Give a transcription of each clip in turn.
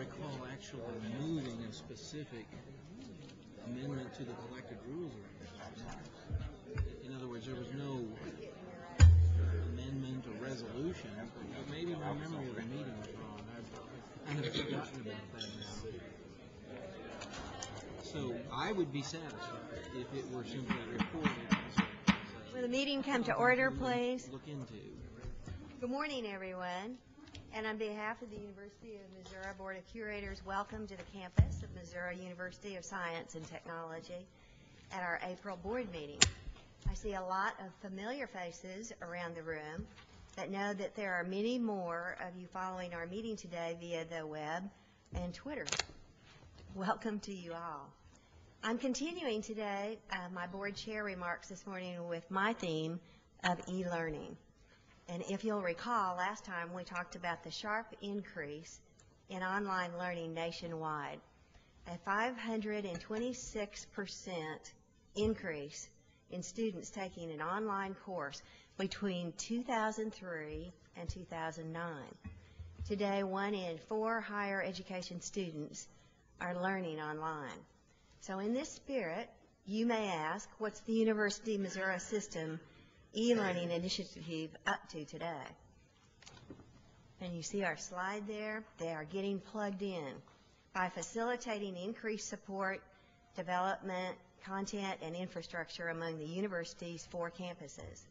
recall actually moving a specific amendment to the collected rules around. In other words, there was no amendment or resolution, but maybe my memory of the meeting was wrong. I have forgotten about that now. So I would be satisfied if it were simply reported. Will the meeting come to order, please? Look into. Good morning, everyone. And on behalf of the University of Missouri Board of Curators, welcome to the campus of Missouri University of Science and Technology at our April board meeting. I see a lot of familiar faces around the room, but know that there are many more of you following our meeting today via the web and Twitter. Welcome to you all. I'm continuing today my board chair remarks this morning with my theme of e-learning. And if you'll recall, last time we talked about the sharp increase in online learning nationwide, a 526% increase in students taking an online course between 2003 and 2009. Today, 1 in 4 higher education students are learning online. So in this spirit, you may ask, what's the University of Missouri System e-learning initiative up to today? And you see our slide there. They are getting plugged in by facilitating increased support, development, content, and infrastructure among the university's 4 campuses.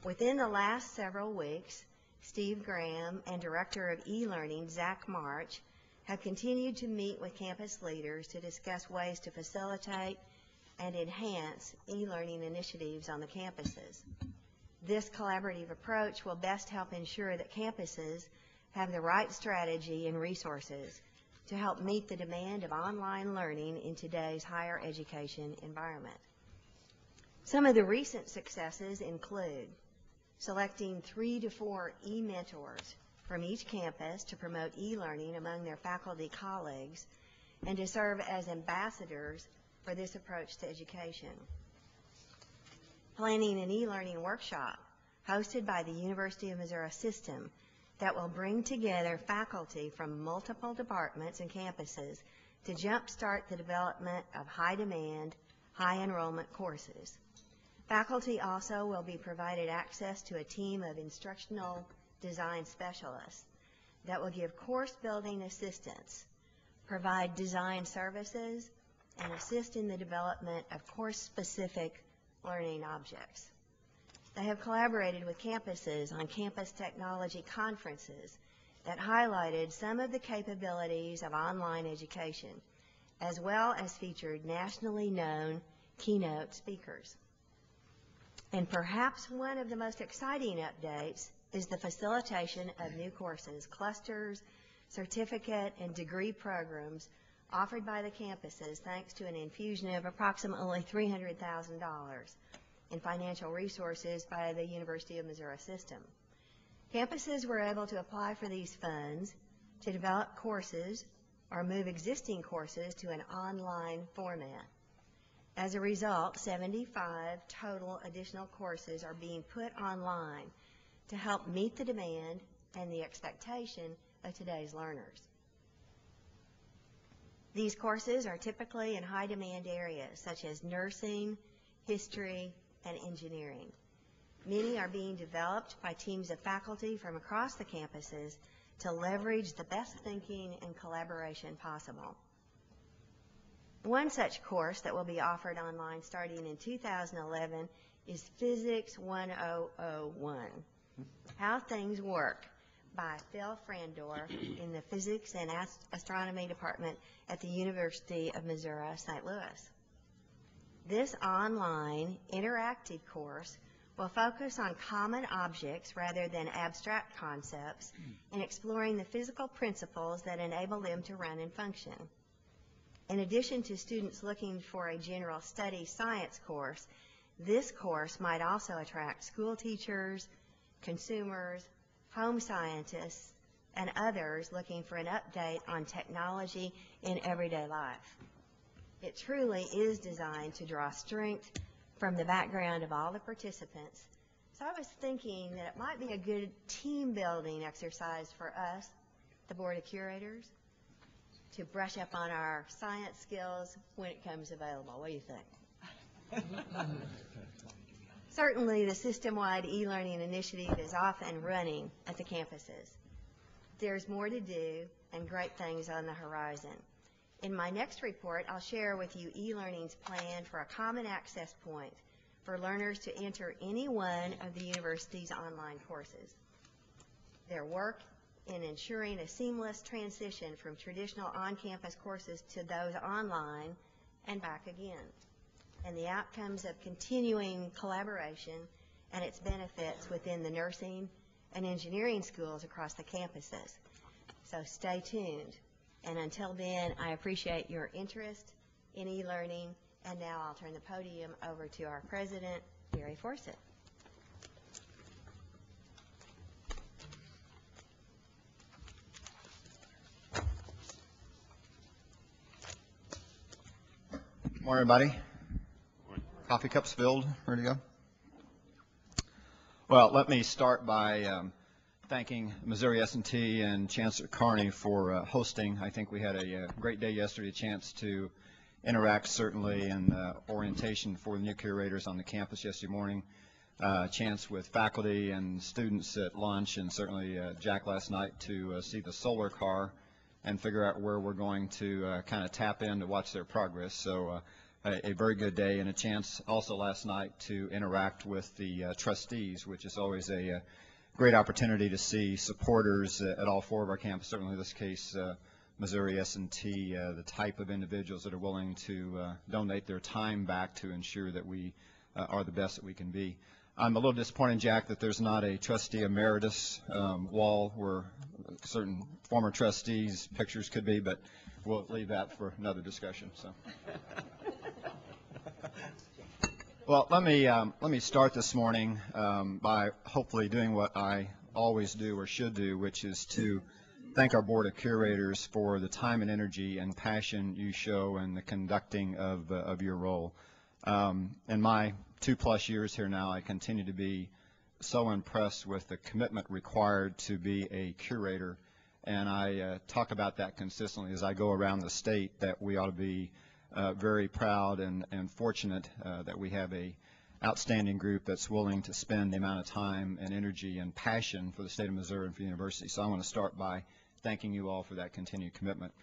Within the last several weeks, Steve Graham and Director of E-Learning, Zach March, have continued to meet with campus leaders to discuss ways to facilitate and enhance e-learning initiatives on the campuses. This collaborative approach will best help ensure that campuses have the right strategy and resources to help meet the demand of online learning in today's higher education environment. Some of the recent successes include selecting 3 to 4 e-mentors from each campus to promote e-learning among their faculty colleagues and to serve as ambassadors for this approach to education. Planning an e-learning workshop hosted by the University of Missouri System that will bring together faculty from multiple departments and campuses to jumpstart the development of high-demand, high-enrollment courses. Faculty also will be provided access to a team of instructional design specialists that will give course-building assistance, provide design services, and assist in the development of course-specific learning objects. They have collaborated with campuses on campus technology conferences that highlighted some of the capabilities of online education, as well as featured nationally known keynote speakers. And perhaps one of the most exciting updates is the facilitation of new courses, clusters, certificate, and degree programs offered by the campuses thanks to an infusion of approximately $300,000 in financial resources by the University of Missouri System. Campuses were able to apply for these funds to develop courses or move existing courses to an online format. As a result, 75 total additional courses are being put online to help meet the demand and the expectation of today's learners. These courses are typically in high-demand areas such as nursing, history, and engineering. Many are being developed by teams of faculty from across the campuses to leverage the best thinking and collaboration possible. One such course that will be offered online starting in 2011 is Physics 1001, How Things Work, by Phil Frandor in the Physics and Astronomy Department at the University of Missouri, St. Louis. This online interactive course will focus on common objects rather than abstract concepts and exploring the physical principles that enable them to run and function. In addition to students looking for a general study science course, this course might also attract school teachers, consumers, home scientists, and others looking for an update on technology in everyday life. It truly is designed to draw strength from the background of all the participants. So I was thinking that it might be a good team building exercise for us, the Board of Curators, to brush up on our science skills when it comes available. What do you think? Certainly, the system-wide e-learning initiative is off and running at the campuses. There's more to do and great things on the horizon. In my next report, I'll share with you e-learning's plan for a common access point for learners to enter any one of the university's online courses. Their work in ensuring a seamless transition from traditional on-campus courses to those online and back again, and the outcomes of continuing collaboration and its benefits within the nursing and engineering schools across the campuses. So stay tuned. And until then, I appreciate your interest in e-learning, and now I'll turn the podium over to our president, Gary Forsett. Morning, everybody. Coffee cups filled, ready to go? Well, let me start by thanking Missouri S&T and Chancellor Carney for hosting. I think we had a great day yesterday, a chance to interact certainly in orientation for the new curators on the campus yesterday morning, chance with faculty and students at lunch, and certainly Jack last night to see the solar car and figure out where we're going to kind of tap in to watch their progress. So a very good day, and a chance also last night to interact with the trustees, which is always a great opportunity to see supporters at all four of our campuses, certainly in this case Missouri S&T, the type of individuals that are willing to donate their time back to ensure that we are the best that we can be. I'm a little disappointed, Jack, that there's not a trustee emeritus wall where certain former trustees' pictures could be, but we'll leave that for another discussion. So, well, let me start this morning by hopefully doing what I always do or should do, which is to thank our Board of Curators for the time and energy and passion you show in the conducting of your role. In my 2+ years here now, I continue to be so impressed with the commitment required to be a curator, and I talk about that consistently as I go around the state, that we ought to be very proud and fortunate that we have a outstanding group that's willing to spend the amount of time and energy and passion for the state of Missouri and for the university. So I want to start by thanking you all for that continued commitment.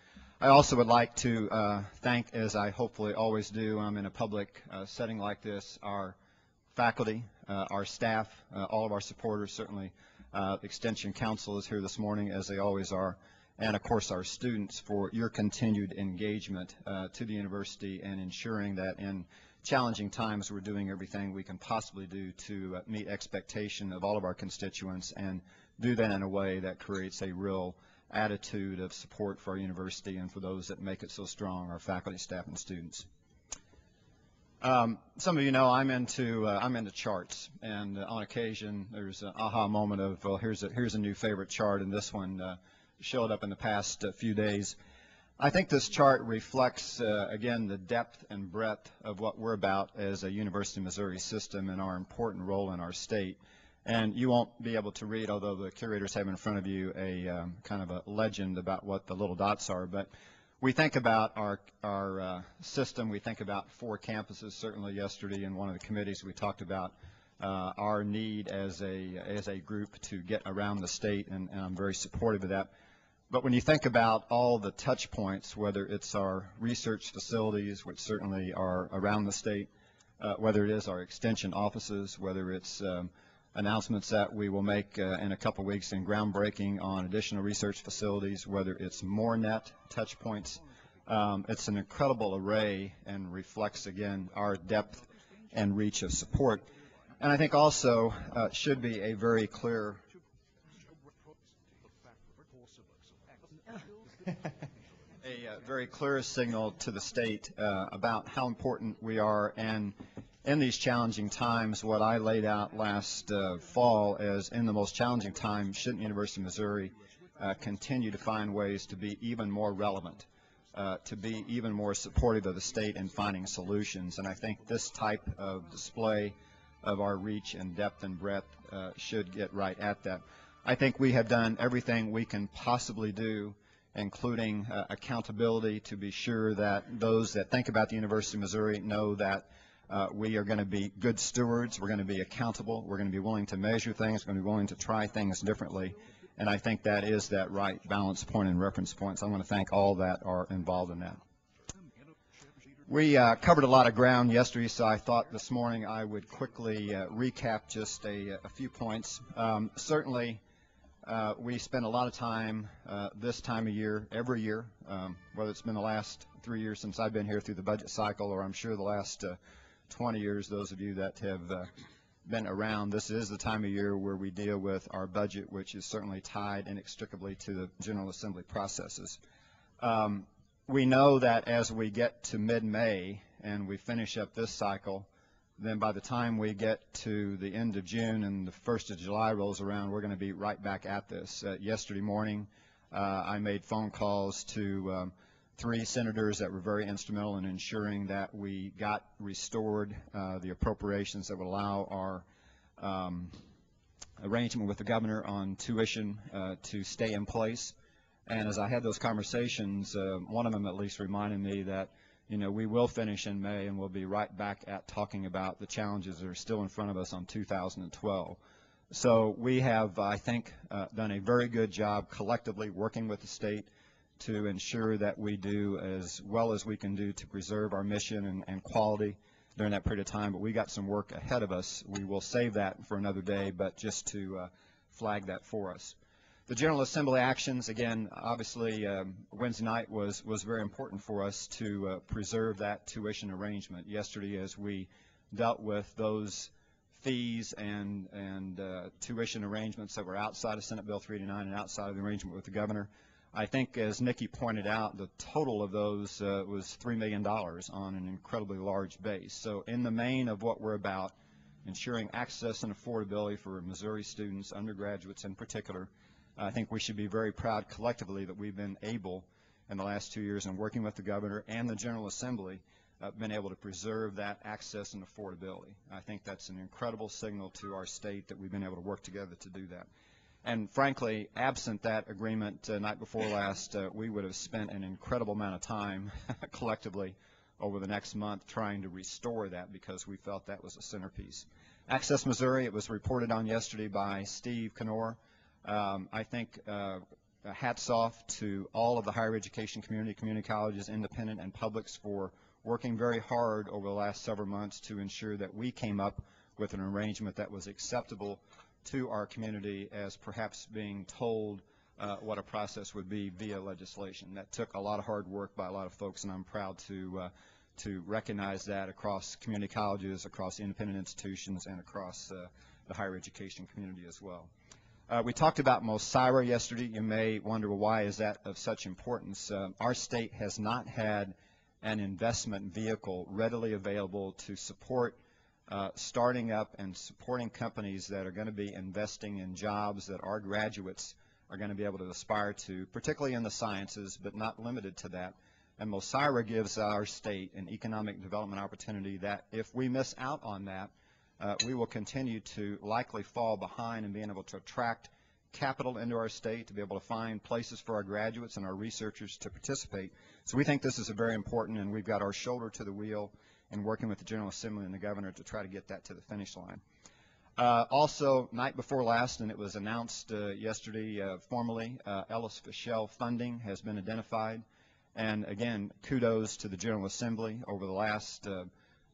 I also would like to thank, as I hopefully always do in a public setting like this, our faculty, our staff, all of our supporters, certainly the Extension Council is here this morning, as they always are, and of course our students for your continued engagement to the university and ensuring that in challenging times we're doing everything we can possibly do to meet expectation of all of our constituents and do that in a way that creates a real attitude of support for our university and for those that make it so strong, our faculty, staff, and students. Some of you know I'm into charts, and on occasion there's an aha moment of, well, here's a new favorite chart, and this one showed up in the past few days. I think this chart reflects again the depth and breadth of what we're about as a University of Missouri system and our important role in our state. And you won't be able to read, although the curators have in front of you a kind of a legend about what the little dots are. But we think about our system. We think about 4 campuses. Certainly yesterday in one of the committees we talked about our need as a group to get around the state, and I'm very supportive of that. But when you think about all the touch points, whether it's our research facilities, which certainly are around the state, whether it is our extension offices, whether it's announcements that we will make in a couple weeks in groundbreaking on additional research facilities, whether it's more net touch points. It's an incredible array and reflects, again, our depth and reach of support. And I think also should be a very clear very clear signal to the state about how important we are, and in these challenging times, what I laid out last fall as in the most challenging time, shouldn't the University of Missouri continue to find ways to be even more relevant, to be even more supportive of the state in finding solutions. And I think this type of display of our reach and depth and breadth should get right at that. I think we have done everything we can possibly do including accountability to be sure that those that think about the University of Missouri know that we are going to be good stewards, we're going to be accountable, we're going to be willing to measure things, we're going to be willing to try things differently, and I think that is that right balance point and reference point. So I want to thank all that are involved in that. We covered a lot of ground yesterday, so I thought this morning I would quickly recap just a few points. Certainly, we spend a lot of time this time of year, every year, whether it's been the last 3 years since I've been here through the budget cycle, or I'm sure the last 20 years, those of you that have been around, this is the time of year where we deal with our budget, which is certainly tied inextricably to the General Assembly processes. We know that as we get to mid-May and we finish up this cycle, then by the time we get to the end of June and the 1st of July rolls around, we're going to be right back at this. Yesterday morning, I made phone calls to 3 senators that were very instrumental in ensuring that we got restored the appropriations that would allow our arrangement with the governor on tuition to stay in place. And as I had those conversations, one of them at least reminded me that, you know, we will finish in May and we'll be right back at talking about the challenges that are still in front of us on 2012. So we have, I think, done a very good job collectively working with the state to ensure that we do as well as we can do to preserve our mission and quality during that period of time. But we got some work ahead of us. We will save that for another day, but just to flag that for us. The General Assembly actions, again, obviously Wednesday night was very important for us to preserve that tuition arrangement. Yesterday, as we dealt with those fees and tuition arrangements that were outside of Senate Bill 389 and outside of the arrangement with the governor, I think, as Nikki pointed out, the total of those was $3 million on an incredibly large base. So in the main of what we're about, ensuring access and affordability for Missouri students, undergraduates in particular, I think we should be very proud collectively that we've been able in the last 2 years in working with the governor and the General Assembly been able to preserve that access and affordability. I think that's an incredible signal to our state that we've been able to work together to do that. And frankly, absent that agreement night before last, we would have spent an incredible amount of time collectively over the next month trying to restore that because we felt that was a centerpiece. Access Missouri, it was reported on yesterday by Steve Knorr. I think hats off to all of the higher education community colleges, independent and publics, for working very hard over the last several months to ensure that we came up with an arrangement that was acceptable to our community as perhaps being told what a process would be via legislation. That took a lot of hard work by a lot of folks, and I'm proud to recognize that across community colleges, across independent institutions, and across the higher education community as well. We talked about Mosira yesterday. You may wonder, well, why is that of such importance? Our state has not had an investment vehicle readily available to support starting up and supporting companies that are going to be investing in jobs that our graduates are going to be able to aspire to, particularly in the sciences, but not limited to that. And Mosira gives our state an economic development opportunity that if we miss out on that, we will continue to likely fall behind in being able to attract capital into our state, to be able to find places for our graduates and our researchers to participate. So we think this is a very important, and we've got our shoulder to the wheel in working with the General Assembly and the governor to try to get that to the finish line. Also, night before last, and it was announced yesterday formally, Ellis Fischel funding has been identified. And again, kudos to the General Assembly. Over the last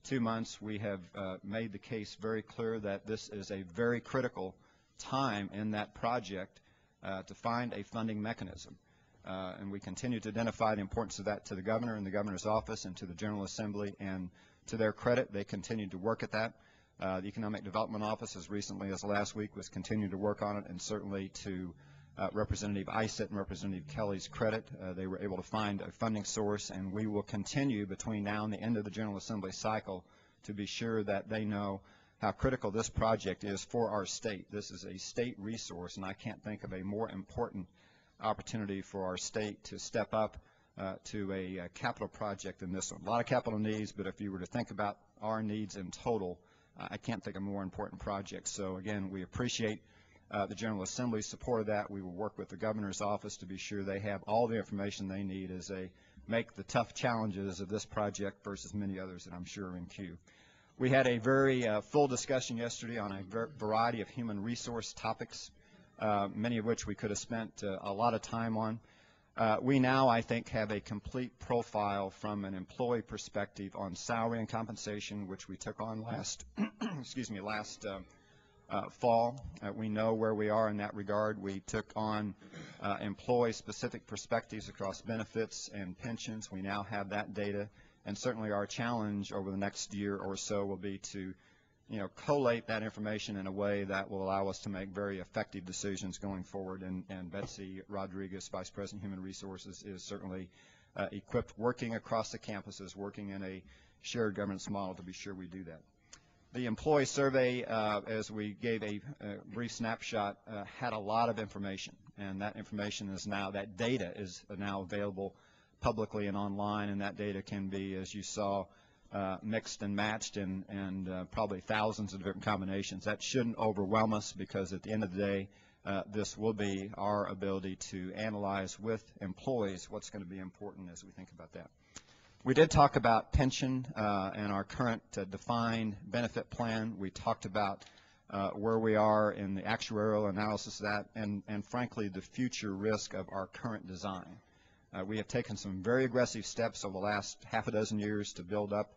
2 months, we have made the case very clear that this is a very critical time in that project to find a funding mechanism. And we continue to identify the importance of that to the governor and the governor's office and to the General Assembly. And to their credit, they continue to work at that. The Economic Development Office, as recently as last week, was continuing to work on it, and certainly to Representative Isett and Representative Kelly's credit, they were able to find a funding source, and we will continue between now and the end of the General Assembly cycle to be sure that they know how critical this project is for our state. This is a state resource, and I can't think of a more important opportunity for our state to step up to a capital project than this one. A lot of capital needs, but if you were to think about our needs in total, I can't think of a more important project. So again, we appreciate The General Assembly supported that. We will work with the governor's office to be sure they have all the information they need as they make the tough challenges of this project versus many others that I'm sure are in queue. We had a very full discussion yesterday on a variety of human resource topics, many of which we could have spent a lot of time on. We now, I think, have a complete profile from an employee perspective on salary and compensation, which we took on last, last fall. We know where we are in that regard. We took on employee-specific perspectives across benefits and pensions. We now have that data. And certainly our challenge over the next year or so will be to, collate that information in a way that will allow us to make very effective decisions going forward. And Betsy Rodriguez, Vice President Human Resources, is certainly equipped, working across the campuses, working in a shared governance model to be sure we do that. The employee survey, as we gave a brief snapshot, had a lot of information. And that information is now, that data is now available publicly and online, and that data can be, as you saw, mixed and matched and probably thousands of different combinations. That shouldn't overwhelm us, because at the end of the day, this will be our ability to analyze with employees what's going to be important as we think about that. We did talk about pension and our current defined benefit plan. We talked about where we are in the actuarial analysis of that, and frankly, the future risk of our current design. We have taken some very aggressive steps over the last half a dozen years to build up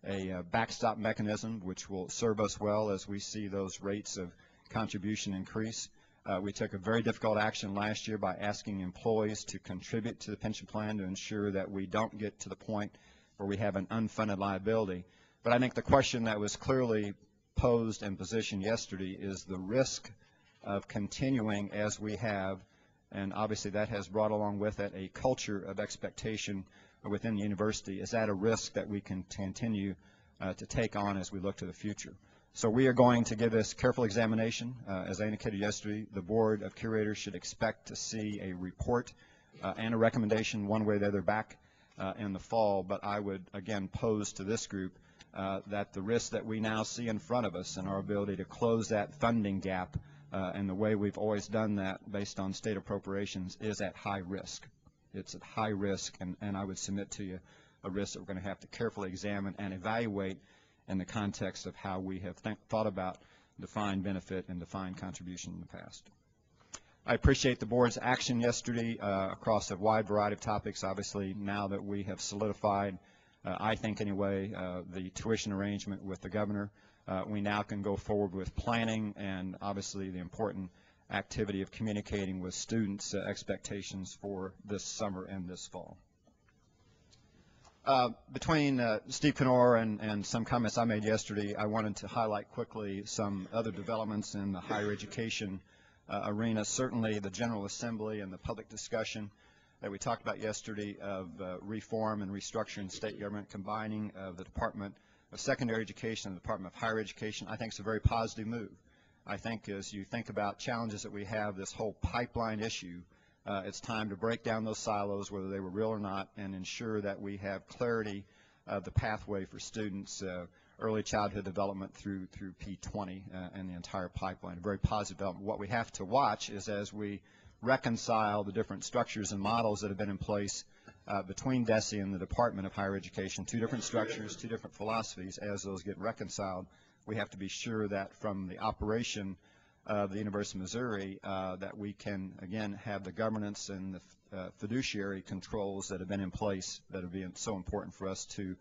a backstop mechanism which will serve us well as we see those rates of contribution increase. We took a very difficult action last year by asking employees to contribute to the pension plan to ensure that we don't get to the point where we have an unfunded liability. But I think the question that was clearly posed and positioned yesterday is the risk of continuing as we have. And obviously that has brought along with it a culture of expectation within the university. Is that a risk that we can continue to take on as we look to the future? So we are going to give this careful examination. As I indicated yesterday, the Board of Curators should expect to see a report and a recommendation one way or the other back in the fall. But I would again pose to this group that the risk that we now see in front of us and our ability to close that funding gap and the way we've always done that based on state appropriations is at high risk. It's at high risk, and I would submit to you a risk that we're going to have to carefully examine and evaluate in the context of how we have thought about defined benefit and defined contribution in the past. I appreciate the board's action yesterday across a wide variety of topics. Obviously, now that we have solidified, I think anyway, the tuition arrangement with the governor, we now can go forward with planning and obviously the important activity of communicating with students' expectations for this summer and this fall. Between Steve Knorr and some comments I made yesterday, I wanted to highlight quickly some other developments in the higher education arena. Certainly the General Assembly and the public discussion that we talked about yesterday of reform and restructuring state government, combining of the Department of Secondary Education and the Department of Higher Education, I think is a very positive move. I think as you think about challenges that we have, this whole pipeline issue, it's time to break down those silos, whether they were real or not, and ensure that we have clarity of the pathway for students, early childhood development through P20 and the entire pipeline. A very positive development. What we have to watch is as we reconcile the different structures and models that have been in place between DESE and the Department of Higher Education, two different structures, two different philosophies. As those get reconciled, we have to be sure that from the operation of the University of Missouri that we can, again, have the governance and the fiduciary controls that have been in place that have been so important for us to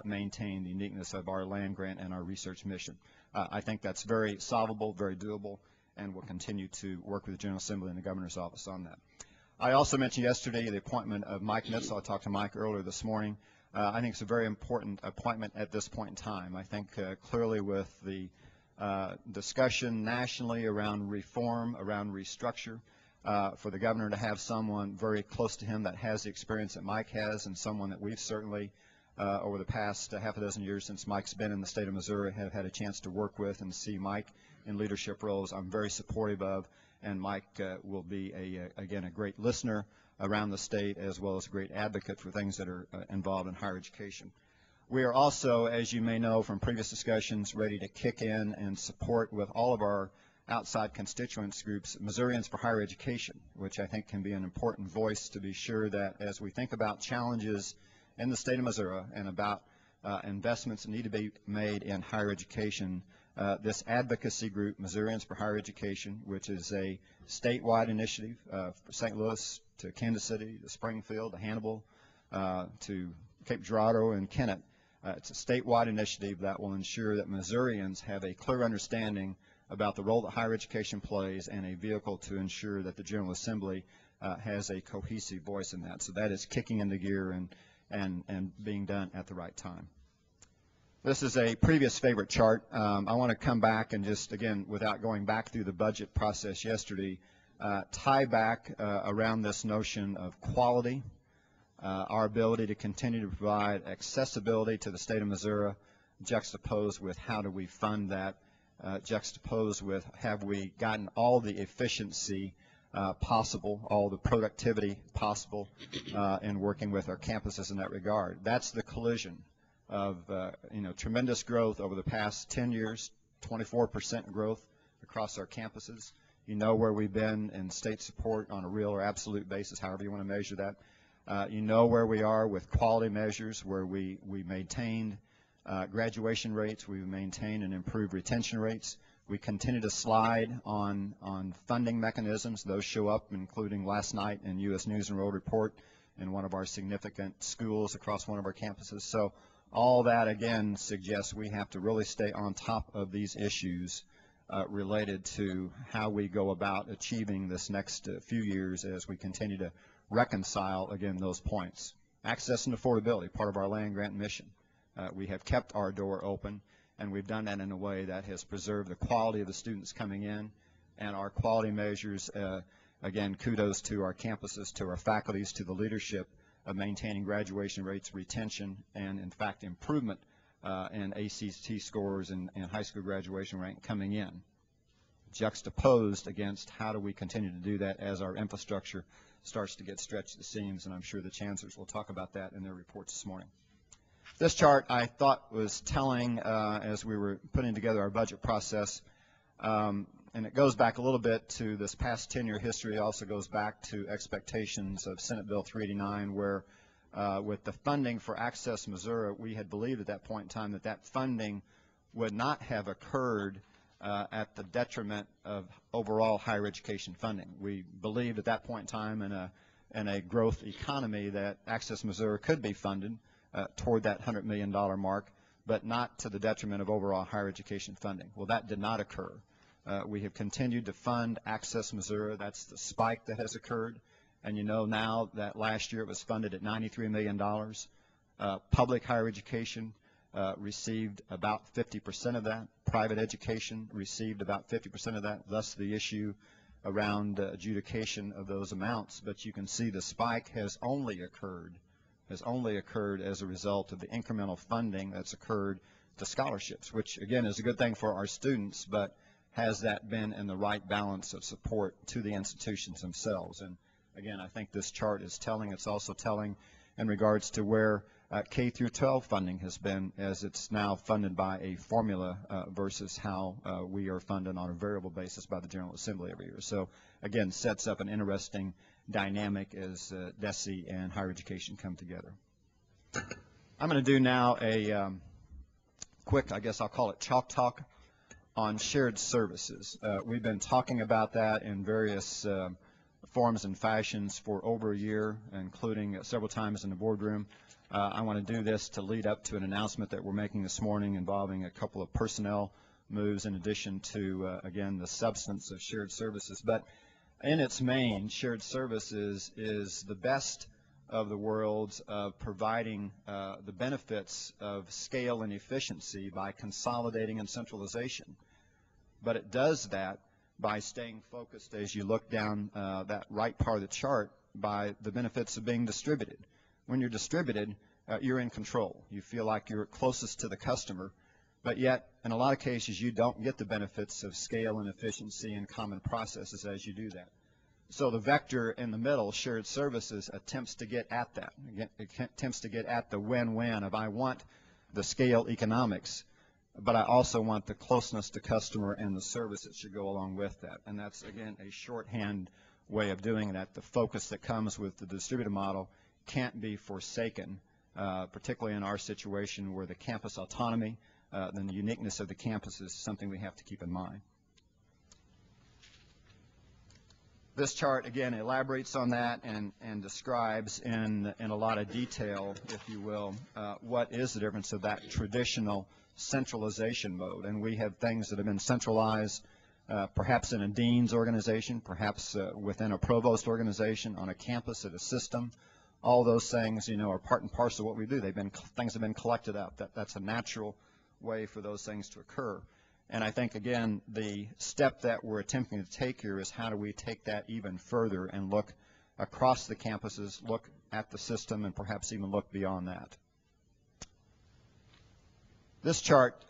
maintain the uniqueness of our land grant and our research mission. I think that's very solvable, very doable, and we'll continue to work with the General Assembly and the Governor's Office on that. I also mentioned yesterday the appointment of Mike Nitzel. I talked to Mike earlier this morning. I think it's a very important appointment at this point in time. I think clearly with the discussion nationally around reform, around restructure, for the governor to have someone very close to him that has the experience that Mike has, and someone that we've certainly over the past half a dozen years since Mike's been in the state of Missouri have had a chance to work with and see Mike in leadership roles, I'm very supportive of, and Mike will be, again, a great listener around the state as well as a great advocate for things that are involved in higher education. We are also, as you may know from previous discussions, ready to kick in and support with all of our outside constituents groups, Missourians for Higher Education, which I think can be an important voice to be sure that as we think about challenges in the state of Missouri and about investments that need to be made in higher education, this advocacy group, Missourians for Higher Education, which is a statewide initiative for St. Louis to Kansas City to Springfield to Hannibal to Cape Girardeau and Kennett. It's a statewide initiative that will ensure that Missourians have a clear understanding about the role that higher education plays and a vehicle to ensure that the General Assembly has a cohesive voice in that. So that is kicking into gear and being done at the right time. This is a previous favorite chart. I want to come back and just, again, without going back through the budget process yesterday, tie back around this notion of quality, our ability to continue to provide accessibility to the state of Missouri, juxtaposed with how do we fund that, juxtaposed with have we gotten all the efficiency possible, all the productivity possible in working with our campuses in that regard. That's the collision of tremendous growth over the past 10 years, 24% growth across our campuses. You know where we've been in state support on a real or absolute basis, however you want to measure that. You know where we are with quality measures, where we maintained graduation rates, we maintain and improve retention rates. We continue to slide on funding mechanisms. Those show up, including last night in U.S. News and World Report in one of our significant schools across one of our campuses. So all that, again, suggests we have to really stay on top of these issues related to how we go about achieving this next few years as we continue to reconcile, again, those points. Access and affordability, part of our land grant mission. We have kept our door open, and we've done that in a way that has preserved the quality of the students coming in, and our quality measures, again, kudos to our campuses, to our faculties, to the leadership of maintaining graduation rates, retention, and in fact improvement in ACT scores and high school graduation rank coming in, juxtaposed against how do we continue to do that as our infrastructure starts to get stretched at the seams, and I'm sure the chancellors will talk about that in their reports this morning. This chart I thought was telling as we were putting together our budget process, and it goes back a little bit to this past 10-year history. It also goes back to expectations of Senate Bill 389, where with the funding for Access Missouri, we had believed at that point in time that that funding would not have occurred at the detriment of overall higher education funding. We believed at that point in time in a growth economy that Access Missouri could be funded toward that $100 million mark, but not to the detriment of overall higher education funding. Well, that did not occur. We have continued to fund Access Missouri. That's the spike that has occurred. And you know now that last year it was funded at $93 million. Public higher education received about 50% of that. Private education received about 50% of that, thus the issue around adjudication of those amounts. But you can see the spike has only occurred as a result of the incremental funding that's occurred to scholarships, which again is a good thing for our students, but has that been in the right balance of support to the institutions themselves? And again, I think this chart is telling. It's also telling in regards to where K through 12 funding has been, as it's now funded by a formula versus how we are funded on a variable basis by the General Assembly every year. So again, sets up an interesting dynamic as DESE and higher education come together. I'm going to do now a quick, I guess I'll call it chalk talk on shared services. We've been talking about that in various forms and fashions for over a year, including several times in the boardroom. I want to do this to lead up to an announcement that we're making this morning involving a couple of personnel moves in addition to, again, the substance of shared services. But in its main, shared services is the best of the worlds of providing the benefits of scale and efficiency by consolidating and centralization. But it does that by staying focused, as you look down that right part of the chart, by the benefits of being distributed. When you're distributed, you're in control. You feel like you're closest to the customer, but yet in a lot of cases you don't get the benefits of scale and efficiency and common processes as you do that. So the vector in the middle, shared services, attempts to get at that. It attempts to get at the win-win of I want the scale economics, but I also want the closeness to customer and the service that should go along with that. And that's, again, a shorthand way of doing that. The focus that comes with the distributed model can't be forsaken, particularly in our situation where the campus autonomy, then the uniqueness of the campus is something we have to keep in mind. This chart, again, elaborates on that and describes in a lot of detail, if you will, what is the difference of that traditional centralization mode. And we have things that have been centralized, perhaps in a dean's organization, perhaps within a provost organization, on a campus, at a system. All those things, you know, are part and parcel of what we do. Things have been collected up. That's a natural way for those things to occur. And I think, again, the step that we're attempting to take here is how do we take that even further and look across the campuses, look at the system, and perhaps even look beyond that. This chart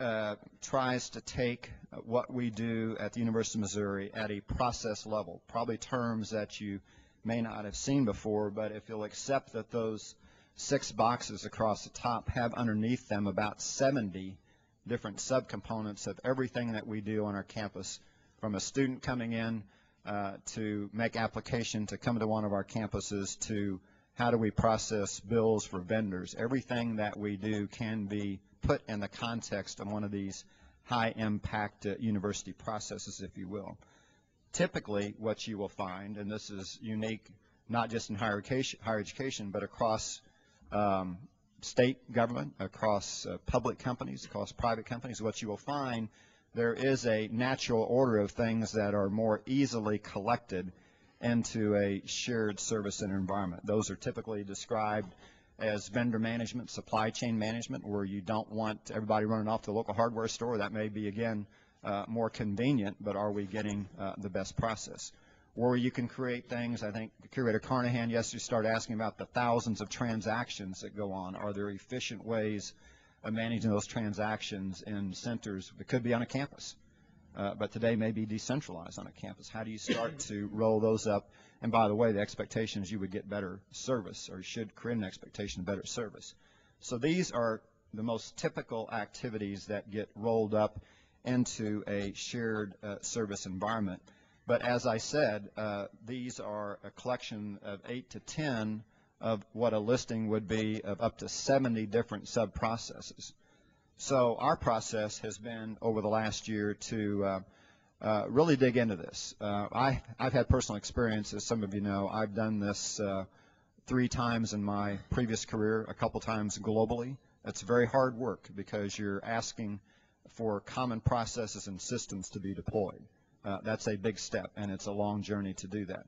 tries to take what we do at the University of Missouri at a process level, probably terms that you may not have seen before, but if you'll accept that those 6 boxes across the top have underneath them about 70 different subcomponents of everything that we do on our campus, from a student coming in to make application to come to one of our campuses, to how do we process bills for vendors. Everything that we do can be put in the context of one of these high-impact university processes, if you will. Typically, what you will find, and this is unique not just in higher education, but across state government, across public companies, across private companies, what you will find, there is a natural order of things that are more easily collected into a shared service center environment. Those are typically described as vendor management, supply chain management, where you don't want everybody running off to the local hardware store. That may be, again, more convenient, but are we getting the best process? Where you can create things, I think Curator Carnahan yesterday started asking about the thousands of transactions that go on. Are there efficient ways of managing those transactions in centers that could be on a campus, but today may be decentralized on a campus? How do you start to roll those up? And by the way, the expectation is you would get better service, or you should create an expectation of better service. So these are the most typical activities that get rolled up into a shared service environment. But as I said, these are a collection of 8 to 10 of what a listing would be of up to 70 different sub-processes. So our process has been over the last year to really dig into this. I've had personal experience, as some of you know. I've done this 3 times in my previous career, a couple times globally. It's very hard work because you're asking for common processes and systems to be deployed. That's a big step, and it's a long journey to do that.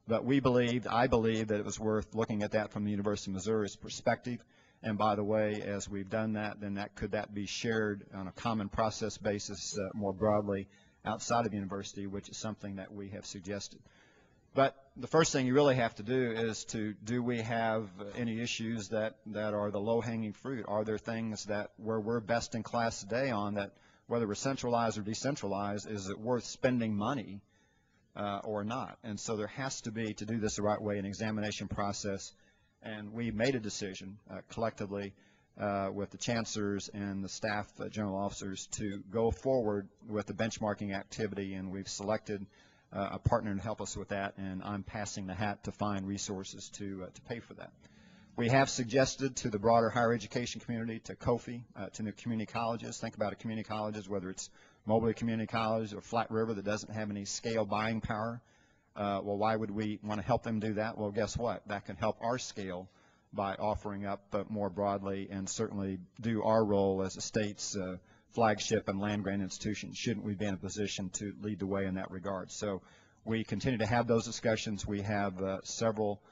But I believe that it was worth looking at that from the University of Missouri's perspective. And by the way, as we've done that, then could that be shared on a common process basis more broadly outside of the university, which is something that we have suggested. But the first thing you really have to do is do we have any issues that are the low-hanging fruit? Are there things where we're best in class today on that, whether we're centralized or decentralized, is it worth spending money or not? And so there has to be, to do this the right way, an examination process. And we made a decision collectively with the chancellors and the staff general officers to go forward with the benchmarking activity, and we've selected a partner to help us with that, and I'm passing the hat to find resources to pay for that. We have suggested to the broader higher education community, to COFI, to the community colleges. Think about community colleges, whether it's Mobley Community College or Flat River that doesn't have any scale buying power. Well, why would we want to help them do that? Well, guess what? That can help our scale by offering up more broadly, and certainly do our role as a state's flagship and land-grant institution. Shouldn't we be in a position to lead the way in that regard? So we continue to have those discussions. We have several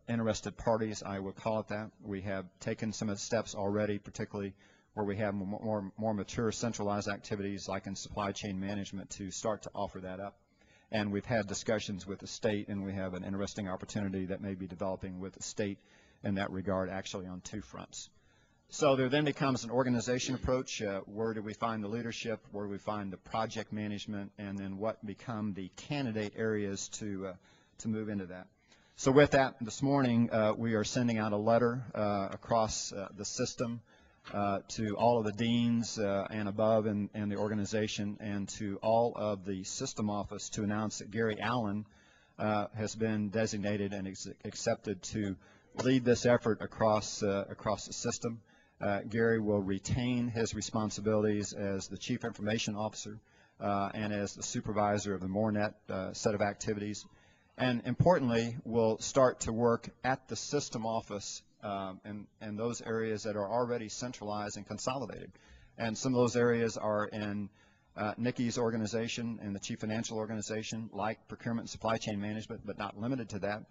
interested parties, I would call it that. We have taken some of the steps already, particularly where we have more mature centralized activities like in supply chain management, to start to offer that up. And we've had discussions with the state, and we have an interesting opportunity that may be developing with the state in that regard, actually on 2 fronts. So there then becomes an organization approach. Where do we find the leadership? Where do we find the project management? And then what become the candidate areas to move into that? So with that, this morning we are sending out a letter across the system to all of the deans and above in the organization, and to all of the system office to announce that Gary Allen has been designated and accepted to lead this effort across the system. Gary will retain his responsibilities as the Chief Information Officer and as the supervisor of the MoreNet set of activities, and importantly will start to work at the system office and those areas that are already centralized and consolidated. And some of those areas are in Nikki's organization and the Chief Financial Organization, like procurement and supply chain management, but not limited to that.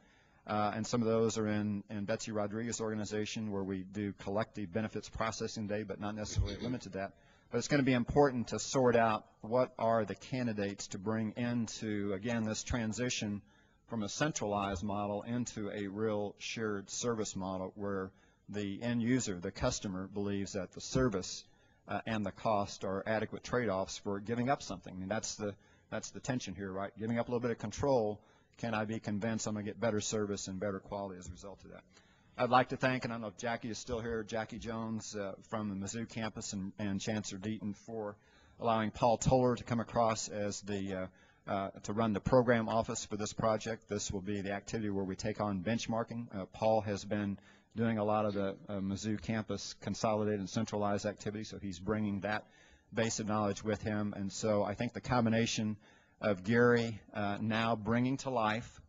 And some of those are in Betsy Rodriguez's organization, where we do collective benefits processing day, but not necessarily limited to that. But it's going to be important to sort out what are the candidates to bring into, again, this transition from a centralized model into a real shared service model, where the end user, the customer, believes that the service and the cost are adequate trade-offs for giving up something. I mean, that's the tension here, right? Giving up a little bit of control. Can I be convinced I'm going to get better service and better quality as a result of that? I'd like to thank, and I don't know if Jackie is still here, Jackie Jones from the Mizzou campus and Chancellor Deaton for allowing Paul Toller to come across as the to run the program office for this project. This will be the activity where we take on benchmarking. Paul has been doing a lot of the Mizzou campus consolidated and centralized activities, so he's bringing that base of knowledge with him. And so I think the combination of Gary now bringing to life,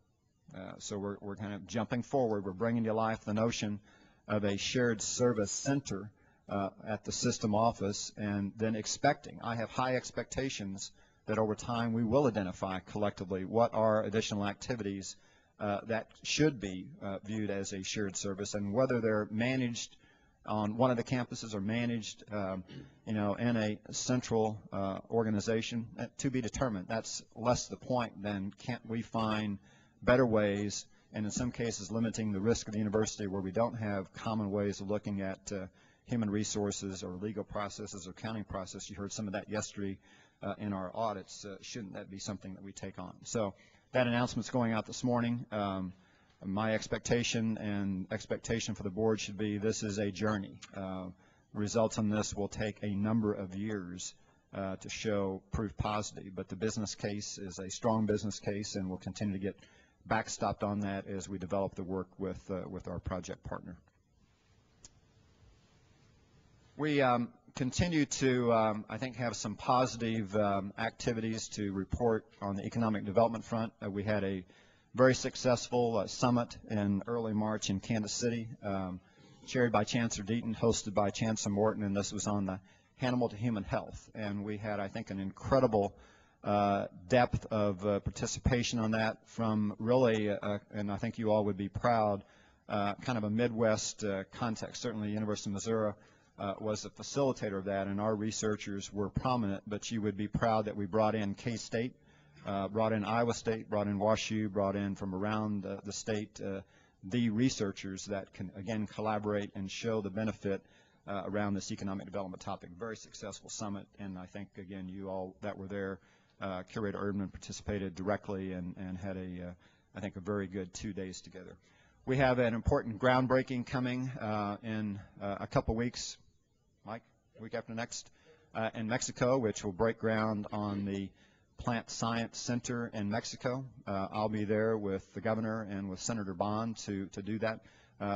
so we're kind of jumping forward, we're bringing to life the notion of a shared service center at the system office, and then expecting, I have high expectations that over time we will identify collectively what are additional activities that should be viewed as a shared service, and whether they're managed on one of the campuses or managed in a central organization, to be determined. That's less the point than can't we find better ways, and in some cases limiting the risk of the university where we don't have common ways of looking at human resources or legal processes or accounting process. You heard some of that yesterday in our audits. Shouldn't that be something that we take on? So that announcement's going out this morning. My expectation and expectation for the board should be this is a journey. Results on this will take a number of years to show proof positive, but the business case is a strong business case, and we'll continue to get backstopped on that as we develop the work with our project partner. We continue to, I think, have some positive activities to report on the economic development front. We had a very successful summit in early March in Kansas City, chaired by Chancellor Deaton, hosted by Chancellor Morton, and this was on the animal to human health. And we had, I think, an incredible depth of participation on that from really, and I think you all would be proud, kind of a Midwest context. Certainly the University of Missouri was the facilitator of that, and our researchers were prominent, but you would be proud that we brought in K-State, brought in Iowa State, brought in WashU, brought in from around the state the researchers that can, again, collaborate and show the benefit around this economic development topic. Very successful summit, and I think, again, you all that were there, Curator Erdman participated directly and had I think, a very good 2 days together. We have an important groundbreaking coming in a couple weeks, Mike, week after next, in Mexico, which will break ground on the Plant Science Center in Mexico. I'll be there with the governor and with Senator Bond to do that.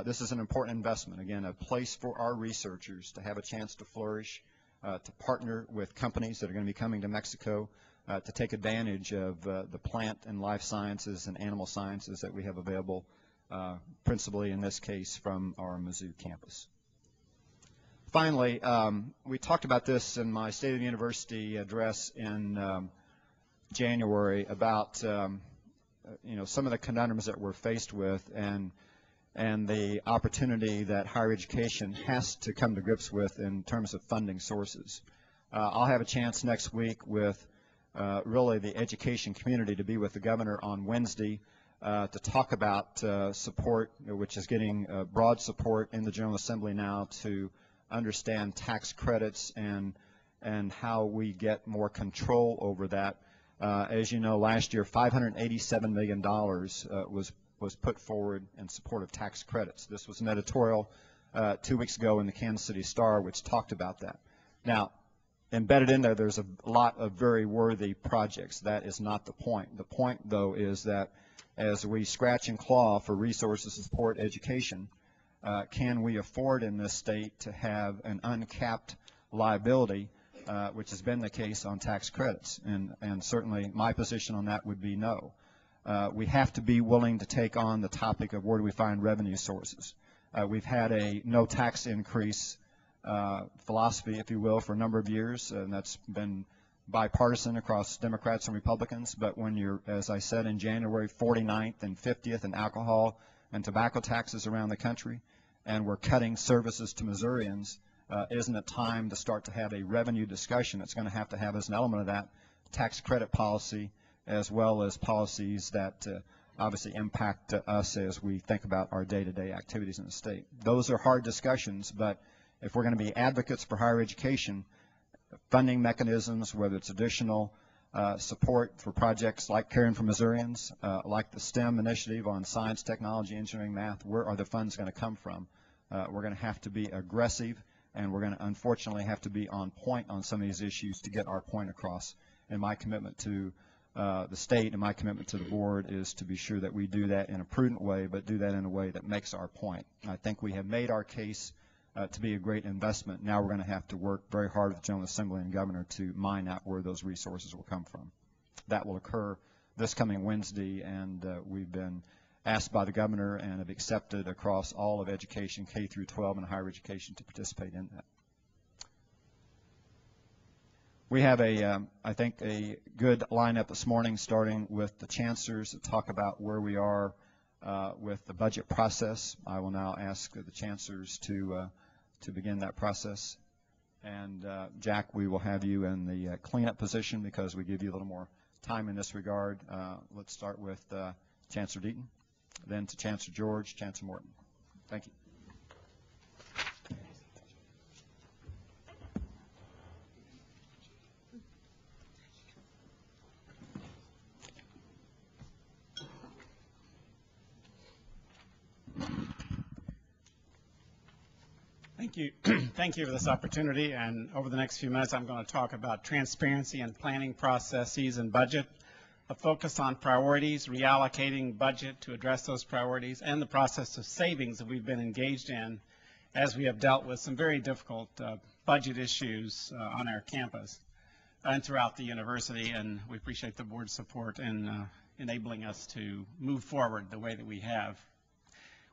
This is an important investment, again, a place for our researchers to have a chance to flourish, to partner with companies that are going to be coming to Mexico, to take advantage of the plant and life sciences and animal sciences that we have available, principally in this case from our Mizzou campus. Finally, we talked about this in my State of the University address in January about some of the conundrums that we're faced with and the opportunity that higher education has to come to grips with in terms of funding sources. I'll have a chance next week with really the education community to be with the governor on Wednesday to talk about support, which is getting broad support in the General Assembly now to understand tax credits and how we get more control over that. As you know, last year $587 million was put forward in support of tax credits. This was an editorial 2 weeks ago in the Kansas City Star, which talked about that. Now, embedded in there, there's a lot of very worthy projects. That is not the point. The point, though, is that as we scratch and claw for resources to support education, can we afford in this state to have an uncapped liability, which has been the case on tax credits? And certainly my position on that would be no. We have to be willing to take on the topic of where do we find revenue sources. We've had a no tax increase philosophy, if you will, for a number of years, and that's been bipartisan across Democrats and Republicans. But when you're, as I said in January, 49th and 50th in alcohol and tobacco taxes around the country, and we're cutting services to Missourians, isn't it time to start to have a revenue discussion? It's going to have as an element of that tax credit policy, as well as policies that obviously impact us as we think about our day-to-day activities in the state. Those are hard discussions, but if we're going to be advocates for higher education, funding mechanisms, whether it's additional support for projects like Caring for Missourians, like the STEM initiative on science, technology, engineering, math, where are the funds going to come from? We're going to have to be aggressive, and we're going to unfortunately have to be on point on some of these issues to get our point across. And my commitment to the state and my commitment to the board is to be sure that we do that in a prudent way, but do that in a way that makes our point. I think we have made our case to be a great investment. Now we're going to have to work very hard with the General Assembly and Governor to mine out where those resources will come from. That will occur this coming Wednesday, and we've been asked by the Governor and have accepted across all of education, K through 12 and higher education, to participate in that. We have I think, a good lineup this morning, starting with the chancellors to talk about where we are with the budget process. I will now ask the chancellors to begin that process. And Jack, we will have you in the cleanup position because we give you a little more time in this regard. Let's start with Chancellor Deaton, then to Chancellor George, Chancellor Morton. Thank you. Thank you. Thank you for this opportunity. And over the next few minutes, I'm going to talk about transparency and planning processes and budget, a focus on priorities, reallocating budget to address those priorities, and the process of savings that we've been engaged in as we have dealt with some very difficult budget issues on our campus and throughout the university. And we appreciate the board's support in enabling us to move forward the way that we have.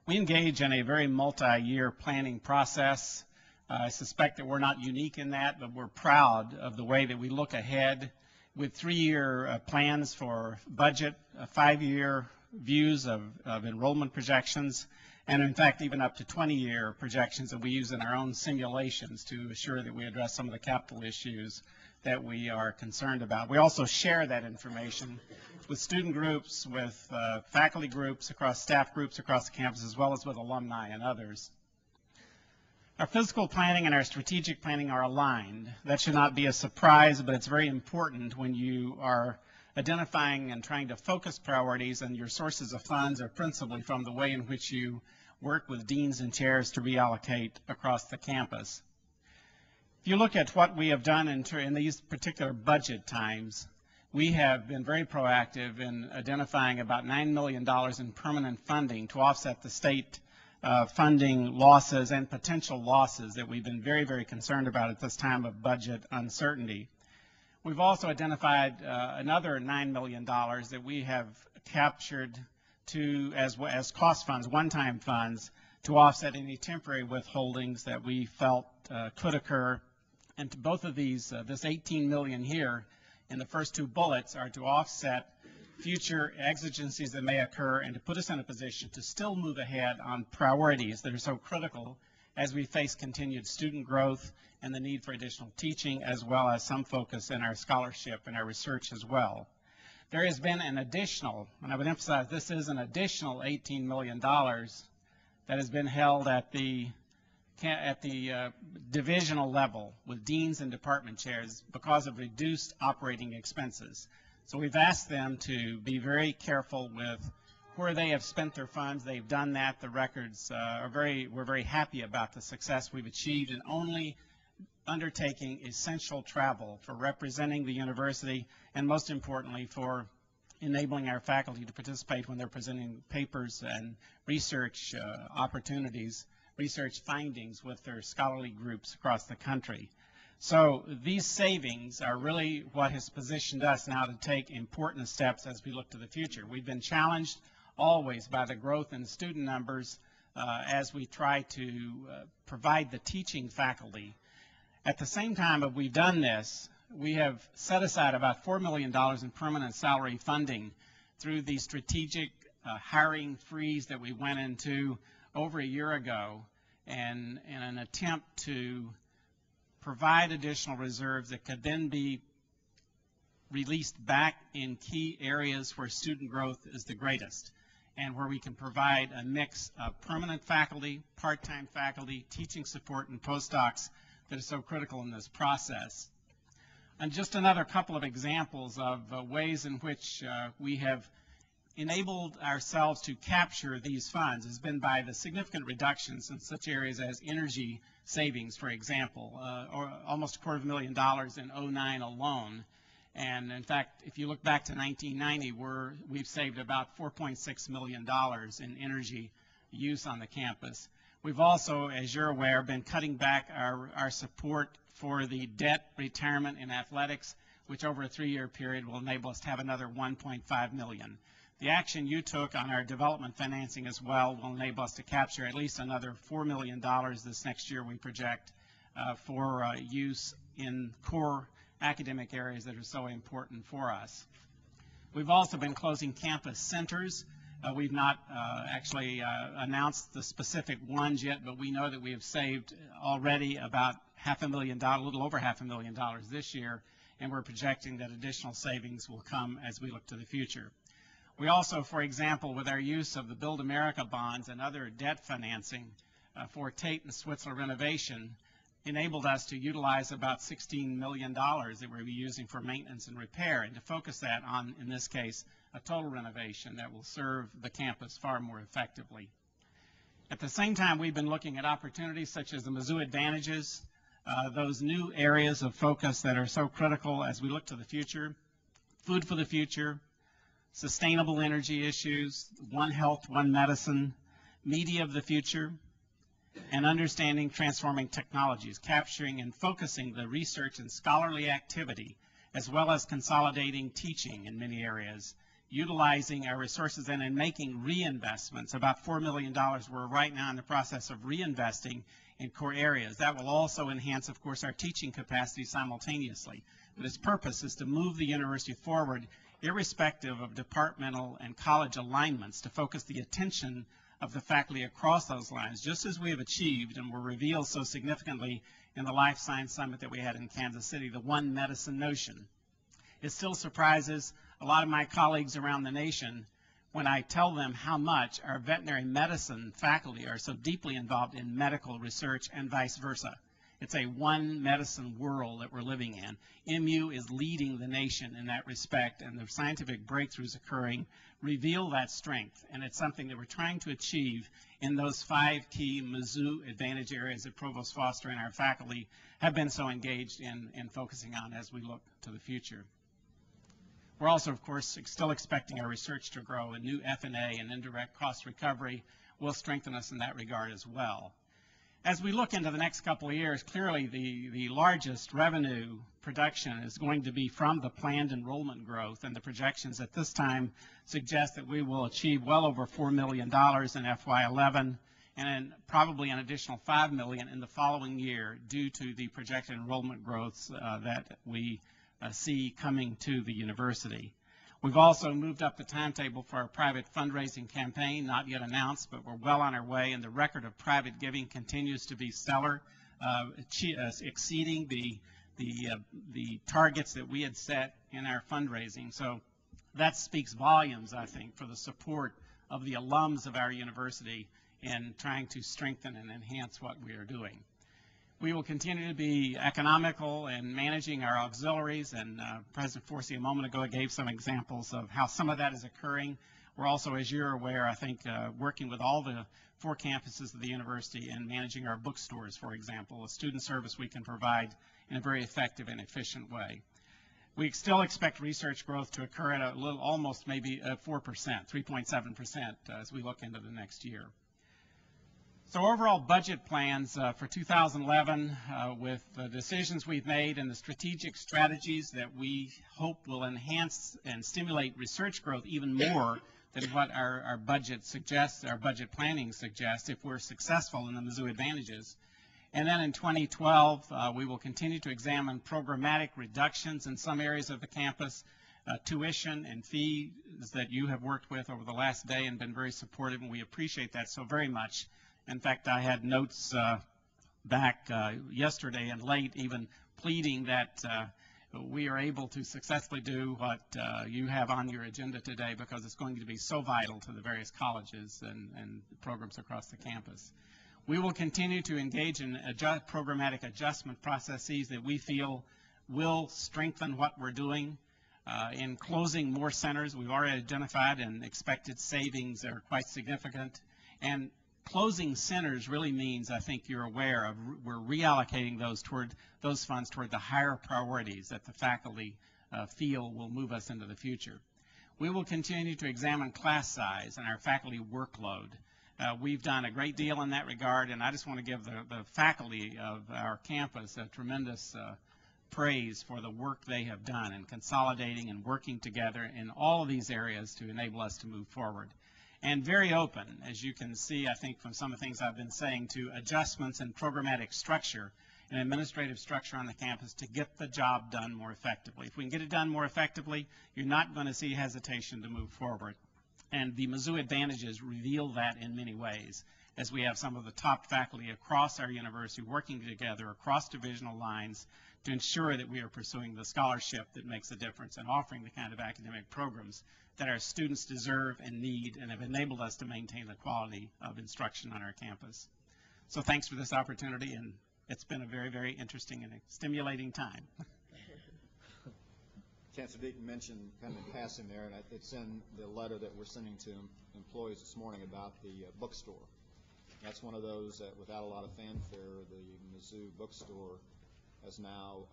We engage in a very multi-year planning process. I suspect that we're not unique in that, but we're proud of the way that we look ahead with 3-year plans for budget, 5-year views of enrollment projections, and in fact even up to 20-year projections that we use in our own simulations to assure that we address some of the capital issues that we are concerned about. We also share that information with student groups, with faculty groups, across staff groups across the campus, as well as with alumni and others. Our physical planning and our strategic planning are aligned. That should not be a surprise, but it's very important when you are identifying and trying to focus priorities, and your sources of funds are principally from the way in which you work with deans and chairs to reallocate across the campus. If you look at what we have done in these particular budget times, we have been very proactive in identifying about $9 million in permanent funding to offset the state funding losses and potential losses that we've been very, very concerned about at this time of budget uncertainty. We've also identified another $9 million that we have captured as cost funds, one-time funds, to offset any temporary withholdings that we felt could occur. And both of these, this $18 million here in the first 2 bullets, are to offset future exigencies that may occur and to put us in a position to still move ahead on priorities that are so critical as we face continued student growth and the need for additional teaching, as well as some focus in our scholarship and our research as well. There has been an additional, and I would emphasize this is an additional $18 million that has been held at the divisional level with deans and department chairs because of reduced operating expenses. So we've asked them to be very careful with where they have spent their funds, they've done that. The records we're very happy about the success we've achieved in only undertaking essential travel for representing the university, and most importantly for enabling our faculty to participate when they're presenting papers and research opportunities, research findings with their scholarly groups across the country. So these savings are really what has positioned us now to take important steps as we look to the future. We've been challenged always by the growth in student numbers as we try to provide the teaching faculty. At the same time that we've done this, we have set aside about $4 million in permanent salary funding through the strategic hiring freeze that we went into over a year ago, and in an attempt to provide additional reserves that could then be released back in key areas where student growth is the greatest, and where we can provide a mix of permanent faculty, part-time faculty, teaching support, and postdocs that is so critical in this process. And just another couple of examples of ways in which we have enabled ourselves to capture these funds has been by the significant reductions in such areas as energy savings, for example, or almost $250,000 in 2009 alone. And in fact, if you look back to 1990, we've saved about $4.6 million in energy use on the campus. We've also, as you're aware, been cutting back our support for the debt retirement in athletics, which over a 3-year period will enable us to have another $1.5 million. The action you took on our development financing as well will enable us to capture at least another $4 million this next year, we project, for use in core academic areas that are so important for us. We've also been closing campus centers. We've not actually announced the specific ones yet, but we know that we have saved already about $500,000, a little over $500,000 this year, and we're projecting that additional savings will come as we look to the future. We also, for example, with our use of the Build America bonds and other debt financing for Tate and Switzler renovation, enabled us to utilize about $16 million that we'll be using for maintenance and repair, and to focus that on, in this case, a total renovation that will serve the campus far more effectively. At the same time, we've been looking at opportunities such as the Mizzou Advantages, those new areas of focus that are so critical as we look to the future: food for the future, sustainable energy issues, One Health, One Medicine, media of the future, and understanding transforming technologies, capturing and focusing the research and scholarly activity, as well as consolidating teaching in many areas, utilizing our resources and in making reinvestments. About $4 million we're right now in the process of reinvesting in core areas. That will also enhance, of course, our teaching capacity simultaneously. But its purpose is to move the university forward, irrespective of departmental and college alignments, to focus the attention of the faculty across those lines, just as we have achieved and were revealed so significantly in the Life Science Summit that we had in Kansas City, the one medicine notion. It still surprises a lot of my colleagues around the nation when I tell them how much our veterinary medicine faculty are so deeply involved in medical research and vice versa. It's a one medicine world that we're living in. MU is leading the nation in that respect, and the scientific breakthroughs occurring reveal that strength, and it's something that we're trying to achieve in those 5 key Mizzou Advantage areas that Provost Foster and our faculty have been so engaged in focusing on as we look to the future. We're also, of course, still expecting our research to grow, and new F&A and indirect cost recovery will strengthen us in that regard as well. As we look into the next couple of years, clearly the largest revenue production is going to be from the planned enrollment growth, and the projections at this time suggest that we will achieve well over $4 million in FY11, and probably an additional $5 million in the following year due to the projected enrollment growths that we see coming to the university. We've also moved up the timetable for our private fundraising campaign, not yet announced, but we're well on our way, and the record of private giving continues to be stellar, exceeding the targets that we had set in our fundraising. So that speaks volumes, I think, for the support of the alums of our university in trying to strengthen and enhance what we are doing. We will continue to be economical in managing our auxiliaries, and President Forsey a moment ago gave some examples of how some of that is occurring. We're also, as you're aware, I think, working with all the 4 campuses of the university and managing our bookstores, for example, a student service we can provide in a very effective and efficient way. We still expect research growth to occur at a little, almost maybe 4%, 3.7% as we look into the next year. So overall budget plans for 2011 with the decisions we've made and the strategic strategies that we hope will enhance and stimulate research growth even more than what our budget suggests, our budget planning suggests, if we're successful in the Mizzou Advantages. And then in 2012, we will continue to examine programmatic reductions in some areas of the campus, tuition and fees that you have worked with over the last day and been very supportive, and we appreciate that so very much. In fact, I had notes back yesterday and late even pleading that we are able to successfully do what you have on your agenda today, because it's going to be so vital to the various colleges and programs across the campus. We will continue to engage in programmatic adjustment processes that we feel will strengthen what we're doing. In closing more centers, we've already identified and expected savings that are quite significant. And closing centers really means, I think you're aware of, we're reallocating those funds toward the higher priorities that the faculty feel will move us into the future. We will continue to examine class size and our faculty workload. We've done a great deal in that regard, and I just want to give the faculty of our campus a tremendous praise for the work they have done in consolidating and working together in all of these areas to enable us to move forward. And very open, as you can see, I think, from some of the things I've been saying, to adjustments in programmatic structure and administrative structure on the campus to get the job done more effectively. If we can get it done more effectively, you're not going to see hesitation to move forward. And the Mizzou Advantages reveal that in many ways, as we have some of the top faculty across our university working together across divisional lines to ensure that we are pursuing the scholarship that makes a difference and offering the kind of academic programs that our students deserve and need, and have enabled us to maintain the quality of instruction on our campus. So thanks for this opportunity, and it's been a very, very interesting and stimulating time. Chancellor Deaton mentioned kind of in passing there, and it's in the letter that we're sending to employees this morning about the bookstore. That's one of those that, without a lot of fanfare, the Mizzou bookstore has now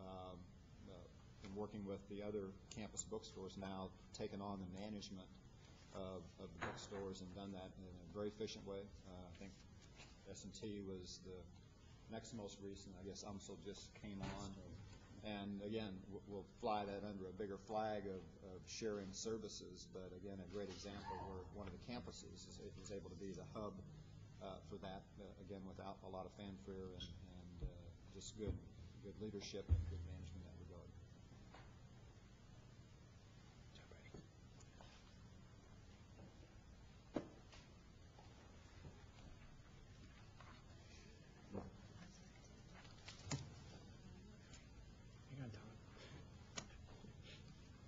been working with the other campus bookstores, now taken on the management of the bookstores and done that in a very efficient way. I think S&T was the next most recent. I guess UMSL just came on. And again, we'll fly that under a bigger flag of sharing services, but again, a great example where one of the campuses is able to be the hub for that, again, without a lot of fanfare and just good leadership and good management in that regard.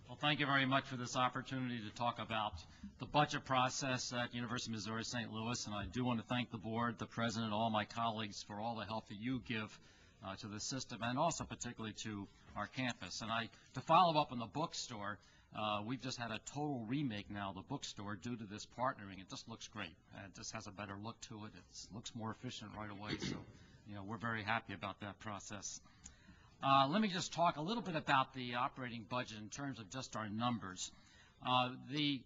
Well, thank you very much for this opportunity to talk about the budget process at University of Missouri St. Louis, and I do want to thank the board, the president, all my colleagues for all the help that you give to the system, and also particularly to our campus. And to follow up on the bookstore, we've just had a total remake now of the bookstore due to this partnering. It just looks great. It just has a better look to it. It looks more efficient right away, so we're very happy about that process. Let me just talk a little bit about the operating budget in terms of just our numbers. The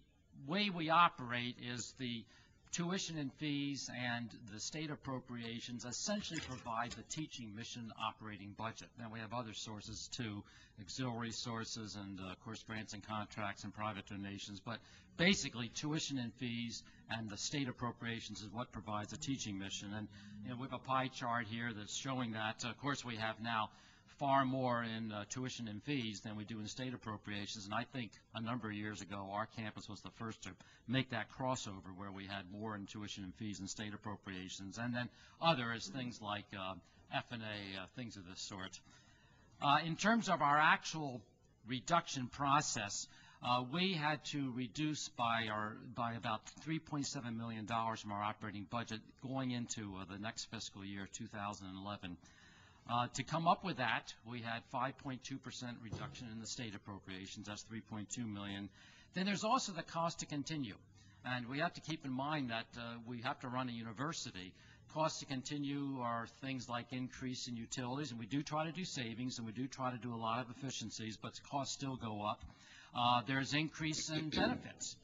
way we operate is the tuition and fees and the state appropriations essentially provide the teaching mission operating budget. Then we have other sources too, auxiliary sources and of course grants and contracts and private donations, but basically tuition and fees and the state appropriations is what provides a teaching mission. And we have a pie chart here that's showing that. Of course, we have now far more in tuition and fees than we do in state appropriations, and I think a number of years ago our campus was the first to make that crossover where we had more in tuition and fees and state appropriations, and then others, things like F&A, things of this sort. In terms of our actual reduction process, we had to reduce by about $3.7 million from our operating budget going into the next fiscal year, 2011. To come up with that, we had 5.2% reduction in the state appropriations. That's $3.2 million. Then there's also the cost to continue. And we have to keep in mind that we have to run a university. Costs to continue are things like increase in utilities, and we do try to do savings, and we do try to do a lot of efficiencies, but costs still go up. There's increase in benefits.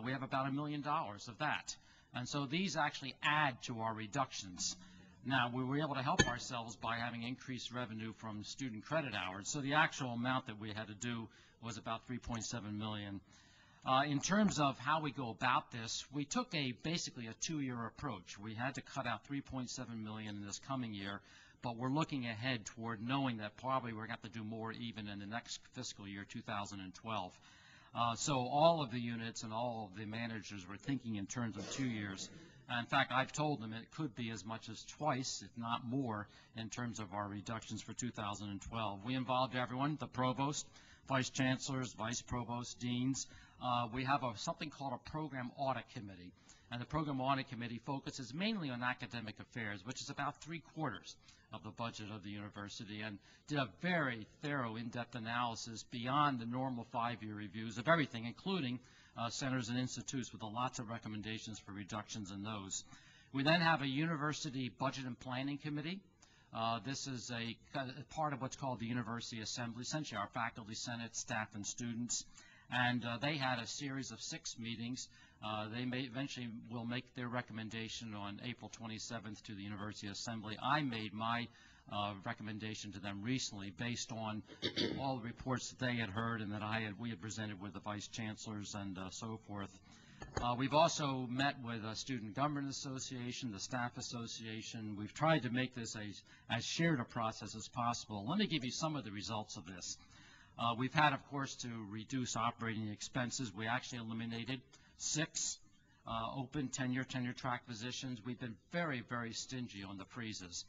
We have about $1 million of that. And so these actually add to our reductions. Now, we were able to help ourselves by having increased revenue from student credit hours. So the actual amount that we had to do was about $3.7 million. In terms of how we go about this, we took basically a 2-year approach. We had to cut out $3.7 million in this coming year, but we're looking ahead toward knowing that probably we're going to have to do more even in the next fiscal year, 2012. So all of the units and all of the managers were thinking in terms of 2 years. In fact, I've told them it could be as much as twice, if not more, in terms of our reductions for 2012. We involved everyone, the provost, vice chancellors, vice provosts, deans. We have something called a program audit committee. And the program audit committee focuses mainly on academic affairs, which is about 3/4 of the budget of the university, and did a very thorough, in-depth analysis beyond the normal 5-year reviews of everything, including centers and institutes, with lots of recommendations for reductions in those. We then have a university budget and planning committee. This is a part of what's called the University Assembly, essentially our faculty, senate, staff, and students. And they had a series of 6 meetings. They eventually will make their recommendation on April 27th to the University Assembly. I made my recommendation to them recently based on all the reports that they had heard and that we had presented with the vice chancellors and so forth. We've also met with the Student Government Association, the Staff Association. We've tried to make this as shared a process as possible. Let me give you some of the results of this. We've had, of course, to reduce operating expenses. We actually eliminated 6 open tenure track positions. We've been very, very stingy on the freezes.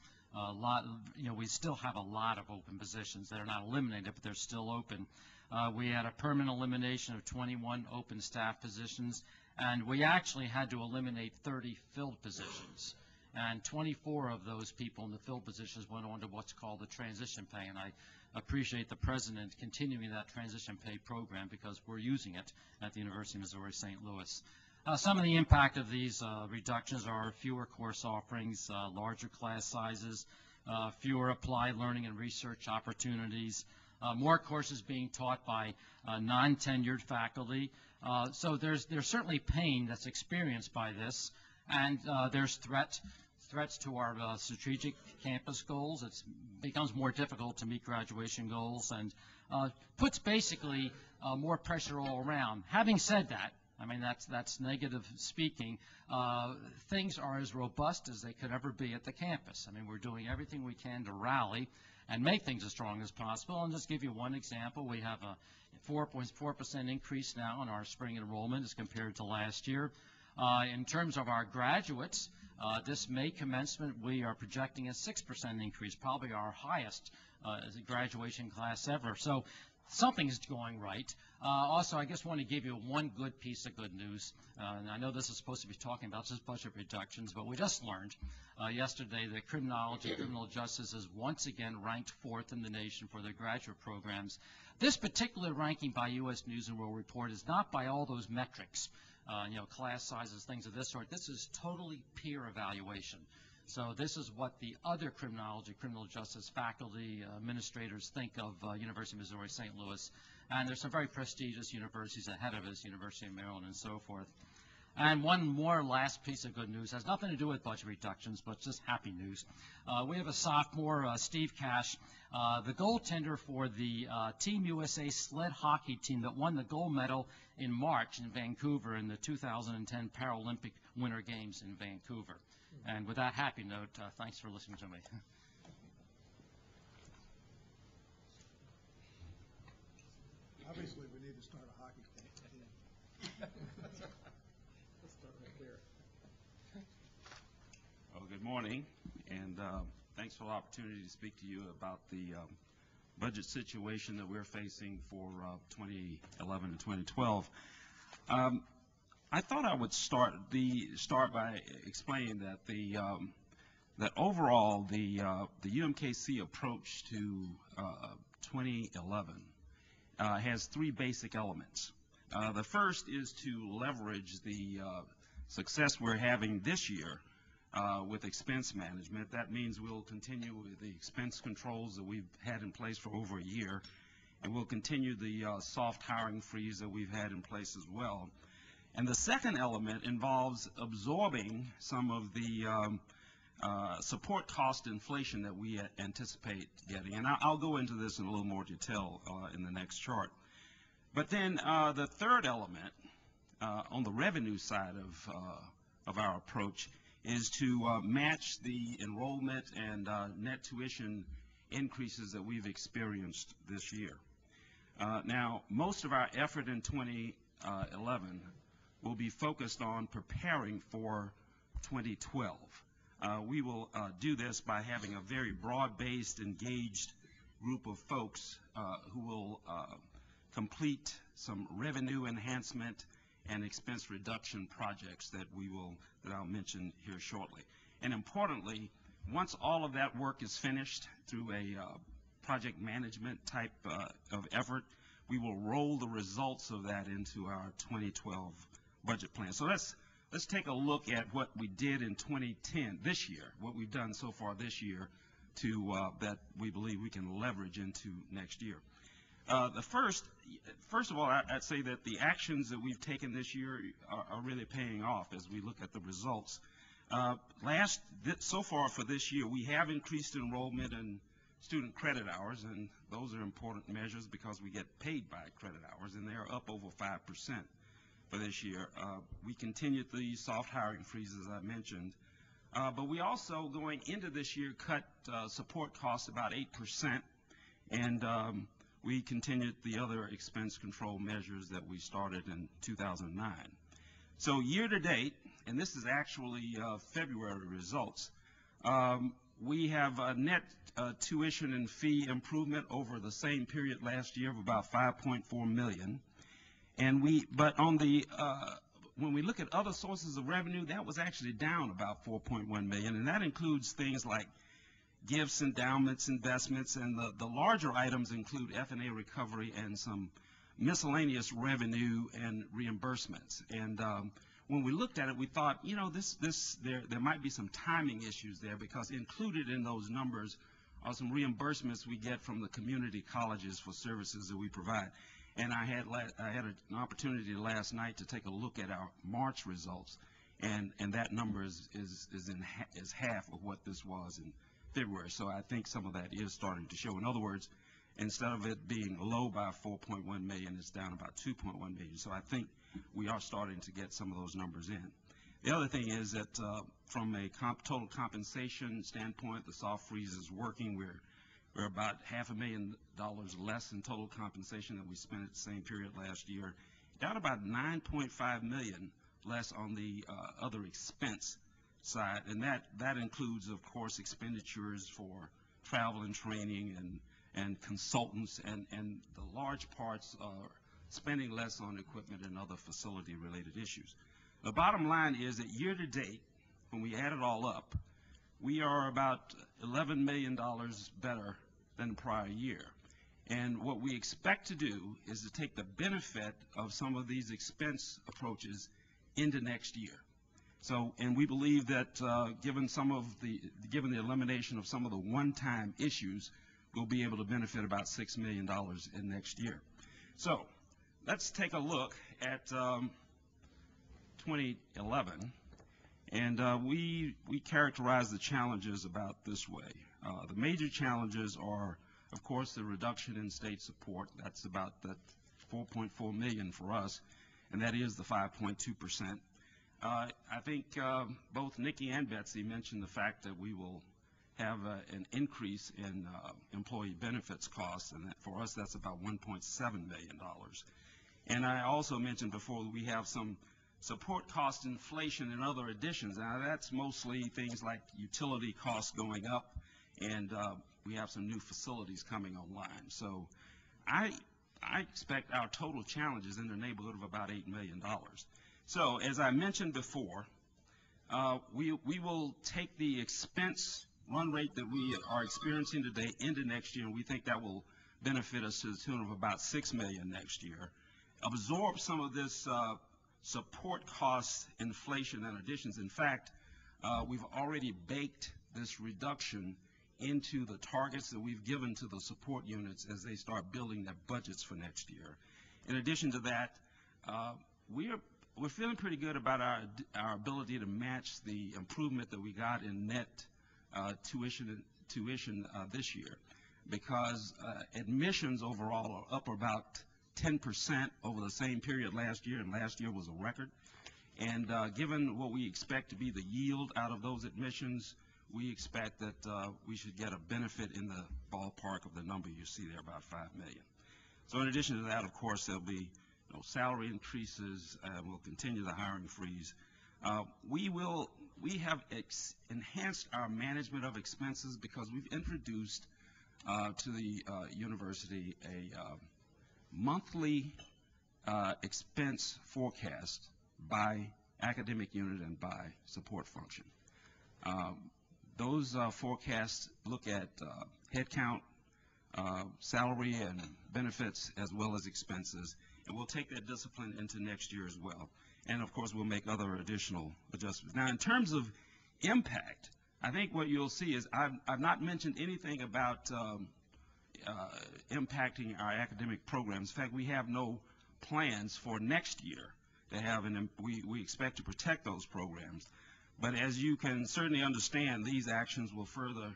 We still have a lot of open positions that are not eliminated, but they're still open. We had a permanent elimination of 21 open staff positions, and we actually had to eliminate 30 filled positions. And 24 of those people in the filled positions went on to what's called the transition pay, and I appreciate the President continuing that transition pay program because we're using it at the University of Missouri St. Louis. Some of the impact of these reductions are fewer course offerings, larger class sizes, fewer applied learning and research opportunities, more courses being taught by non-tenured faculty. So there's certainly pain that's experienced by this, and there's threats to our strategic campus goals. It becomes more difficult to meet graduation goals and puts basically more pressure all around. Having said that, I mean, that's negative speaking. Things are as robust as they could ever be at the campus. I mean, we're doing everything we can to rally and make things as strong as possible. I'll just give you one example. We have a 4.4% increase now in our spring enrollment as compared to last year. In terms of our graduates, this May commencement, we are projecting a 6% increase, probably our highest graduation class ever. So something's going right. Also, I just want to give you one good piece of good news. And I know this is supposed to be talking about just budget reductions, but we just learned yesterday that criminology, criminal justice is once again ranked 4th in the nation for their graduate programs. This particular ranking by U.S. News and World Report is not by all those metrics, class sizes, things of this sort. This is totally peer evaluation. So this is what the other criminology, criminal justice faculty, administrators think of University of Missouri St. Louis. And there's some very prestigious universities ahead of us, University of Maryland and so forth. And one more last piece of good news has nothing to do with budget reductions, but just happy news. We have a sophomore, Steve Cash, the goaltender for the Team USA sled hockey team that won the gold medal in March in Vancouver in the 2010 Paralympic Winter Games in Vancouver. And with that happy note, thanks for listening to me. Obviously, we need to start a hockey game. Let's start right there. Well, good morning, and thanks for the opportunity to speak to you about the budget situation that we're facing for 2011 and 2012. I thought I would start by explaining that that overall the UMKC approach to 2011 has 3 basic elements. The first is to leverage the success we're having this year with expense management. That means we'll continue with the expense controls that we've had in place for over a year, and we'll continue the soft hiring freeze that we've had in place as well. And the second element involves absorbing some of the support cost inflation that we anticipate getting. And I'll go into this in a little more detail in the next chart. But then the third element on the revenue side of our approach is to match the enrollment and net tuition increases that we've experienced this year. Now, most of our effort in 2011 will be focused on preparing for 2012. We will do this by having a very broad-based, engaged group of folks who will complete some revenue enhancement and expense reduction projects that I'll mention here shortly. And importantly, once all of that work is finished through a project management type of effort, we will roll the results of that into our 2012 budget plan. So let's take a look at what we did in 2010, this year, what we've done so far this year to that we believe we can leverage into next year. First of all, I'd say that the actions that we've taken this year are really paying off as we look at the results. So far for this year, we have increased enrollment in student credit hours, and those are important measures because we get paid by credit hours, and they're up over 5% for this year. We continued the soft hiring freeze, as I mentioned, but we also, going into this year, cut support costs about 8%, and we continued the other expense control measures that we started in 2009. So year to date, and this is actually February results, we have a net tuition and fee improvement over the same period last year of about $5.4 million. And when we look at other sources of revenue, that was actually down about $4.1 million, and that includes things like gifts, endowments, investments, and the larger items include F&A recovery and some miscellaneous revenue and reimbursements. And when we looked at it, we thought, you know, there might be some timing issues there, because included in those numbers are some reimbursements we get from the community colleges for services that we provide. And I had an opportunity last night to take a look at our March results, and that number is half of what this was in February. So I think some of that is starting to show. In other words, instead of it being low by $4.1 million, it's down about $2.1 million. So I think we are starting to get some of those numbers in. The other thing is that from a total compensation standpoint, the soft freeze is working. We're about $500,000 less in total compensation than we spent at the same period last year, down about $9.5 million less on the other expense side, and that includes, of course, expenditures for travel and training and consultants, and the large parts are spending less on equipment and other facility-related issues. The bottom line is that year to date, when we add it all up, we are about $11 million better than the prior year. And what we expect to do is to take the benefit of some of these expense approaches into next year. So, and we believe that given the elimination of some of the one-time issues, we'll be able to benefit about $6 million in next year. So let's take a look at 2011, and we characterize the challenges about this way. The major challenges are, of course, the reduction in state support. That's about that $4.4 million for us, and that is the 5.2%. I think both Nikki and Betsy mentioned the fact that we will have an increase in employee benefits costs, and that for us that's about $1.7 million. And I also mentioned before that we have some support cost inflation and other additions. Now that's mostly things like utility costs going up, and we have some new facilities coming online. So I expect our total challenges in the neighborhood of about $8 million. So as I mentioned before, we will take the expense run rate that we are experiencing today into next year, and we think that will benefit us to the tune of about $6 million next year. absorb some of this support cost inflation and additions. In fact, we've already baked this reduction into the targets that we've given to the support units as they start building their budgets for next year. In addition to that, we're feeling pretty good about our ability to match the improvement that we got in net tuition this year, because admissions overall are up about 10% over the same period last year, and last year was a record. And given what we expect to be the yield out of those admissions, we expect that we should get a benefit in the ballpark of the number you see there, about $5 million. So in addition to that, of course, there'll be salary increases. We'll continue the hiring freeze. We have enhanced our management of expenses because we've introduced to the university a monthly expense forecast by academic unit and by support function. Those forecasts look at headcount, salary and benefits, as well as expenses, and we'll take that discipline into next year as well. And of course, we'll make other additional adjustments. Now, in terms of impact, I think what you'll see is I've not mentioned anything about impacting our academic programs. In fact, we have no plans for next year to have, and we expect to protect those programs. But as you can certainly understand, these actions will further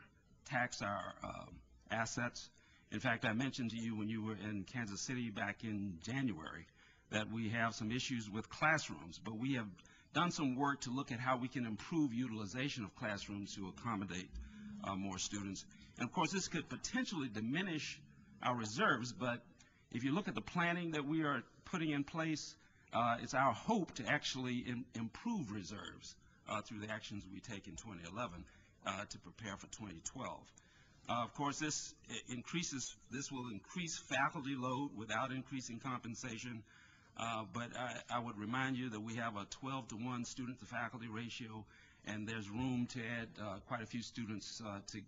tax our assets. In fact, I mentioned to you when you were in Kansas City back in January that we have some issues with classrooms, but we have done some work to look at how we can improve utilization of classrooms to accommodate more students. And of course, this could potentially diminish our reserves, but if you look at the planning that we are putting in place, it's our hope to actually improve reserves through the actions we take in 2011 to prepare for 2012. Of course, this will increase faculty load without increasing compensation, but I would remind you that we have a 12-to-1 student-to-faculty ratio, and there's room to add quite a few students to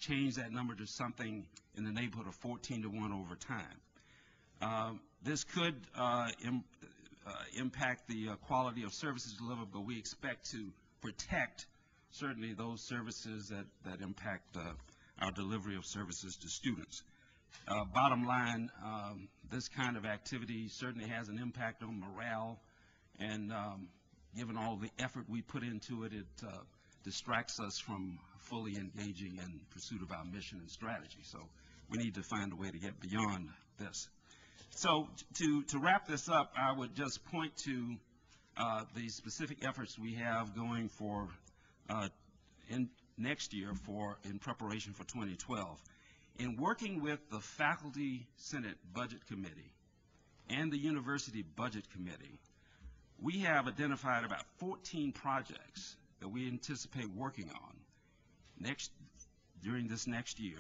change that number to something in the neighborhood of 14-to-1 over time. This could impact the quality of services delivered, but we expect to protect certainly those services that impact our delivery of services to students. Bottom line, this kind of activity certainly has an impact on morale, and given all the effort we put into it, it distracts us from fully engaging in pursuit of our mission and strategy. So we need to find a way to get beyond this. So to wrap this up, I would just point to the specific efforts we have going for in next year in preparation for 2012. In working with the Faculty Senate Budget Committee and the University Budget Committee, we have identified about 14 projects that we anticipate working on during this next year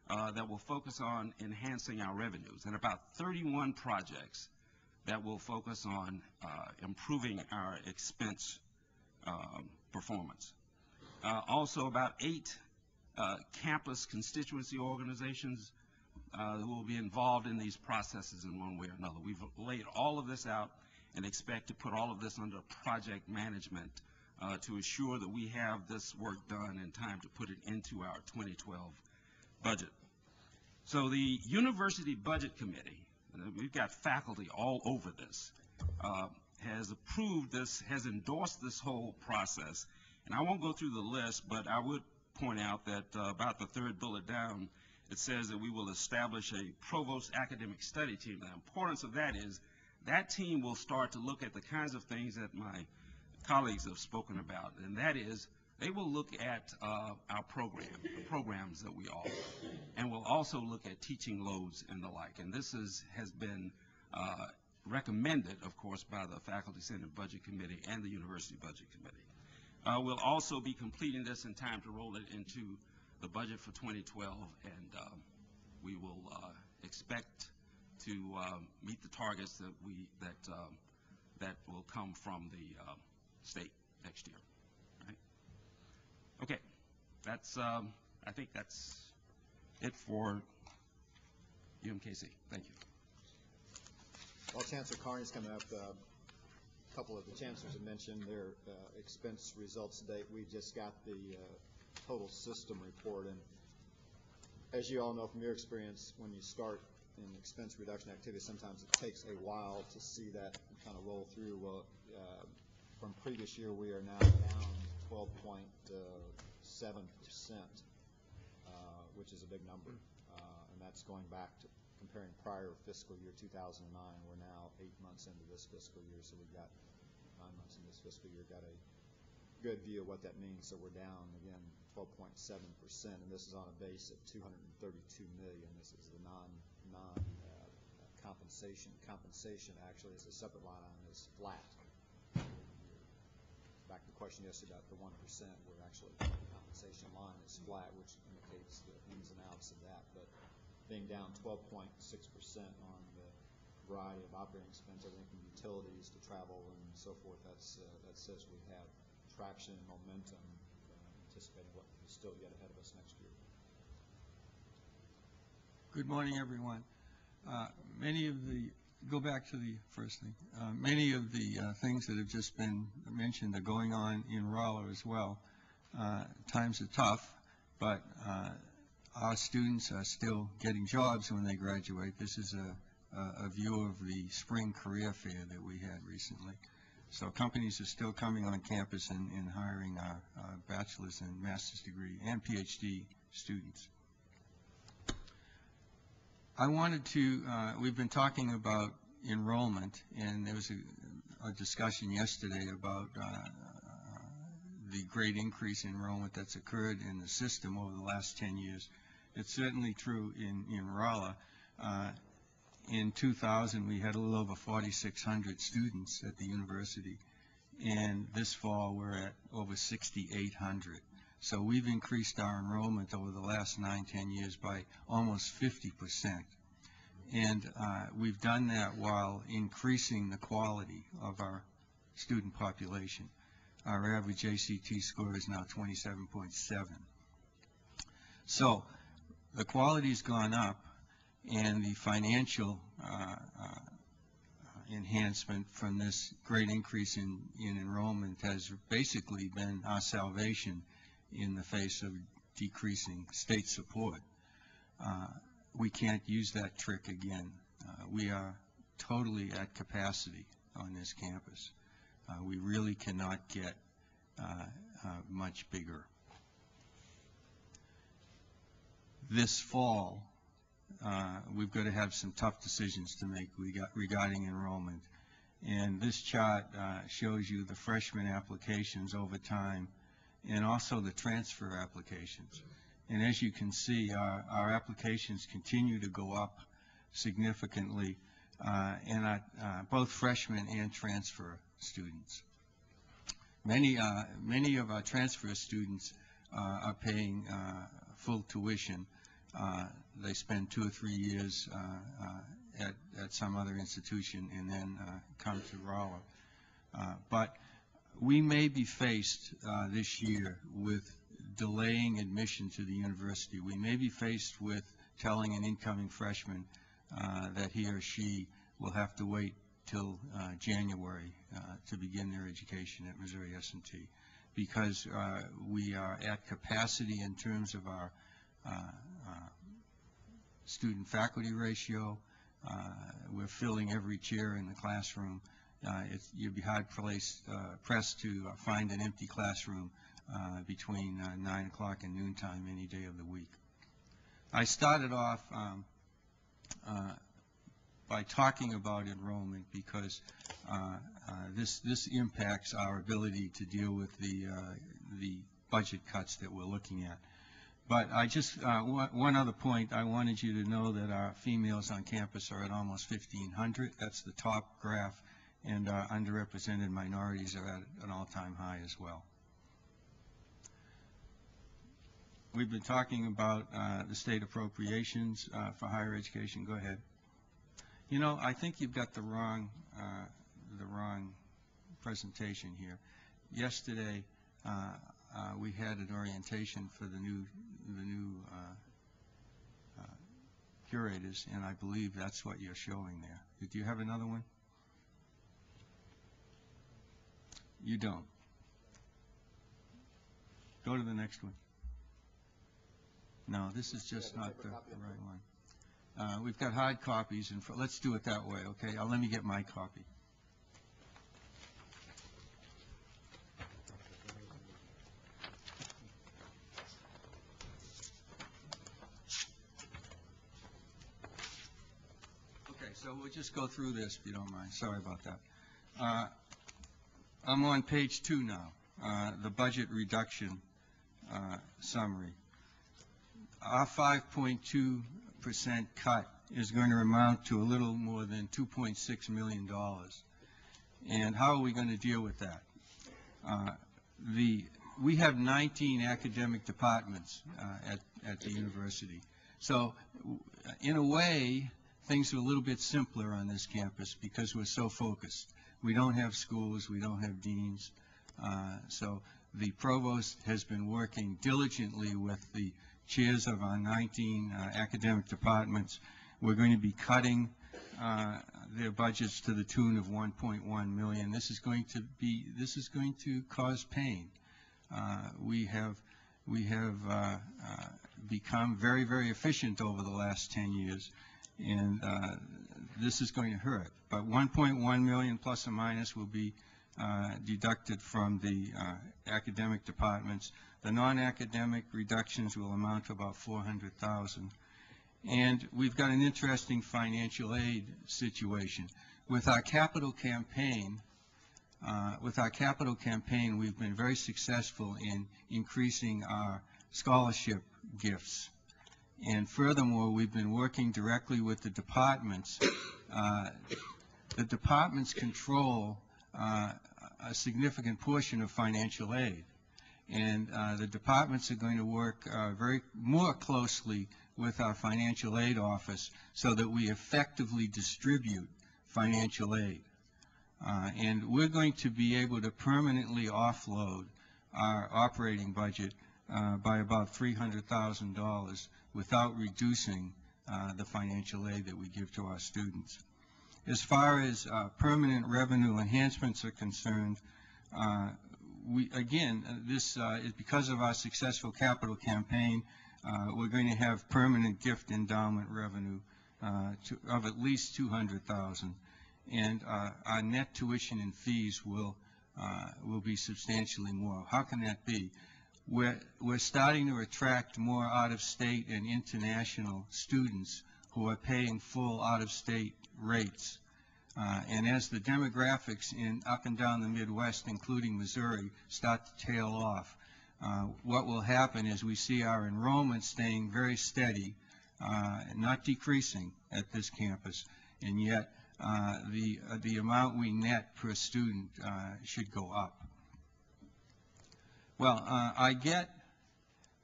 that will focus on enhancing our revenues, and about 31 projects that will focus on improving our expense performance. Also, about 8 campus constituency organizations who will be involved in these processes in one way or another. We've laid all of this out and expect to put all of this under project management to assure that we have this work done in time to put it into our 2012 budget. So the University Budget Committee, we've got faculty all over this, has approved this, has endorsed this whole process. And I won't go through the list, but I would point out that about the third bullet down, it says that we will establish a provost academic study team. The importance of that is that team will start to look at the kinds of things that my colleagues have spoken about, and that is they will look at our the programs that we offer, and will also look at teaching loads and the like. And this has been recommended, of course, by the Faculty Senate Budget Committee and the University Budget Committee. We'll also be completing this in time to roll it into the budget for 2012, and we will expect to meet the targets that will come from the state next year. Right? Okay, I think that's it for UMKC. Thank you. While Chancellor Carney's coming up, a couple of the chancellors have mentioned their expense results to date. We just got the total system report, and as you all know from your experience, when you start in expense reduction activity, sometimes it takes a while to see that kind of roll through. Well, from previous year, we are now down 12.7%, which is a big number, and that's going back to comparing prior fiscal year 2009. We're now 8 months into this fiscal year, so we've got 9 months in this fiscal year, got a good view of what that means. So we're down, again, 12.7%, and this is on a base of $232 million. This is the compensation. Compensation actually is a separate line item, is flat. Back to the question yesterday about the 1%, where actually the compensation line is flat, which indicates the ins and outs of that. But being down 12.6% on the variety of operating expense, everything from utilities to travel and so forth, that says we have traction and momentum, anticipating what is still yet ahead of us next year. Good morning, everyone. Many of the things that have just been mentioned are going on in Rolla as well. Times are tough, but our students are still getting jobs when they graduate. This is a view of the spring career fair that we had recently. So companies are still coming on campus and hiring our bachelor's and master's degree and PhD students. I wanted to, we've been talking about enrollment, and there was a discussion yesterday about the great increase in enrollment that's occurred in the system over the last 10 years. It's certainly true in Rolla. In 2000, we had a little over 4,600 students at the university, and this fall we're at over 6,800. So we've increased our enrollment over the last 9-10 years by almost 50%. And we've done that while increasing the quality of our student population. Our average ACT score is now 27.7. So the quality's gone up, and the financial enhancement from this great increase in enrollment has basically been our salvation in the face of decreasing state support. We can't use that trick again. We are totally at capacity on this campus. We really cannot get much bigger. This fall, we've got to have some tough decisions to make regarding enrollment. And this chart shows you the freshman applications over time and also the transfer applications. And as you can see, our applications continue to go up significantly, and both freshmen and transfer students. Many of our transfer students are paying full tuition. They spend 2 or 3 years at some other institution and then come to Rolla. But we may be faced this year with delaying admission to the university. We may be faced with telling an incoming freshman that he or she will have to wait till January to begin their education at Missouri S&T, because we are at capacity in terms of our student-faculty ratio. We're filling every chair in the classroom. You'd be hard-pressed to find an empty classroom between 9 o'clock and noontime any day of the week. I started off by talking about enrollment because this impacts our ability to deal with the budget cuts that we're looking at. But I just, one other point, I wanted you to know that our females on campus are at almost 1,500. That's the top graph, and our underrepresented minorities are at an all-time high as well. We've been talking about the state appropriations for higher education. Go ahead. You know, I think you've got the wrong presentation here. Yesterday, we had an orientation for the new Curators, and I believe that's what you're showing there. Do you have another one? You don't. Go to the next one. No, this is just not the right one. We've got hard copies, and let's do it that way, okay? Let me get my copy. Okay, so we'll just go through this if you don't mind. Sorry about that. I'm on page 2 now, the budget reduction summary. Our 5.2% cut is going to amount to a little more than $2.6 million. And how are we going to deal with that? We have 19 academic departments at the university. So in a way, things are a little bit simpler on this campus because we're so focused. We don't have schools, we don't have deans. So the provost has been working diligently with the chairs of our 19 academic departments. We're going to be cutting their budgets to the tune of $1.1 million. This is going to cause pain. We have become very, very efficient over the last 10 years, and this is going to hurt. But $1.1 million plus or minus will be deducted from the academic departments. The non-academic reductions will amount to about $400,000. And we've got an interesting financial aid situation. With our capital campaign, we've been very successful in increasing our scholarship gifts. And furthermore, we've been working directly with the departments. The departments control a significant portion of financial aid. And the departments are going to work more closely with our financial aid office so that we effectively distribute financial aid. And we're going to be able to permanently offload our operating budget by about $300,000 without reducing the financial aid that we give to our students. As far as permanent revenue enhancements are concerned, this is because of our successful capital campaign. We're going to have permanent gift endowment revenue of at least $200,000, and our net tuition and fees will be substantially more. How can that be? We're starting to attract more out-of-state and international students who are paying full out-of-state rates. And as the demographics up and down the Midwest, including Missouri, start to tail off, what will happen is we see our enrollment staying very steady, not decreasing at this campus, and yet the amount we net per student should go up. Well,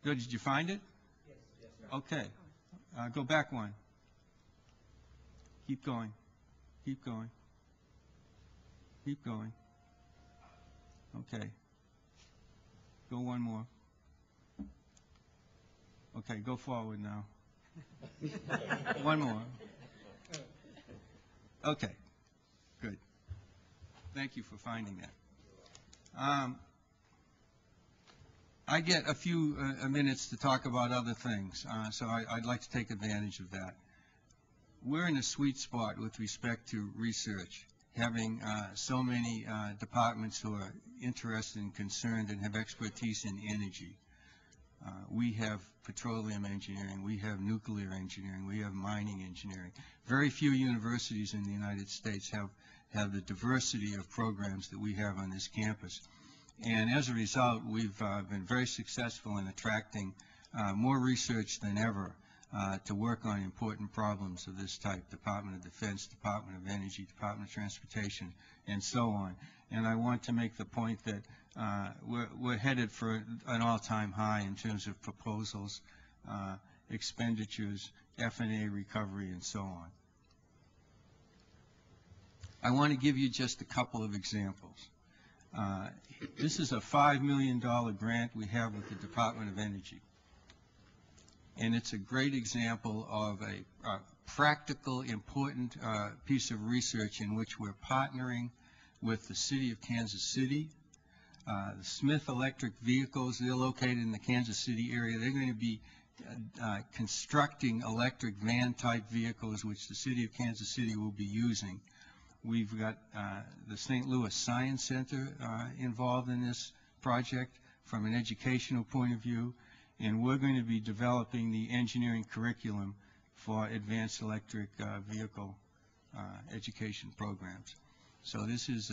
did you find it? Yes, sir. Okay. Go back one. Keep going. Keep going. Keep going. Okay. Go one more. Okay, go forward now. One more. Okay. Good. Thank you for finding that. I get a few minutes to talk about other things, so I'd like to take advantage of that. We're in a sweet spot with respect to research, having so many departments who are interested and concerned and have expertise in energy. We have petroleum engineering, we have nuclear engineering, we have mining engineering. Very few universities in the United States have the diversity of programs that we have on this campus. And as a result, we've been very successful in attracting more research than ever to work on important problems of this type: Department of Defense, Department of Energy, Department of Transportation, and so on. And I want to make the point that we're headed for an all-time high in terms of proposals, expenditures, F&A recovery, and so on. I want to give you just a couple of examples. This is a $5 million grant we have with the Department of Energy. And it's a great example of a practical, important piece of research in which we're partnering with the city of Kansas City. The Smith Electric Vehicles, they're located in the Kansas City area. They're going to be constructing electric van-type vehicles, which the city of Kansas City will be using. We've got the St. Louis Science Center involved in this project from an educational point of view, and we're going to be developing the engineering curriculum for advanced electric vehicle education programs. So this is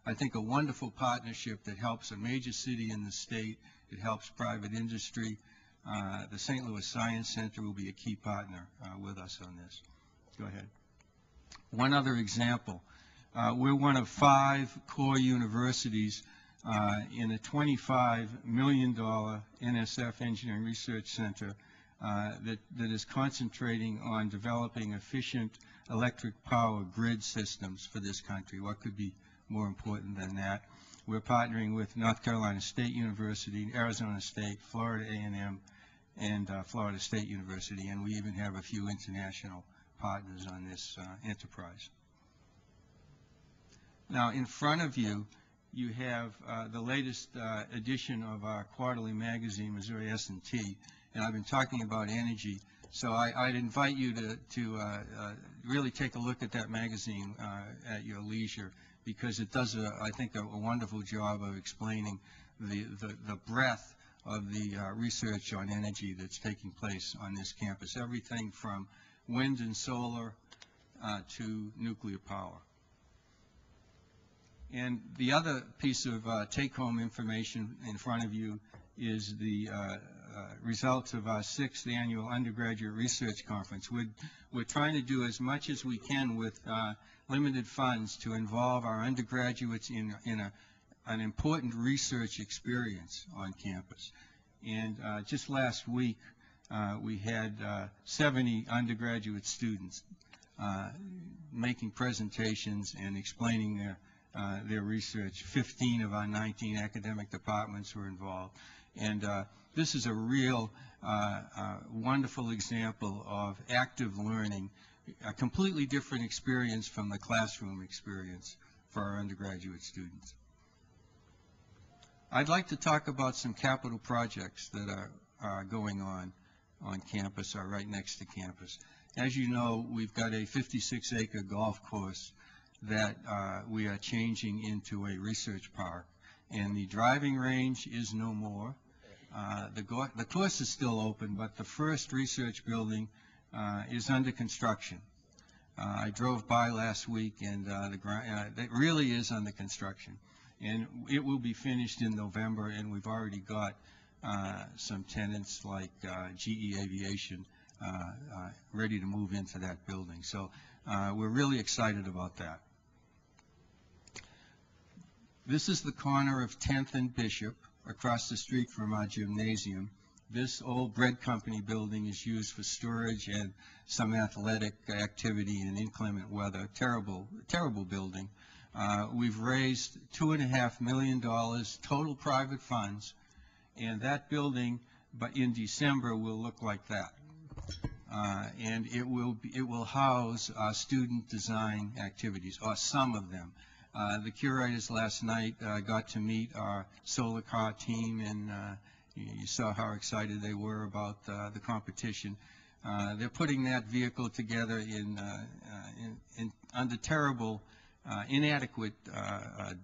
I think a wonderful partnership that helps a major city in the state. It helps private industry. The St. Louis Science Center will be a key partner with us on this. Go ahead. One other example. We're one of 5 core universities in a $25 million NSF Engineering Research Center that is concentrating on developing efficient electric power grid systems for this country. What could be more important than that? We're partnering with North Carolina State University, Arizona State, Florida A&M, and Florida State University, and we even have a few international partners on this enterprise. Now, in front of you, you have the latest edition of our quarterly magazine, Missouri S&T, and I've been talking about energy. So I'd invite you to really take a look at that magazine at your leisure, because it does, I think, a wonderful job of explaining the breadth of the research on energy that's taking place on this campus, everything from wind and solar to nuclear power. And the other piece of take-home information in front of you is the results of our 6th annual undergraduate research conference. We're trying to do as much as we can with limited funds to involve our undergraduates in an important research experience on campus. And just last week, we had 70 undergraduate students making presentations and explaining their research. 15 of our 19 academic departments were involved. And this is a real wonderful example of active learning, a completely different experience from the classroom experience for our undergraduate students. I'd like to talk about some capital projects that are going on campus or right next to campus. As you know, we've got a 56-acre golf course that we are changing into a research park, and the driving range is no more. The course is still open, but the first research building is under construction. I drove by last week, and it really is under construction. And it will be finished in November, and we've already got some tenants like GE Aviation ready to move into that building. So we're really excited about that. This is the corner of 10th and Bishop, across the street from our gymnasium. This old bread company building is used for storage and some athletic activity in inclement weather. Terrible, terrible building. We've raised $2.5 million total private funds, and that building, but in December, will look like that. And it will house our student design activities, or some of them. The Curators last night got to meet our solar car team, and you saw how excited they were about the competition. They're putting that vehicle together under terrible, inadequate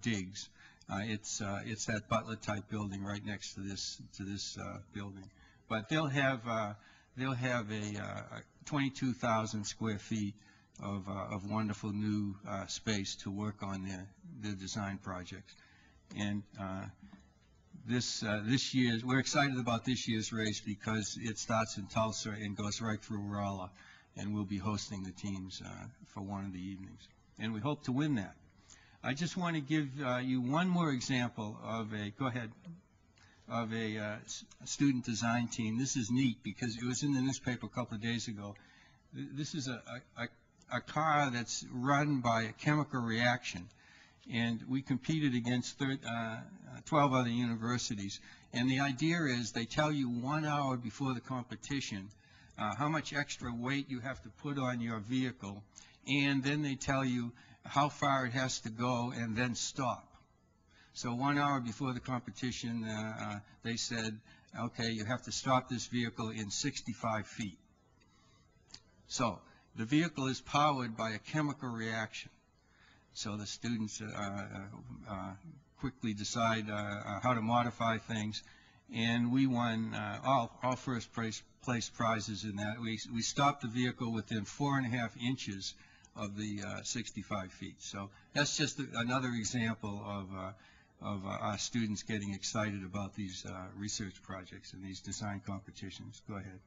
digs. It's that Butler type building right next to this building. But they'll have a 22,000 square feet of wonderful new space to work on their design projects. And we're excited about this year's race because it starts in Tulsa and goes right through Rolla, and we'll be hosting the teams for one of the evenings. And we hope to win that. I just want to give you one more example of a student design team. This is neat because it was in the newspaper a couple of days ago. This is a car that's run by a chemical reaction, and we competed against 12 other universities, And the idea is they tell you 1 hour before the competition how much extra weight you have to put on your vehicle, and then they tell you how far it has to go and then stop. So 1 hour before the competition, they said, okay, you have to stop this vehicle in 65 feet. So the vehicle is powered by a chemical reaction. So the students quickly decide how to modify things, and we won all first place prizes in that. We stopped the vehicle within 4.5 inches of the 65 feet. So that's just another example of our students getting excited about these research projects and these design competitions. Go ahead.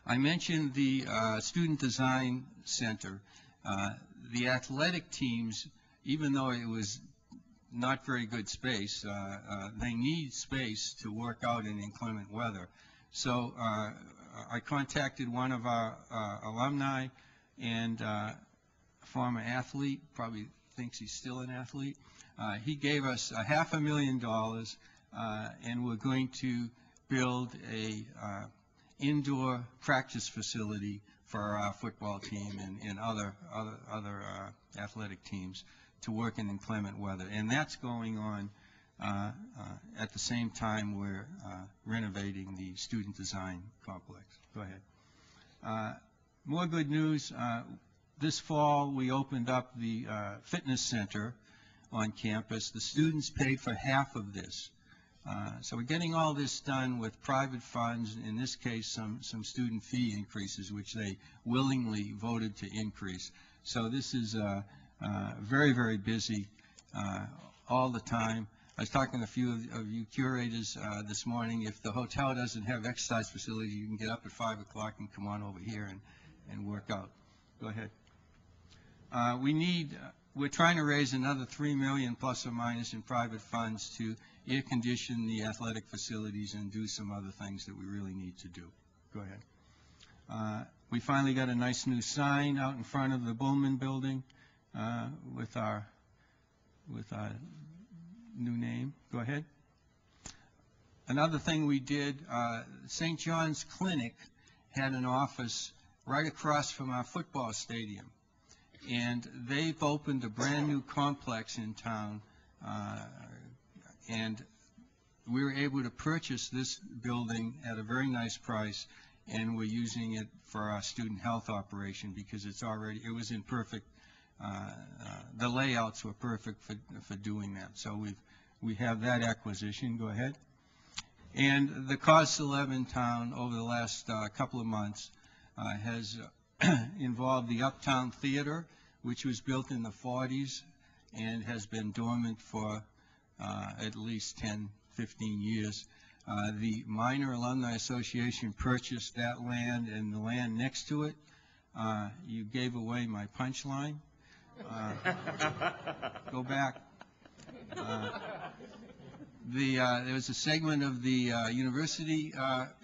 I mentioned the Student Design Center. The athletic teams, even though it was not very good space, they need space to work out in inclement weather. So I contacted one of our alumni and former athlete, probably thinks he's still an athlete. He gave us $500,000, and we're going to build a indoor practice facility for our football team and other athletic teams to work in inclement weather. And that's going on at the same time we're renovating the student design complex. Go ahead. More good news. This fall we opened up the fitness center on campus. The students paid for half of this. So we're getting all this done with private funds, in this case some student fee increases, which they willingly voted to increase. So this is very, very busy all the time. I was talking to a few of you curators this morning. If the hotel doesn't have exercise facilities, you can get up at 5 o'clock and come on over here and work out. Go ahead. We're trying to raise another $3 million plus or minus in private funds to air condition the athletic facilities and do some other things that we really need to do. Go ahead. We finally got a nice new sign out in front of the Bullman building with our new name. Go ahead. Another thing we did, St. John's Clinic had an office right across from our football stadium. And they've opened a brand new complex in town, and we were able to purchase this building at a very nice price, and we're using it for our student health operation because it was in perfect, the layouts were perfect for doing that. So we have that acquisition. Go ahead. And the cause célèbre in town over the last couple of months has involved the Uptown Theater, which was built in the 40s and has been dormant for at least 10, 15 years. The Minor Alumni Association purchased that land and the land next to it. You gave away my punchline. Go back. There was a segment of the university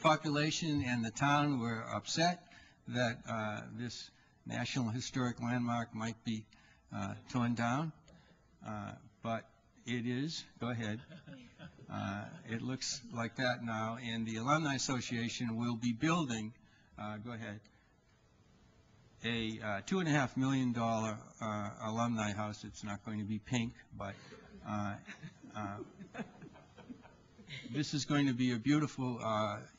population and the town were upset that this National Historic Landmark might be torn down, but it is. Go ahead. It looks like that now, and the Alumni Association will be building, go ahead, a $2.5 million alumni house. It's not going to be pink, but this is going to be a beautiful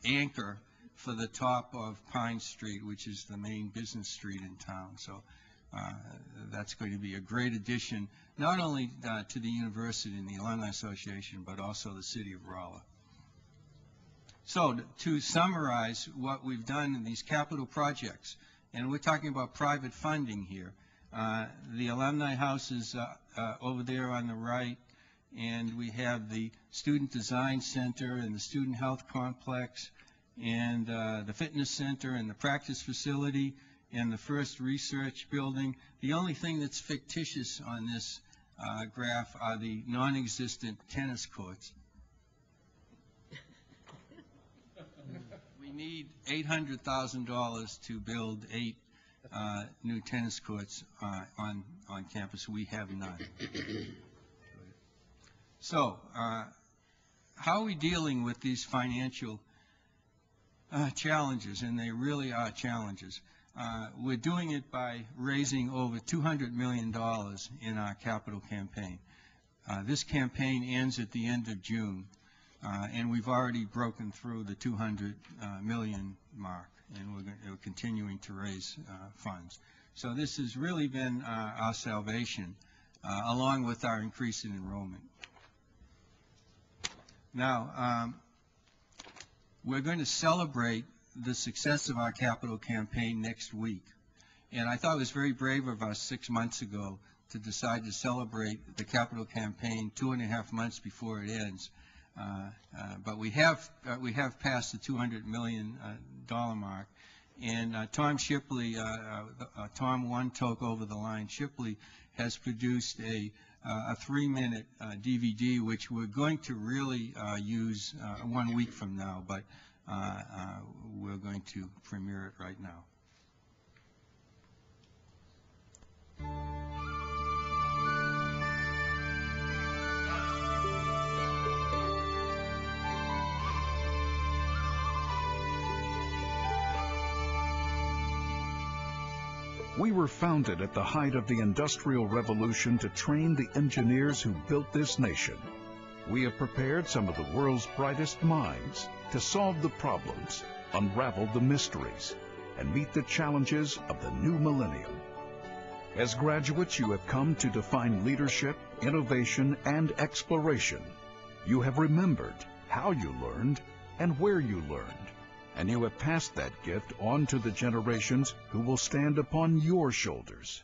anchor for the top of Pine Street, which is the main business street in town. So that's going to be a great addition, not only to the university and the Alumni Association, but also the city of Rolla. So to summarize what we've done in these capital projects, and we're talking about private funding here, the Alumni House is over there on the right, and we have the Student Design Center and the Student Health Complex, and the fitness center and the practice facility and the first research building. The only thing that's fictitious on this graph are the non-existent tennis courts. We need $800,000 to build 8 new tennis courts on campus. We have none. So, how are we dealing with these financial challenges? And they really are challenges. We're doing it by raising over $200 million in our capital campaign. This campaign ends at the end of June, and we've already broken through the 200 million mark, and we're continuing to raise funds. So this has really been our salvation, along with our increase in enrollment. Now, we're going to celebrate the success of our capital campaign next week. And I thought it was very brave of us 6 months ago to decide to celebrate the capital campaign 2.5 months before it ends. But we have passed the $200 million mark. And Tom Shipley, Tom One took over the line. Shipley has produced a 3-minute DVD, which we're going to really use 1 week from now, but we're going to premiere it right now. We were founded at the height of the Industrial Revolution to train the engineers who built this nation. We have prepared some of the world's brightest minds to solve the problems, unravel the mysteries, and meet the challenges of the new millennium. As graduates, you have come to define leadership, innovation, and exploration. You have remembered how you learned and where you learned. And you have passed that gift on to the generations who will stand upon your shoulders.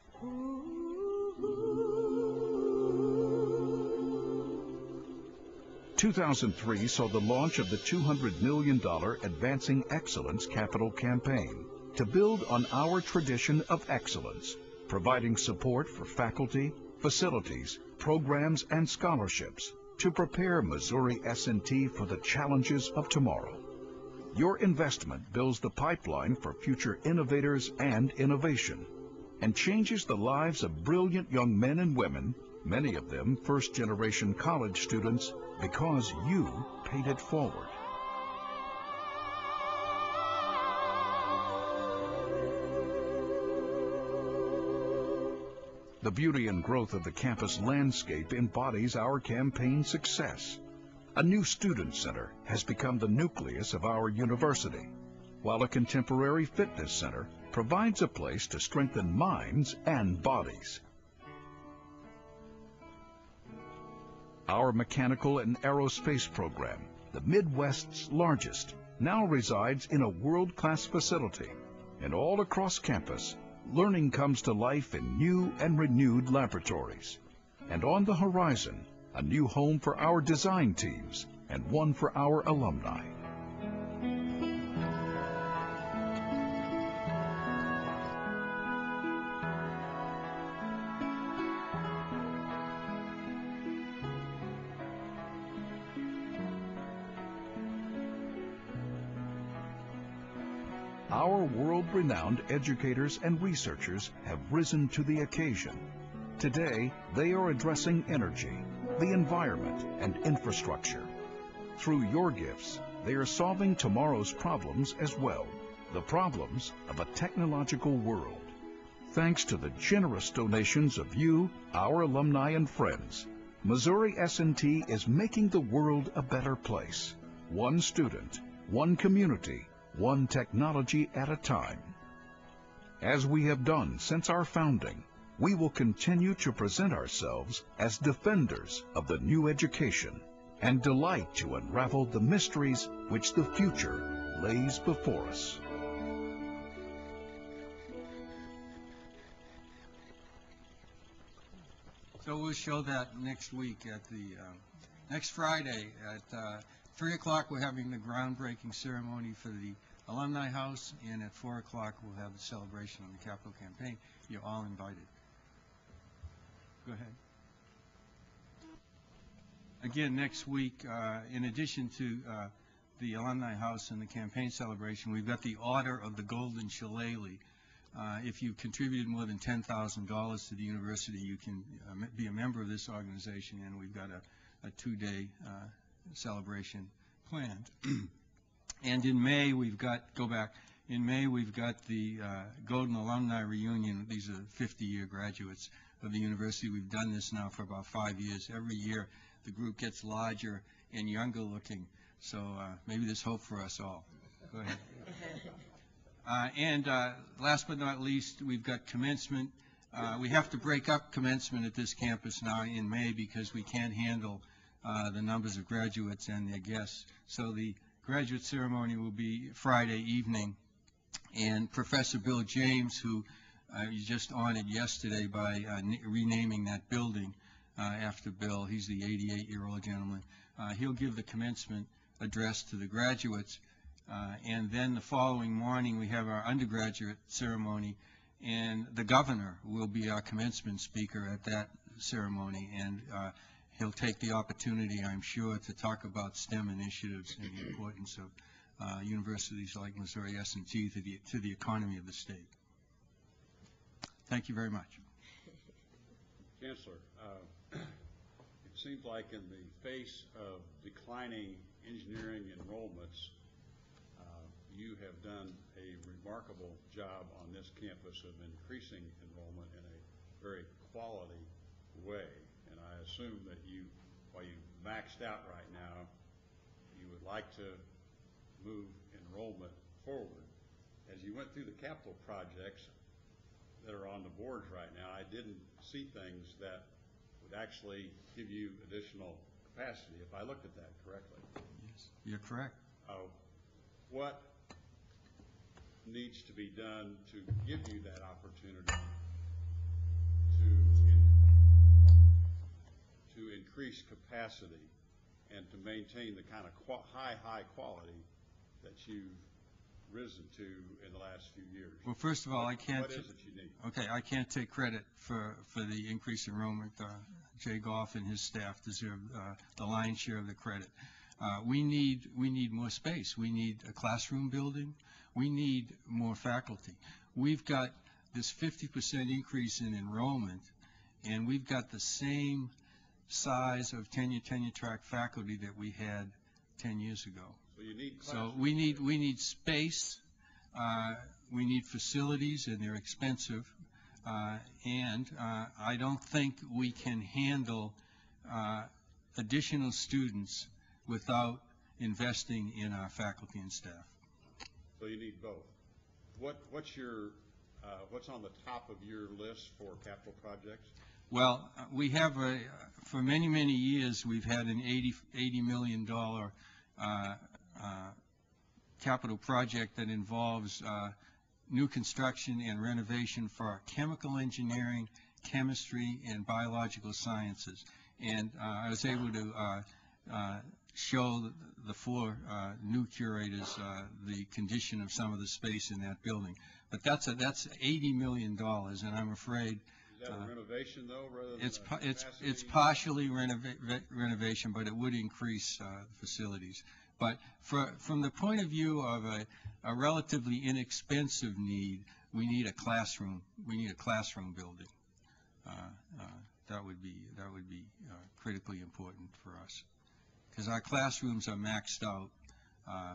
2003 saw the launch of the $200 million Advancing Excellence Capital Campaign to build on our tradition of excellence, providing support for faculty, facilities, programs, and scholarships to prepare Missouri S&T for the challenges of tomorrow. Your investment builds the pipeline for future innovators and innovation, and changes the lives of brilliant young men and women, many of them first-generation college students, because you paid it forward. The beauty and growth of the campus landscape embodies our campaign success. A new student center has become the nucleus of our university, while a contemporary fitness center provides a place to strengthen minds and bodies. Our mechanical and aerospace program, the Midwest's largest, now resides in a world-class facility. And all across campus, learning comes to life in new and renewed laboratories. And on the horizon, a new home for our design teams and one for our alumni. Our world-renowned educators and researchers have risen to the occasion. Today, they are addressing energy, the environment, and infrastructure. Through your gifts, they are solving tomorrow's problems as well, the problems of a technological world. Thanks to the generous donations of you, our alumni and friends, Missouri S&T is making the world a better place. One student, one community, one technology at a time. As we have done since our founding, we will continue to present ourselves as defenders of the new education and delight to unravel the mysteries which the future lays before us. So we'll show that next week at the, next Friday at 3 o'clock we're having the groundbreaking ceremony for the Alumni House, and at 4 o'clock we'll have the celebration on the capital campaign. You're all invited. Go ahead. Again, next week, in addition to the Alumni House and the campaign celebration, we've got the Order of the Golden Shillelagh. If you've contributed more than $10,000 to the university, you can be a member of this organization, and we've got a 2-day celebration planned. And in May, we've got the Golden Alumni Reunion. These are 50-year graduates of the university. We've done this now for about 5 years. Every year, the group gets larger and younger looking. So maybe there's hope for us all. Go ahead. And last but not least, we've got commencement. We have to break up commencement at this campus now in May because we can't handle the numbers of graduates and their guests. So the graduate ceremony will be Friday evening. And Professor Bill James, who you just honored yesterday by renaming that building after Bill, he's the 88-year-old gentleman, he'll give the commencement address to the graduates. And then the following morning, we have our undergraduate ceremony, and the governor will be our commencement speaker at that ceremony. And he'll take the opportunity, I'm sure, to talk about STEM initiatives and the importance of universities like Missouri S&T to the economy of the state. Thank you very much. Chancellor, it seems like in the face of declining engineering enrollments, you have done a remarkable job on this campus of increasing enrollment in a very quality way. And I assume that while you maxed out right now, you would like to move enrollment forward. As you went through the capital projects that are on the boards right now, I didn't see things that would actually give you additional capacity, if I looked at that correctly. Yes, you're correct. What needs to be done to give you that opportunity to increase capacity and to maintain the kind of high quality that you've risen to in the last few years? Well, first of all, what is it you need? Okay, I can't take credit for the increased enrollment. Jay Goff and his staff deserve the lion's share of the credit. We need more space. We need a classroom building. We need more faculty. We've got this 50% increase in enrollment, and we've got the same size of tenure track faculty that we had 10 years ago. So you need So we need space. We need facilities, and they're expensive. And I don't think we can handle additional students without investing in our faculty and staff. So you need both. What's on the top of your list for capital projects? Well, we have for many years we've had an $80 million capital project that involves new construction and renovation for our chemical engineering, chemistry, and biological sciences. And I was able to show the four new curators the condition of some of the space in that building. But that's $80 million, and I'm afraid is that a renovation though, rather than it's partially renovation, but it would increase facilities. But from the point of view of a relatively inexpensive need, we need a classroom. We need a classroom building. That would be critically important for us, because our classrooms are maxed out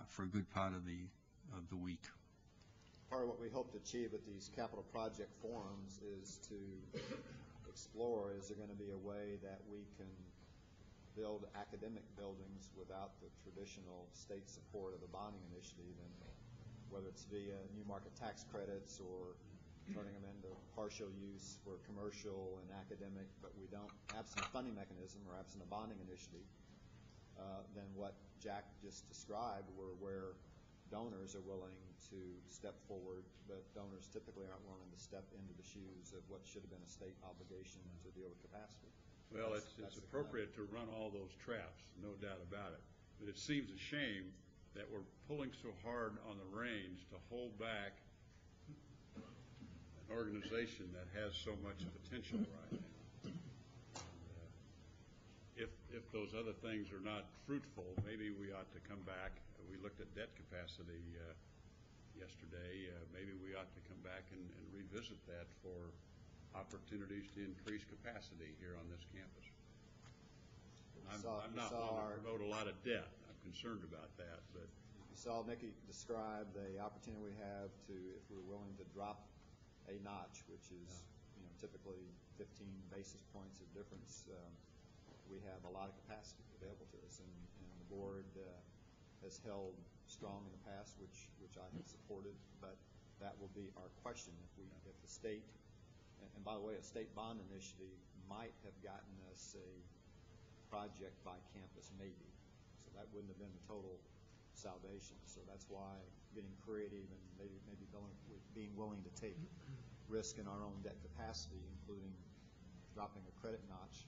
for a good part of the week. Part of what we hope to achieve with these capital project forums is to explore, is there going to be a way that we can build academic buildings without the traditional state support of the bonding initiative, and whether it's via new market tax credits or turning them into partial use for commercial and academic, but we don't, absent a funding mechanism or absent a bonding initiative, then what Jack just described were where donors are willing to step forward, but donors typically aren't willing to step into the shoes of what should have been a state obligation to deal with capacity. Well, it's appropriate to run all those traps, no doubt about it. But it seems a shame that we're pulling so hard on the reins to hold back an organization that has so much potential right now. If those other things are not fruitful, maybe we ought to come back. We looked at debt capacity yesterday. Maybe we ought to come back and revisit that for opportunities to increase capacity here on this campus. I'm not one to promote a lot of debt. I'm concerned about that, but. You saw Nikki describe the opportunity we have to, if we're willing to drop a notch, which is, typically 15 basis points of difference, we have a lot of capacity available to us, and the board has held strong in the past, which I have supported, but that will be our question. If the state, and by the way, a state bond initiative might have gotten us a project by campus maybe, so that wouldn't have been the total salvation. So that's why getting creative and maybe being willing to take risk in our own debt capacity, including dropping a credit notch,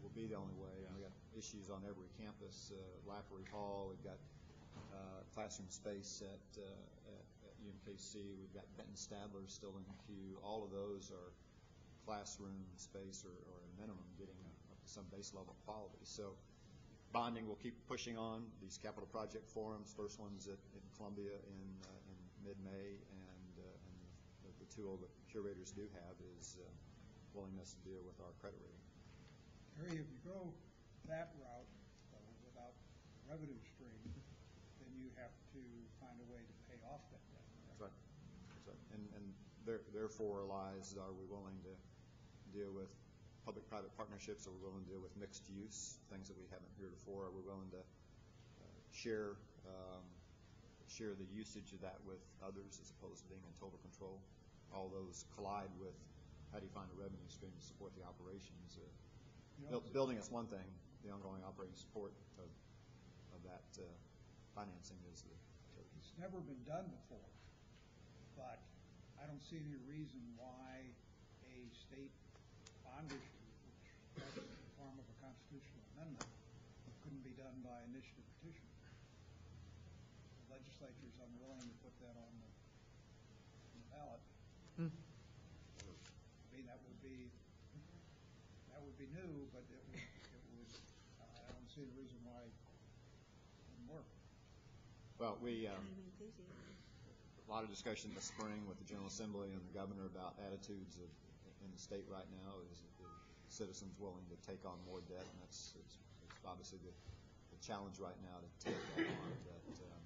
will be the only way. And we got issues on every campus, Lafferty Hall, we've got classroom space at UMKC, we've got Benton Stadler still in the queue. All of those are classroom space or at a minimum getting up to some base level quality. So bonding will keep pushing on. These capital project forums, first one's in Columbia in mid-May, and the tool that Curators do have is willingness to deal with our credit rating. Harry, if you go that route, without revenue stream, then you have to find a way to pay off that debt. That's right. That's right. And therefore lies, are we willing to deal with public-private partnerships? Are we willing to deal with mixed use, things that we haven't heretofore? Are we willing to share the usage of that with others as opposed to being in total control? All those collide with how do you find a revenue stream to support the operations? Building is one thing. The ongoing operating support of that financing is the other. It's never been done before, but I don't see any reason why a state bond issue, which has the form of a constitutional amendment, couldn't be done by initiative petition. The legislature is unwilling to put that on the ballot. I mean, that would be new, but it would I don't see a reason why it wouldn't work. Well, a lot of discussion this spring with the General Assembly and the governor about attitudes in the state right now. Is the citizens willing to take on more debt? And it's obviously the challenge right now to take that on.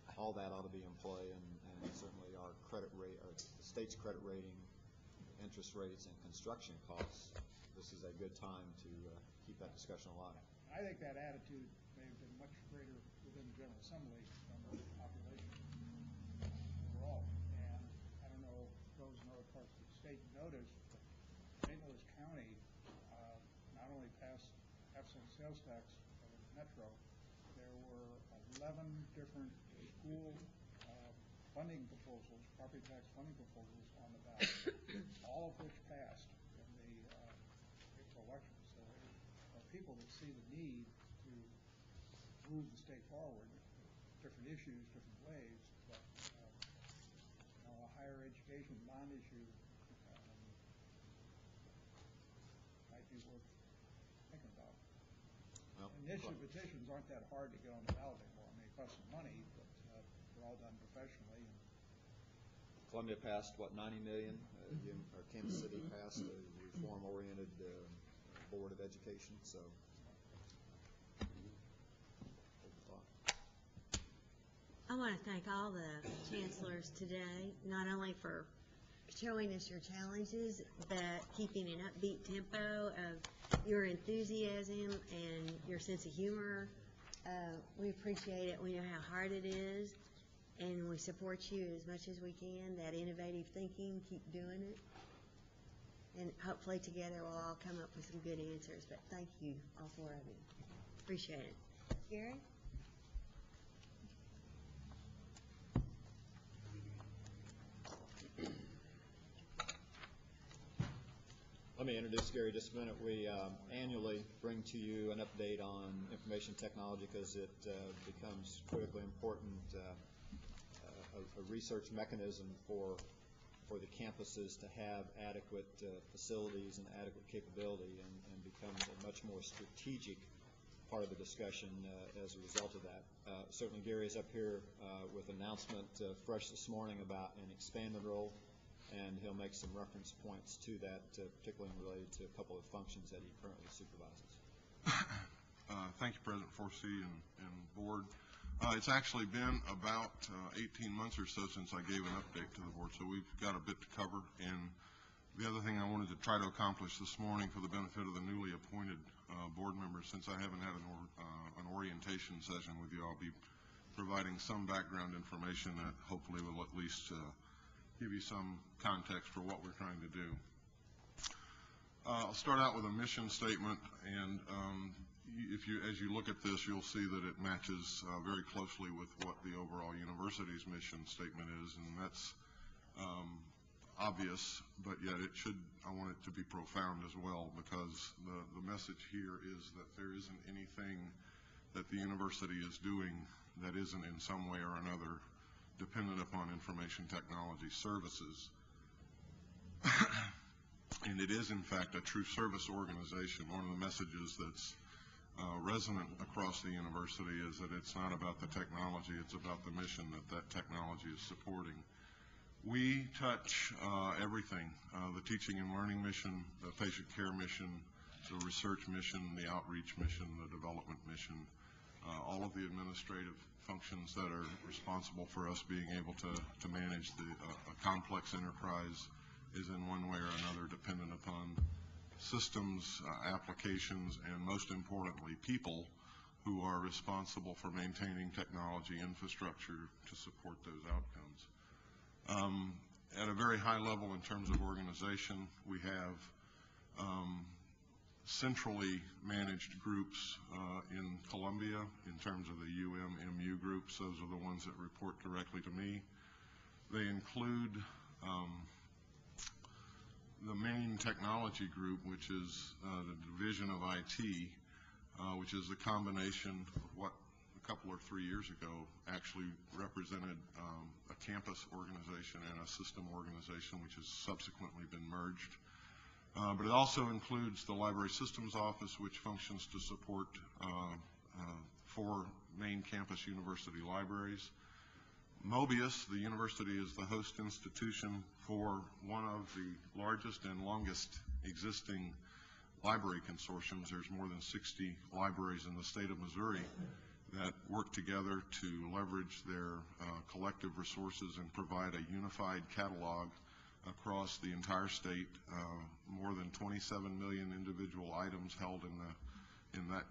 But all that ought to be in play, and certainly our credit rate, or the state's credit rating, interest rates, and construction costs. This is a good time to keep that discussion alive. I think that attitude may have been much greater within the General Assembly than the population overall. And I don't know if those in other parts of the state noticed, but St. Louis County not only passed half-cent sales tax over the metro, there were 11 different school funding proposals, property tax funding proposals on the ballot, all of which passed in the April election. So there are people that see the need to move the state forward, different issues, different ways, but a higher education bond issue might be worth thinking about. Well, initiative petitions aren't that hard to get on the ballot anymore. I mean, it costs some money, but they're all done professionally. Columbia passed, what, 90 million? Or Kansas City passed a reform-oriented Board of Education. So, I want to thank all the chancellors today, not only for showing us your challenges, but keeping an upbeat tempo of your enthusiasm and your sense of humor. We appreciate it. We know how hard it is, and we support you as much as we can. That innovative thinking, keep doing it. And hopefully together we'll all come up with some good answers. But thank you, all four of you. Appreciate it. Gary? Let me introduce Gary just a minute. We annually bring to you an update on information technology because it becomes critically important, a research mechanism for the campuses to have adequate facilities and adequate capability, and becomes a much more strategic part of the discussion as a result of that. Certainly Gary is up here with an announcement fresh this morning about an expanded role, and he'll make some reference points to that, particularly related to a couple of functions that he currently supervises. Thank you, President Forsey and Board. It's actually been about 18 months or so since I gave an update to the Board, so we've got a bit to cover. And the other thing I wanted to try to accomplish this morning for the benefit of the newly appointed board members, since I haven't had an orientation session with you, I'll be providing some background information that hopefully will at least give you some context for what we're trying to do. I'll start out with a mission statement, and as you look at this, you'll see that it matches very closely with what the overall university's mission statement is, and that's obvious, but yet I want it to be profound as well, because the message here is that there isn't anything that the university is doing that isn't in some way or another dependent upon information technology services. And it is, in fact, a true service organization. One of the messages that's resonant across the university is that it's not about the technology, it's about the mission that technology is supporting. We touch everything, the teaching and learning mission, the patient care mission, the research mission, the outreach mission, the development mission, all of the administrative functions that are responsible for us being able to manage a complex enterprise is in one way or another dependent upon systems, applications, and most importantly, people who are responsible for maintaining technology infrastructure to support those outcomes. At a very high level in terms of organization, we have centrally managed groups in Columbia in terms of the UM-MU groups. Those are the ones that report directly to me. They include the main technology group, which is the division of IT, which is a combination of what a couple or 3 years ago actually represented a campus organization and a system organization, which has subsequently been merged. But it also includes the Library Systems Office, which functions to support 4 main campus university libraries. Mobius, the university, is the host institution for one of the largest and longest existing library consortiums. There's more than 60 libraries in the state of Missouri that work together to leverage their collective resources and provide a unified catalog across the entire state. More than 27 million individual items held in that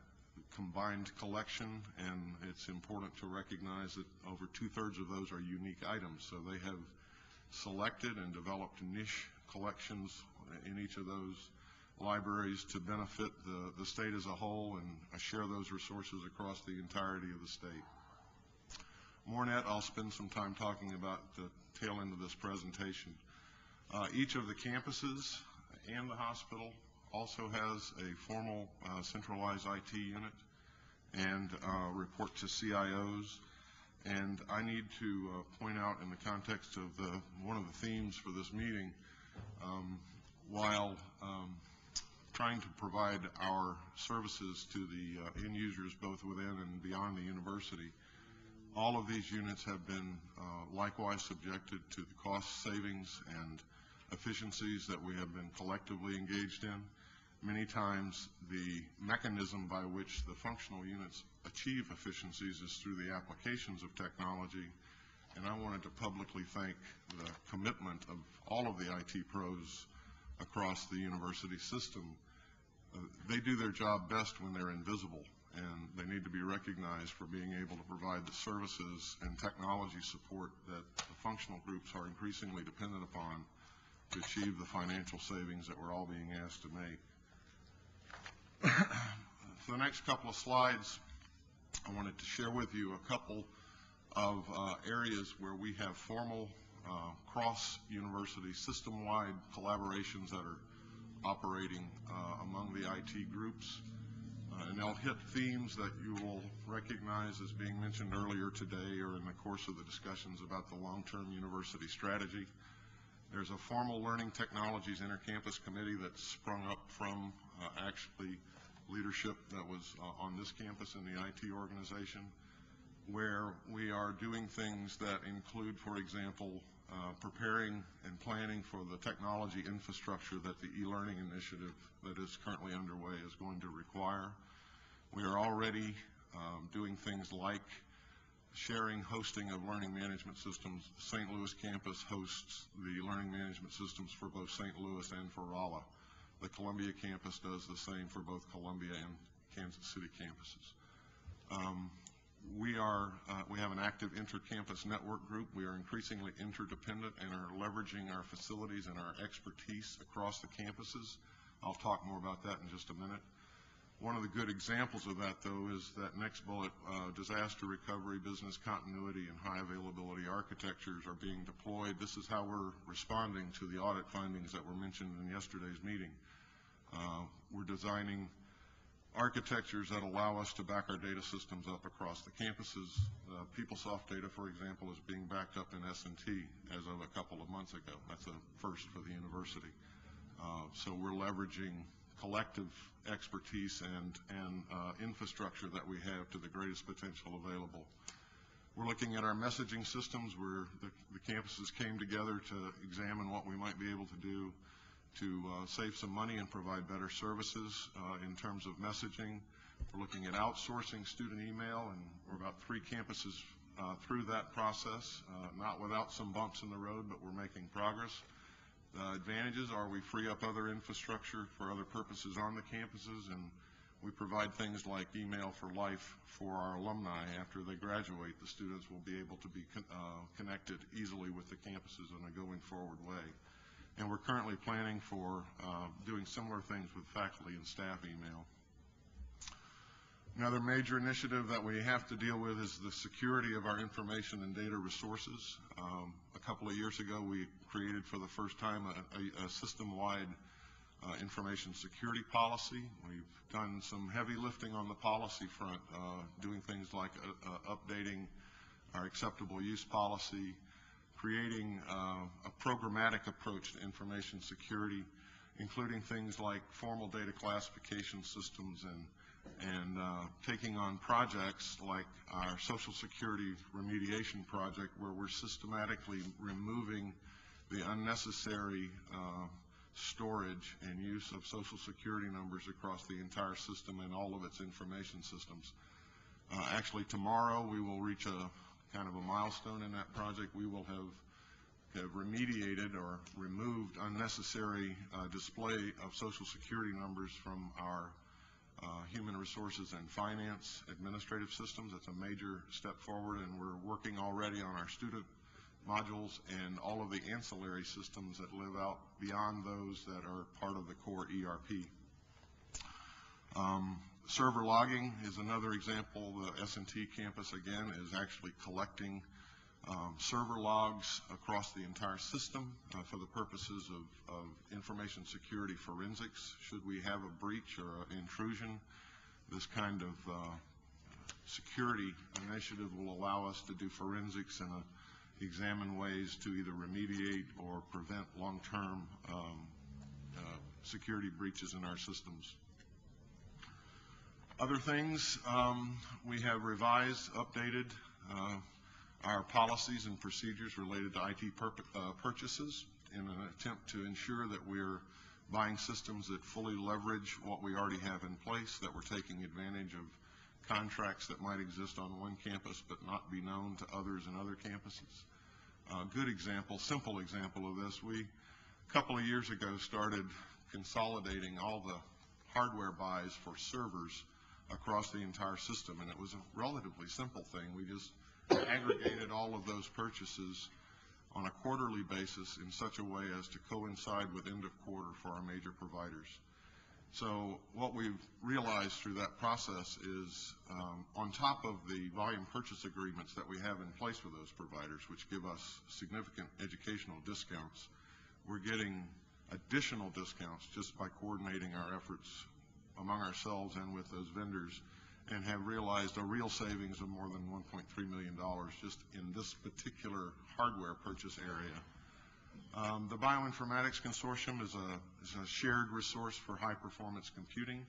combined collection, and it's important to recognize that over 2/3 of those are unique items. So they have selected and developed niche collections in each of those libraries to benefit the state as a whole and share those resources across the entirety of the state. Morenet, I'll spend some time talking about the tail end of this presentation. Each of the campuses and the hospital also has a formal centralized IT unit and report to CIOs. And I need to point out in the context of one of the themes for this meeting, while trying to provide our services to the end users both within and beyond the university, all of these units have been likewise subjected to the cost savings and efficiencies that we have been collectively engaged in. Many times the mechanism by which the functional units achieve efficiencies is through the applications of technology, and I wanted to publicly thank the commitment of all of the IT pros across the university system. They do their job best when they're invisible, and they need to be recognized for being able to provide the services and technology support that the functional groups are increasingly dependent upon to achieve the financial savings that we're all being asked to make. For the next couple of slides, I wanted to share with you a couple of areas where we have formal cross-university system-wide collaborations that are operating among the IT groups. And they'll hit themes that you will recognize as being mentioned earlier today or in the course of the discussions about the long-term university strategy. There's a formal learning technologies intercampus committee that's sprung up from actually leadership that was on this campus in the IT organization, where we are doing things that include, for example, preparing and planning for the technology infrastructure that the e-learning initiative that is currently underway is going to require. We are already doing things like sharing hosting of learning management systems. St. Louis campus hosts the learning management systems for both St. Louis and for Rolla. The Columbia campus does the same for both Columbia and Kansas City campuses. We have an active inter-campus network group. We are increasingly interdependent and are leveraging our facilities and our expertise across the campuses. I'll talk more about that in just a minute. One of the good examples of that, though, is that next bullet, disaster recovery, business continuity, and high availability architectures are being deployed. This is how we're responding to the audit findings that were mentioned in yesterday's meeting. We're designing architectures that allow us to back our data systems up across the campuses. PeopleSoft data, for example, is being backed up in S&T as of a couple of months ago. That's a first for the university. So we're leveraging collective expertise and infrastructure that we have to the greatest potential available. We're looking at our messaging systems where the campuses came together to examine what we might be able to do to save some money and provide better services in terms of messaging. We're looking at outsourcing student email, and we're about 3 campuses through that process, not without some bumps in the road, but we're making progress. The advantages are we free up other infrastructure for other purposes on the campuses, and we provide things like email for life for our alumni. After they graduate, the students will be able to be connected easily with the campuses in a going forward way. And we're currently planning for doing similar things with faculty and staff email. Another major initiative that we have to deal with is the security of our information and data resources. A couple of years ago, we created for the first time a system-wide information security policy. We've done some heavy lifting on the policy front, doing things like updating our acceptable use policy, creating a programmatic approach to information security, including things like formal data classification systems and taking on projects like our Social Security remediation project, where we're systematically removing the unnecessary storage and use of Social Security numbers across the entire system and all of its information systems. Actually, tomorrow we will reach a kind of a milestone in that project. We will have remediated or removed unnecessary display of Social Security numbers from our human resources and finance administrative systems. It's a major step forward, and we're working already on our student modules and all of the ancillary systems that live out beyond those that are part of the core ERP. Server logging is another example. The S&T campus, again, is actually collecting server logs across the entire system for the purposes of information security forensics. Should we have a breach or an intrusion, this kind of security initiative will allow us to do forensics and examine ways to either remediate or prevent long-term security breaches in our systems. Other things, we have revised, updated our policies and procedures related to IT purchases in an attempt to ensure that we're buying systems that fully leverage what we already have in place, that we're taking advantage of contracts that might exist on one campus but not be known to others in other campuses. Good example, simple example of this, we a couple of years ago started consolidating all the hardware buys for servers across the entire system, and it was a relatively simple thing. We just aggregated all of those purchases on a quarterly basis in such a way as to coincide with end of quarter for our major providers. So what we've realized through that process is on top of the volume purchase agreements that we have in place with those providers, which give us significant educational discounts, we're getting additional discounts just by coordinating our efforts among ourselves and with those vendors, and have realized a real savings of more than $1.3 million just in this particular hardware purchase area. The Bioinformatics Consortium is a shared resource for high-performance computing.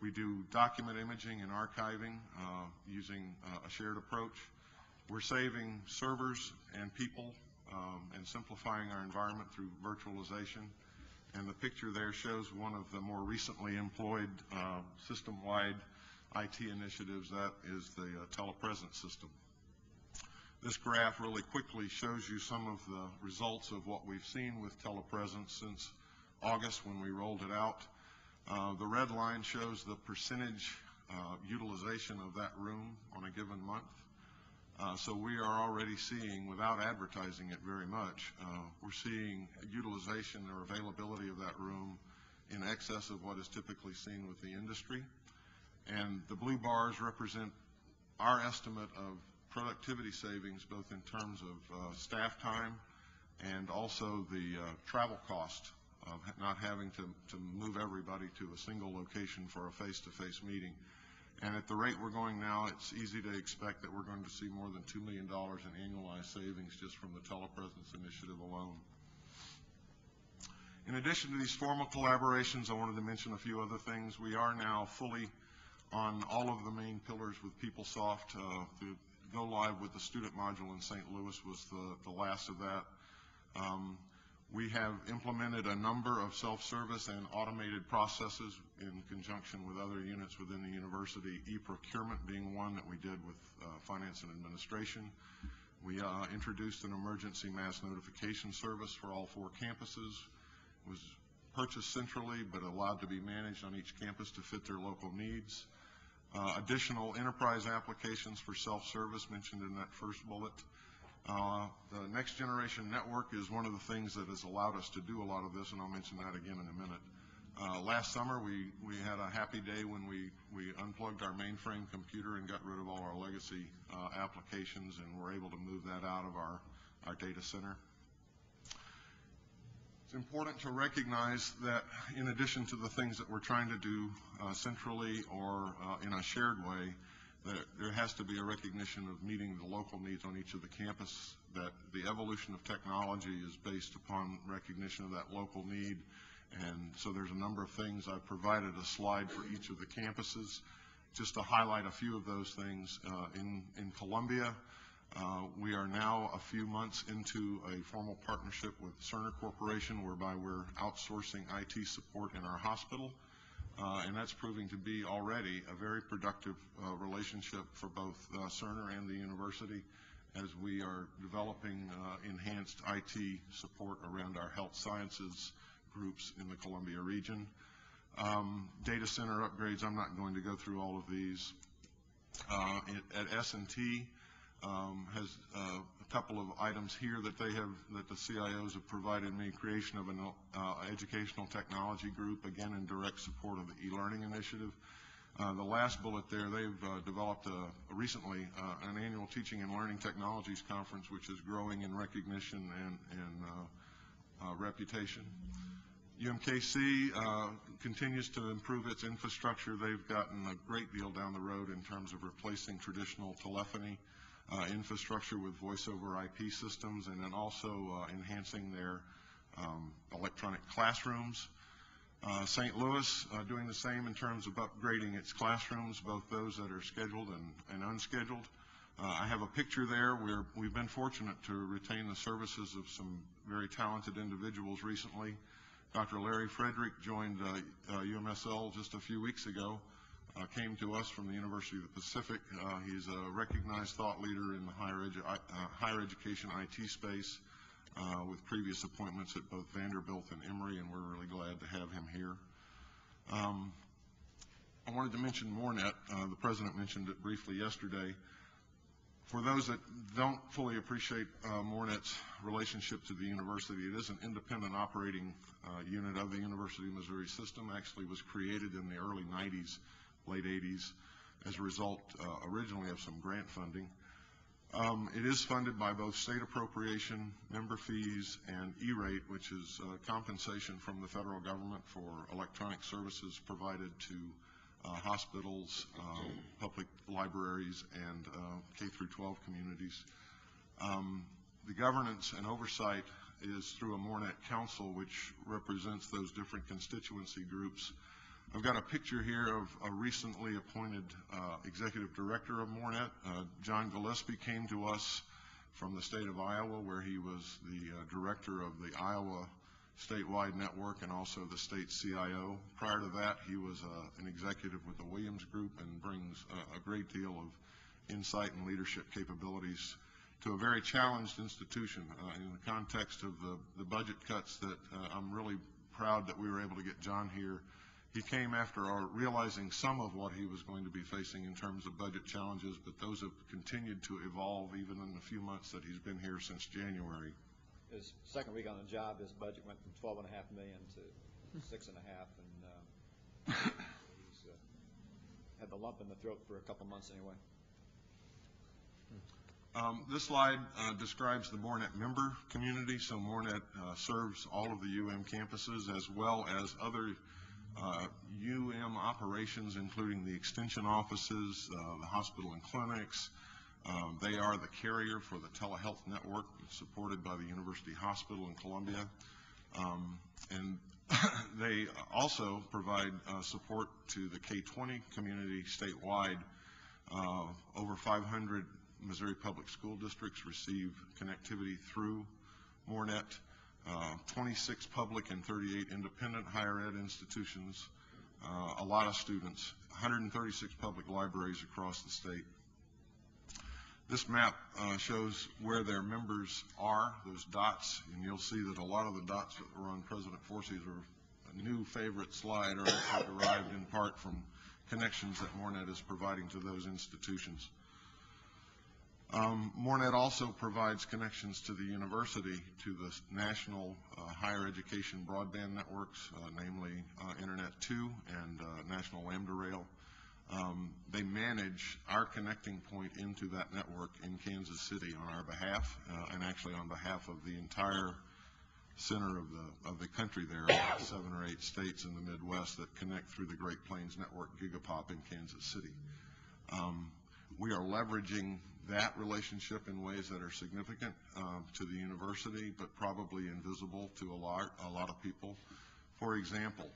We do document imaging and archiving using a shared approach. We're saving servers and people and simplifying our environment through virtualization. And the picture there shows one of the more recently employed system-wide IT initiatives, that is the telepresence system. This graph really quickly shows you some of the results of what we've seen with telepresence since August when we rolled it out. The red line shows the percentage utilization of that room on a given month. So we are already seeing, without advertising it very much, we're seeing utilization or availability of that room in excess of what is typically seen with the industry. And the blue bars represent our estimate of productivity savings, both in terms of staff time and also the travel cost of not having to move everybody to a single location for a face-to-face meeting. And at the rate we're going now, it's easy to expect that we're going to see more than $2 million in annualized savings just from the telepresence initiative alone. In addition to these formal collaborations, I wanted to mention a few other things. We are now fully on all of the main pillars with PeopleSoft. The go live with the student module in St. Louis was the last of that. We have implemented a number of self-service and automated processes in conjunction with other units within the university, e-procurement being one that we did with finance and administration. We introduced an emergency mass notification service for all 4 campuses. It was purchased centrally but allowed to be managed on each campus to fit their local needs. Additional enterprise applications for self-service mentioned in that first bullet. The next generation network is one of the things that has allowed us to do a lot of this, and I'll mention that again in a minute. Last summer we had a happy day when we unplugged our mainframe computer and got rid of all our legacy applications, and were able to move that out of our data center. It's important to recognize that in addition to the things that we're trying to do centrally or in a shared way, that there has to be a recognition of meeting the local needs on each of the campus, that the evolution of technology is based upon recognition of that local need. And so there's a number of things. I've provided a slide for each of the campuses just to highlight a few of those things. In Columbia, we are now a few months into a formal partnership with Cerner Corporation, whereby we're outsourcing IT support in our hospital. And that's proving to be already a very productive relationship for both Cerner and the university, as we are developing enhanced IT support around our health sciences groups in the Columbia region. Data center upgrades, I'm not going to go through all of these. At S&T has a couple of items here that the CIOs have provided me: creation of an educational technology group, again in direct support of the e-learning initiative. The last bullet there, they've developed recently an annual teaching and learning technologies conference, which is growing in recognition and reputation. UMKC continues to improve its infrastructure. They've gotten a great deal down the road in terms of replacing traditional telephony infrastructure with voice over IP systems, and then also enhancing their electronic classrooms. St. Louis doing the same in terms of upgrading its classrooms, both those that are scheduled and unscheduled. I have a picture there where we've been fortunate to retain the services of some very talented individuals recently. Dr. Larry Frederick joined UMSL just a few weeks ago, came to us from the University of the Pacific. He's a recognized thought leader in the higher education IT space, with previous appointments at both Vanderbilt and Emory, and we're really glad to have him here. I wanted to mention MoreNet. The President mentioned it briefly yesterday. For those that don't fully appreciate MoreNet's relationship to the university, it is an independent operating unit of the University of Missouri system. Actually was created in the early 90s, late 80s, as a result originally of some grant funding. It is funded by both state appropriation, member fees, and E-rate, which is compensation from the federal government for electronic services provided to hospitals, public libraries, and K-12 communities. The governance and oversight is through a MoreNet council, which represents those different constituency groups. I've got a picture here of a recently appointed executive director of MoreNet. John Gillespie came to us from the state of Iowa, where he was the director of the Iowa statewide network and also the state CIO. Prior to that, he was an executive with the Williams Group and brings a great deal of insight and leadership capabilities to a very challenged institution. In the context of the budget cuts that I'm really proud that we were able to get John here. He came after realizing some of what he was going to be facing in terms of budget challenges, but those have continued to evolve even in the few months that he's been here since January. His second week on the job, his budget went from $12.5 million to $6.5 million, and he's had the lump in the throat for a couple months anyway. This slide describes the MoreNet member community. So MoreNet serves all of the UM campuses as well as other UM operations, including the extension offices, the hospital and clinics. They are the carrier for the telehealth network supported by the University Hospital in Columbia. And they also provide support to the K-20 community statewide. Over 500 Missouri public school districts receive connectivity through MoreNet. 26 public and 38 independent higher ed institutions, a lot of students, 136 public libraries across the state. This map shows where their members are, those dots, and you'll see that a lot of the dots that were on President Forsey's are a new favorite slide, or actually derived in part from connections that MoreNet is providing to those institutions. MoreNet also provides connections to the university, to the national higher education broadband networks, namely Internet 2 and National Lambda Rail. They manage our connecting point into that network in Kansas City on our behalf, and actually on behalf of the entire center of the country there, about 7 or 8 states in the Midwest that connect through the Great Plains Network Gigapop in Kansas City. We are leveraging that relationship in ways that are significant to the university, but probably invisible to a lot of people. For example,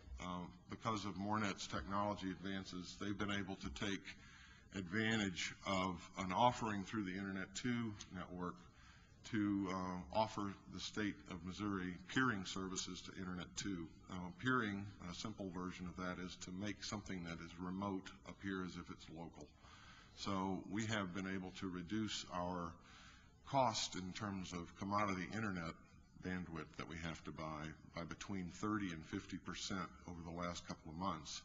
because of MoreNet's technology advances, they've been able to take advantage of an offering through the Internet 2 network to offer the state of Missouri peering services to Internet 2. Peering, a simple version of that, is to make something that is remote appear as if it's local. So we have been able to reduce our cost in terms of commodity internet bandwidth that we have to buy by between 30 and 50% over the last couple of months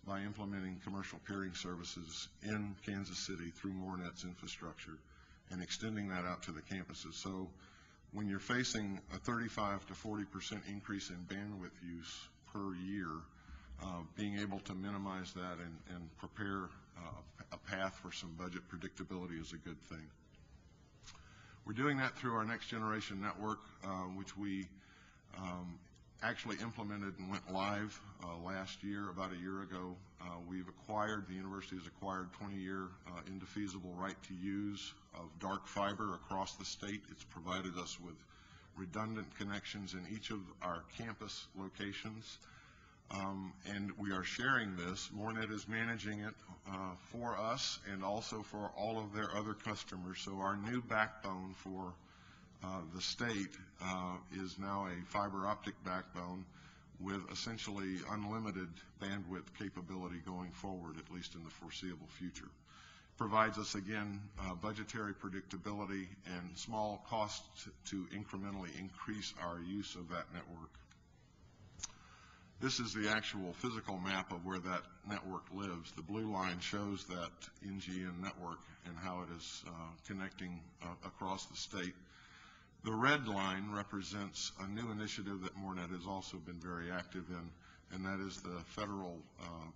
by implementing commercial peering services in Kansas City through MoreNet's infrastructure and extending that out to the campuses. So when you're facing a 35 to 40% increase in bandwidth use per year, being able to minimize that and prepare a path for some budget predictability is a good thing. We're doing that through our next generation network, which we actually implemented and went live last year, about a year ago. The university has acquired 20-year indefeasible right to use of dark fiber across the state. It's provided us with redundant connections in each of our campus locations. And we are sharing this. MoreNet is managing it for us and also for all of their other customers. So our new backbone for the state is now a fiber optic backbone with essentially unlimited bandwidth capability going forward, at least in the foreseeable future. Provides us, again, budgetary predictability and small costs to incrementally increase our use of that network. This is the actual physical map of where that network lives. The blue line shows that NGN network and how it is connecting across the state. The red line represents a new initiative that MoreNet has also been very active in, and that is the federal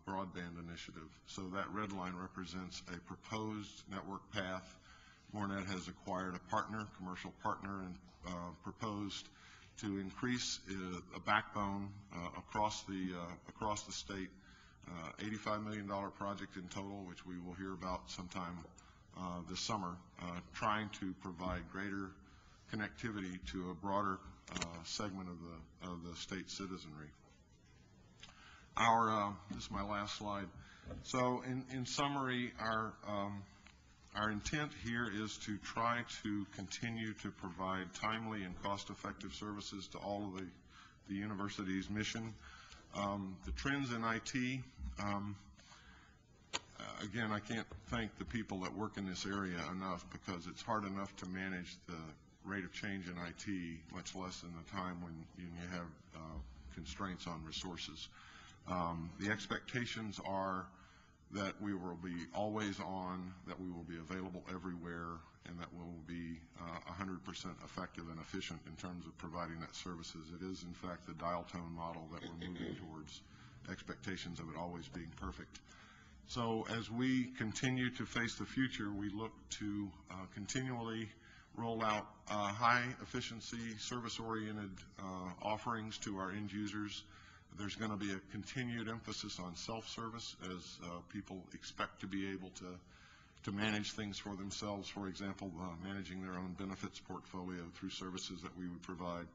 broadband initiative. So that red line represents a proposed network path. MoreNet has acquired a partner, commercial partner, and proposed to increase a backbone across the state, $85 million project in total, which we will hear about sometime this summer, trying to provide greater connectivity to a broader segment of the state citizenry. This is my last slide. So in summary, our intent here is to try to continue to provide timely and cost-effective services to all of the the university's mission. The trends in IT, again, I can't thank the people that work in this area enough, because it's hard enough to manage the rate of change in IT, much less in the time when you have constraints on resources. The expectations are that we will be always on, that we will be available everywhere, and that we will be 100% effective and efficient in terms of providing that services. It is, in fact, the dial tone model that we're moving towards, expectations of it always being perfect. So as we continue to face the future, we look to continually roll out high efficiency, service-oriented offerings to our end users. There's going to be a continued emphasis on self-service as people expect to be able to manage things for themselves, for example, managing their own benefits portfolio through services that we would provide.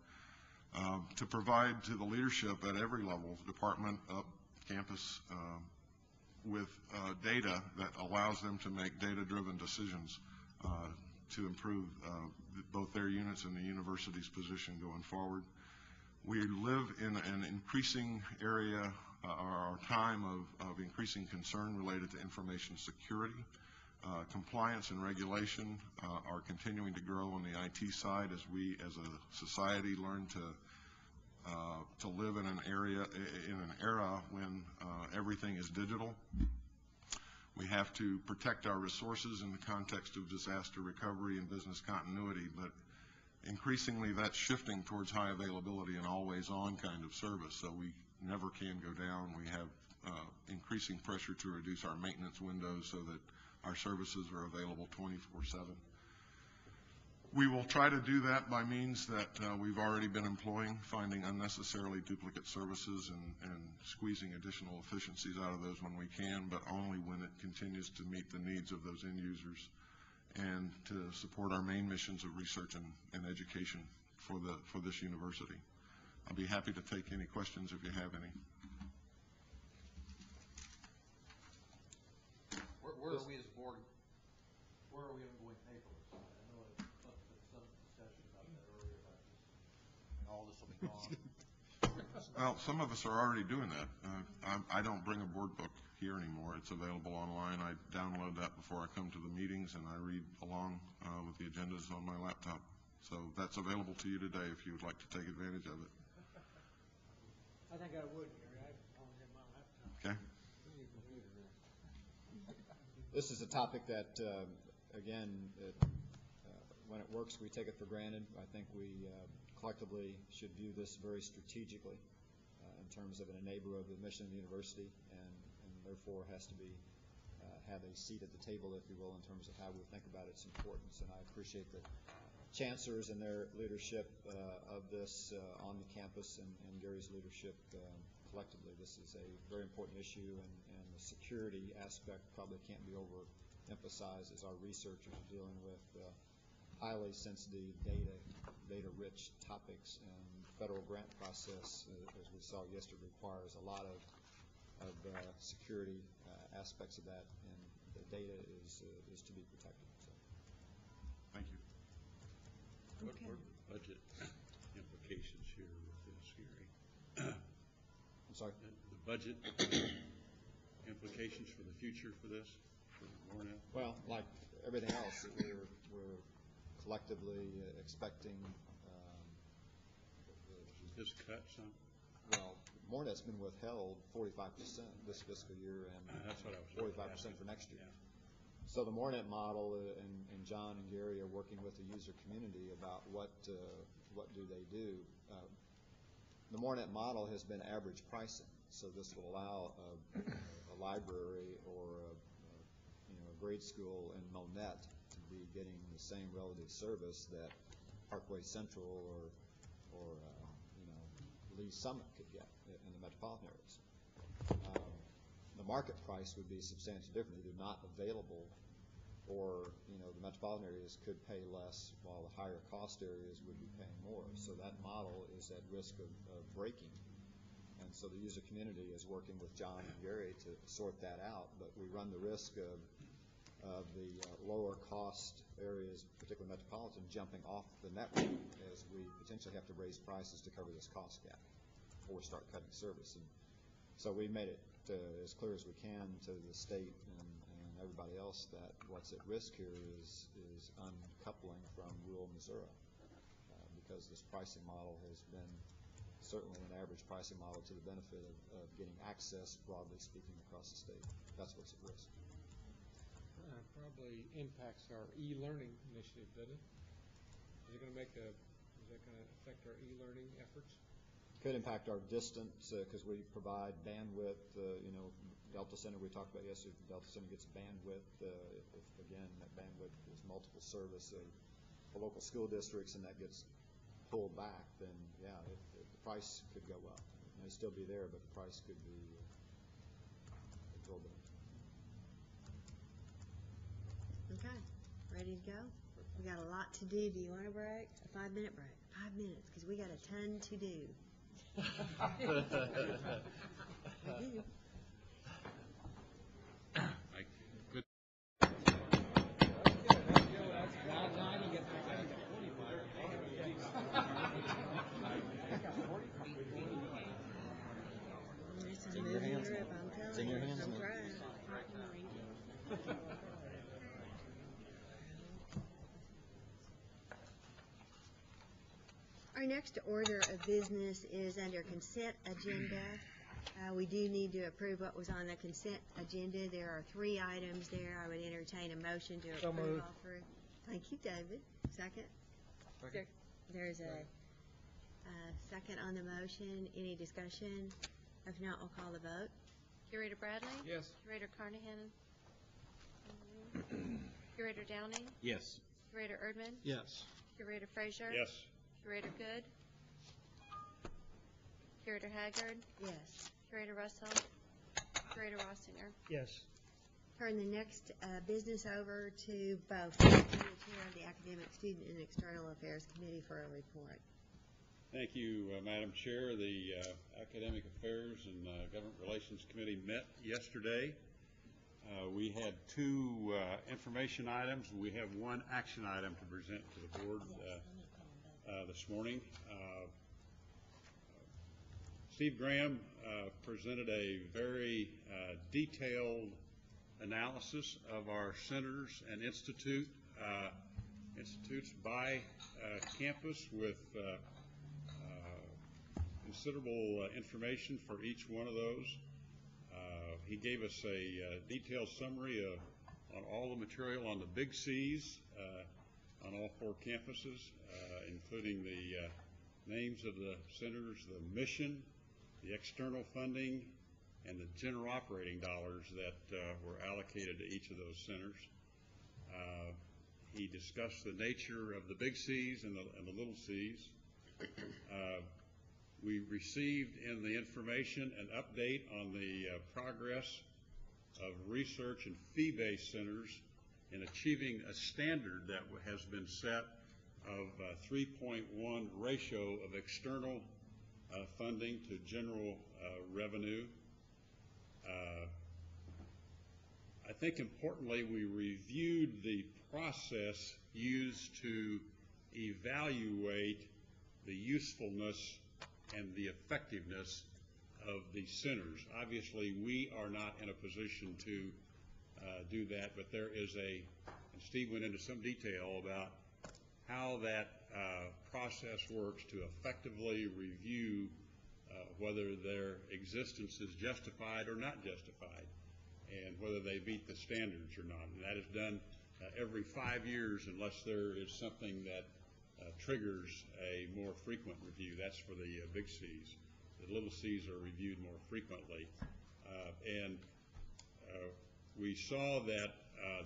To provide to the leadership at every level, department, up, campus, with data that allows them to make data-driven decisions to improve both their units and the university's position going forward. We live in an increasing area, our time of increasing concern related to information security. Compliance and regulation are continuing to grow on the IT side as we, as a society, learn to live in an era when everything is digital. We have to protect our resources in the context of disaster recovery and business continuity, but increasingly that's shifting towards high availability and always on kind of service, so we never can go down. We have increasing pressure to reduce our maintenance windows so that our services are available 24/7. We will try to do that by means that we've already been employing, finding unnecessarily duplicate services and squeezing additional efficiencies out of those when we can, but only when it continues to meet the needs of those end users, and to support our main missions of research and education for this university. I'll be happy to take any questions if you have any. Where are we as a board? Where are we going paperless? I know I some discussion about that earlier about this, and all this will be gone. Well, some of us are already doing that. I don't bring a board book here anymore. It's available online. I download that before I come to the meetings, and I read along with the agendas on my laptop. So that's available to you today if you would like to take advantage of it. I think I would, Gary. I only have my laptop. Okay. This is a topic that, again, when it works, we take it for granted. I think we collectively should view this very strategically in terms of an enabler of the mission of the university, and therefore has to be have a seat at the table, if you will, in terms of how we think about its importance. And I appreciate the chancellors and their leadership of this on the campus, and Gary's leadership collectively. This is a very important issue, and the security aspect probably can't be overemphasized, as our researchers are dealing with highly sensitive data-rich topics, and federal grant process, as we saw yesterday, requires a lot of security aspects of that, and the data is to be protected. So. Thank you. What were budget implications here with this, Gary? I'm sorry? The budget implications for the future for this, for Warnow? Well, like everything else, we're collectively expecting. This cut some? Well, Mornet's been withheld 45% this fiscal year, and that's what I was 45% for next year. Yeah. So the Mornet model, and John and Gary are working with the user community about what do they do. The Mornet model has been average pricing, so this will allow a library or a grade school in Monette to be getting the same relative service that Parkway Central or Lee Summit could get in the metropolitan areas. The market price would be substantially different, either not available, or the metropolitan areas could pay less, while the higher cost areas would be paying more. So that model is at risk of breaking. And so the user community is working with John and Gary to sort that out, but we run the risk of the lower cost areas, particularly metropolitan, jumping off the network as we potentially have to raise prices to cover this cost gap. before we start cutting service. And so we made it as clear as we can to the state and everybody else that what's at risk here is uncoupling from rural Missouri, because this pricing model has been certainly an average pricing model to the benefit of getting access, broadly speaking, across the state. That's what's at risk. Probably impacts our e-learning initiative, doesn't it? Is that going to affect our e-learning efforts? Could impact our distance because we provide bandwidth. Delta Center we talked about yesterday. Delta Center gets bandwidth. If again that bandwidth is multiple service for local school districts and that gets pulled back, then yeah, the price could go up. It may still be there, but the price could be exorbitant. Okay, ready to go? We got a lot to do. Do you want a break? A 5-minute break? 5 minutes, because we got a ton to do. We do. Sing your hands now. Sing your hands now. Our next order of business is under consent agenda. We do need to approve what was on the consent agenda. There are 3 items there. I would entertain a motion to approve all 3. Thank you, David. Second? There's a second on the motion. Any discussion? If not, we'll call the vote. Curator Bradley? Yes. Curator Carnahan? Curator Downing? Yes. Curator Erdman? Yes. Curator Frazier? Yes. Curator Good? Curator Haggard? Yes. Curator Russell? Curator Rossinger? Yes. Turn the next business over to Bo, the chair of the Academic Student and External Affairs Committee for a report. Thank you, Madam Chair. The Academic Affairs and Government Relations Committee met yesterday. We had 2 information items. We have 1 action item to present to the board this morning. Steve Graham presented a very detailed analysis of our centers and institutes by campus with considerable information for each one of those. He gave us a detailed summary on all the material on the big C's on all 4 campuses, including the names of the centers, the mission, the external funding, and the general operating dollars that were allocated to each of those centers. He discussed the nature of the big C's and the little C's. We received in the information an update on the progress of research and fee-based centers in achieving a standard that has been set of 3.1 ratio of external funding to general revenue. I think importantly, we reviewed the process used to evaluate the usefulness and the effectiveness of the centers. Obviously, we are not in a position to do that, but there is and Steve went into some detail about how that process works to effectively review whether their existence is justified or not justified, and whether they meet the standards or not. And that is done every 5 years unless there is something that triggers a more frequent review. That's for the big C's. The little C's are reviewed more frequently. And we saw that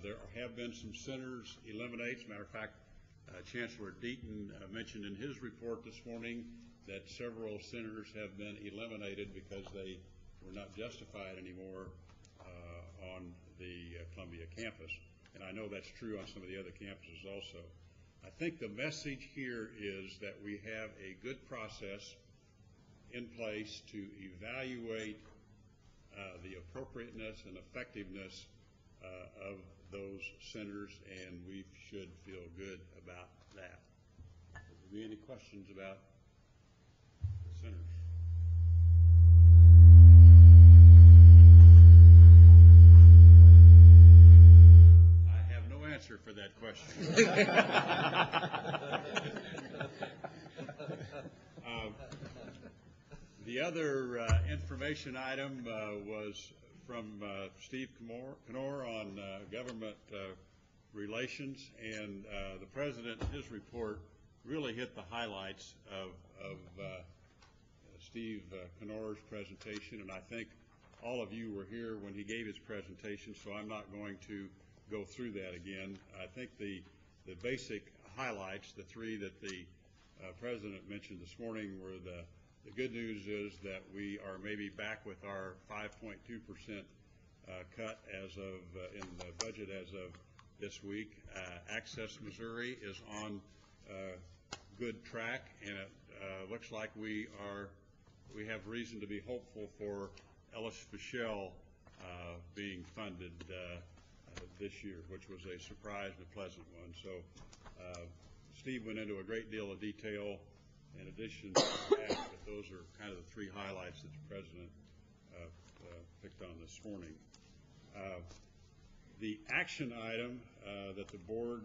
there have been some centers eliminated. As a matter of fact, Chancellor Deaton mentioned in his report this morning that several centers have been eliminated because they were not justified anymore on the Columbia campus. And I know that's true on some of the other campuses also. I think the message here is that we have a good process in place to evaluate the appropriateness and effectiveness of those centers, and we should feel good about that. Would there be any questions about the centers? The other information item was from Steve Knorr on government relations, and the President, in his report, really hit the highlights of Steve Knorr's presentation, and I think all of you were here when he gave his presentation, so I'm not going to go through that again. I think the basic highlights, the three that the President mentioned this morning, were the good news is that we are maybe back with our 5.2% cut as of in the budget as of this week. Access Missouri is on good track, and it looks like we have reason to be hopeful for Ellis Fischel being funded this year, which was a surprise and a pleasant one. So Steve went into a great deal of detail in addition to that, but those are kind of the three highlights that the President picked on this morning. The action item that the board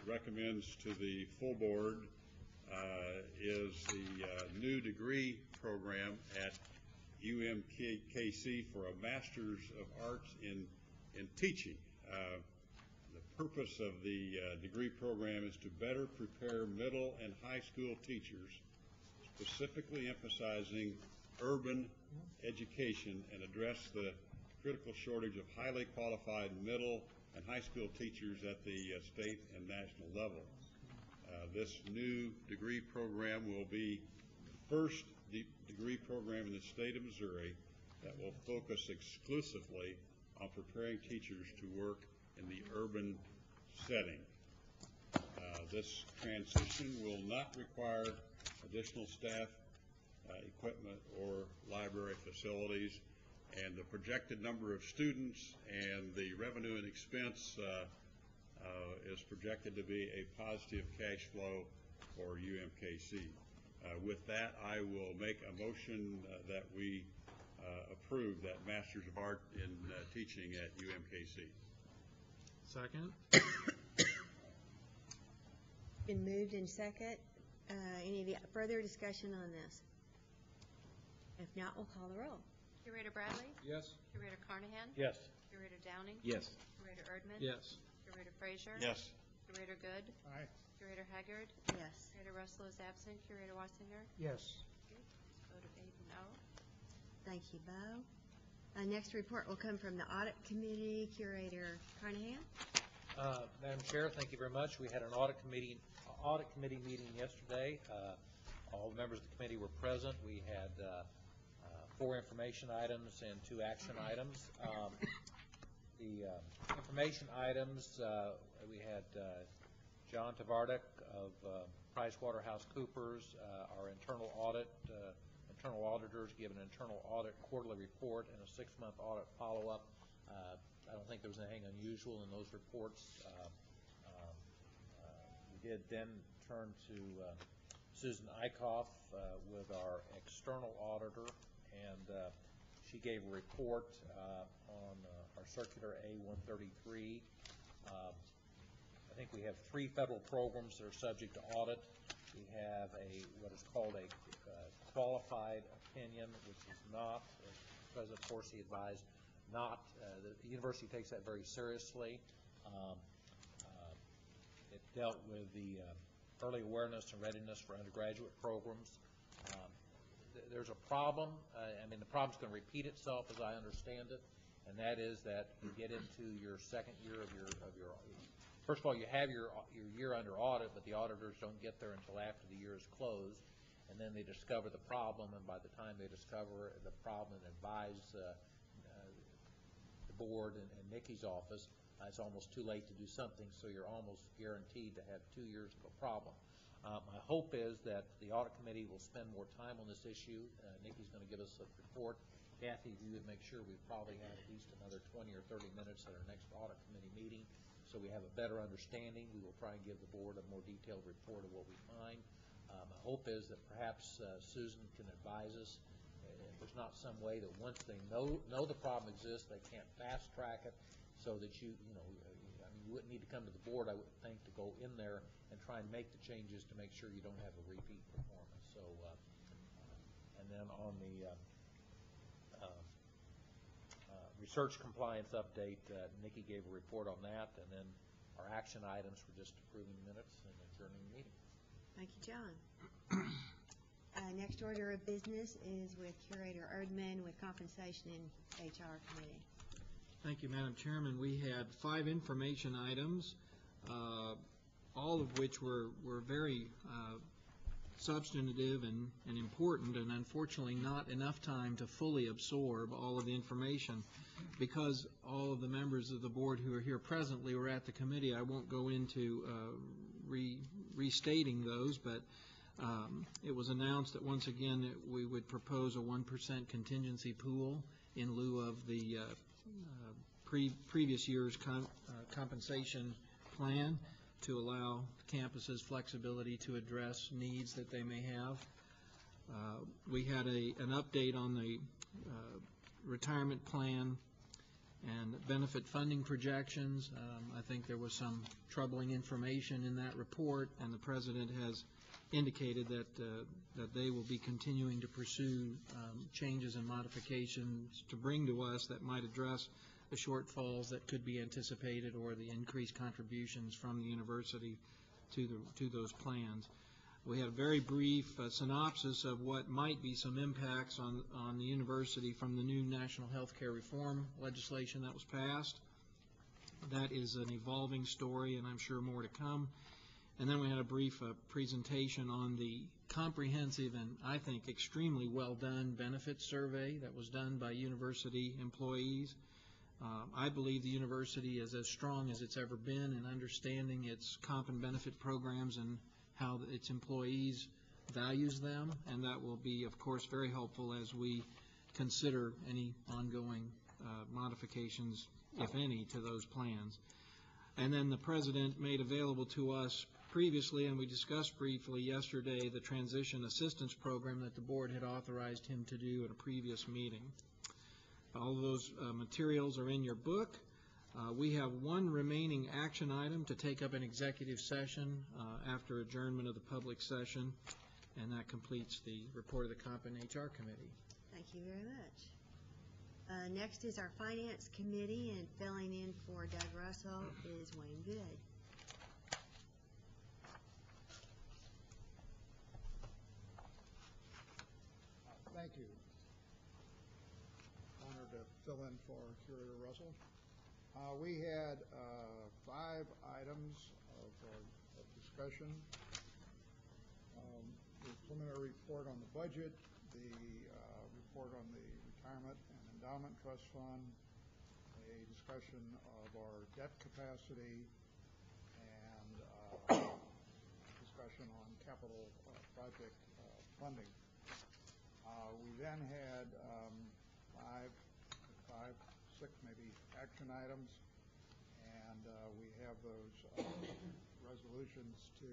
recommends to the full board is the new degree program at UMKC for a Master's of Arts in Teaching. The purpose of the degree program is to better prepare middle and high school teachers, specifically emphasizing urban education, and address the critical shortage of highly qualified middle and high school teachers at the state and national level. This new degree program will be the first degree program in the state of Missouri that will focus exclusively on preparing teachers to work in the urban setting. This transition will not require additional staff, equipment, or library facilities, and the projected number of students and the revenue and expense is projected to be a positive cash flow for UMKC. With that, I will make a motion that we approve that Masters of Art in Teaching at UMKC. Second. Been moved in second. Any further discussion on this? If not, we'll call the roll. Curator Bradley? Yes. Curator Carnahan? Yes. Curator Downing? Yes. Curator Erdman? Yes. Curator Frazier? Yes. Curator Good? Aye. Curator Haggard? Yes. Curator Russell is absent. Curator Wassinger? Yes. Vote of 8 and 0. Thank you, Bo. Next report will come from the Audit Committee. Curator Carnahan? Madam Chair, thank you very much. We had an audit committee meeting yesterday. All the members of the committee were present. We had 4 information items and 2 action items. The information items, we had John Tvardik of PricewaterhouseCoopers, our internal auditors, give an internal audit quarterly report and a 6-month audit follow-up. I don't think there was anything unusual in those reports. We did then turn to Susan Eichhoff with our external auditor, and she gave a report on our Circular A-133. I think we have 3 federal programs that are subject to audit. We have what is called a qualified opinion, which is not, as President Forsey advised, the university takes that very seriously. It dealt with the early awareness and readiness for undergraduate programs. There's a problem. The problem's going to repeat itself as I understand it, and that is that you get into your second year of your first of all, you have your year under audit, but the auditors don't get there until after the year is closed, and then they discover the problem, and by the time they discover the problem and advise the board and Nikki's office, it's almost too late to do something, so you're almost guaranteed to have 2 years of a problem. My hope is that the audit committee will spend more time on this issue. Nikki's going to give us a report. Kathy, if you would make sure we probably have at least another 20 or 30 minutes at our next audit committee meeting so we have a better understanding. We will try and give the board a more detailed report of what we find. My hope is that perhaps Susan can advise us if there's not some way that once they know the problem exists, they can't fast track it so that you wouldn't need to come to the board, I would think, to go in there and try and make the changes to make sure you don't have a repeat performance. So, and then on the research compliance update, Nikki gave a report on that, and then our action items were just approving minutes and adjourning the meeting. Thank you, John. Next order of business is with Curator Erdman with Compensation and HR Committee. Thank you, Madam Chairman. We had 5 information items, all of which were very substantive and important, and unfortunately not enough time to fully absorb all of the information. Because all of the members of the board who are here presently were at the committee, I won't go into restating those, but it was announced that once again that we would propose a 1% contingency pool in lieu of the previous year's compensation plan to allow campuses flexibility to address needs that they may have. We had an update on the retirement plan and benefit funding projections. I think there was some troubling information in that report, and the President has indicated that they will be continuing to pursue changes and modifications to bring to us that might address the shortfalls that could be anticipated or the increased contributions from the university to those plans. We had a very brief synopsis of what might be some impacts on the university from the new national health care reform legislation that was passed. That is an evolving story, and I'm sure more to come. And then we had a brief presentation on the comprehensive and I think extremely well done benefits survey that was done by university employees. I believe the university is as strong as it's ever been in understanding its comp and benefit programs and how its employees values them, and that will be, of course, very helpful as we consider any ongoing modifications, if any, to those plans. And then the President made available to us previously, and we discussed briefly yesterday, the transition assistance program that the board had authorized him to do at a previous meeting. All of those materials are in your book. We have one remaining action item to take up an executive session after adjournment of the public session, and that completes the report of the Comp and HR Committee. Thank you very much. Next is our Finance Committee, and filling in for Doug Russell is Wayne Good. Thank you. Honored to fill in for Curator Russell. We had 5 items of discussion. The preliminary report on the budget, the report on the Retirement and Endowment Trust Fund, a discussion of our debt capacity, and discussion on capital project funding. We then had 6 maybe action items, and we have those resolutions to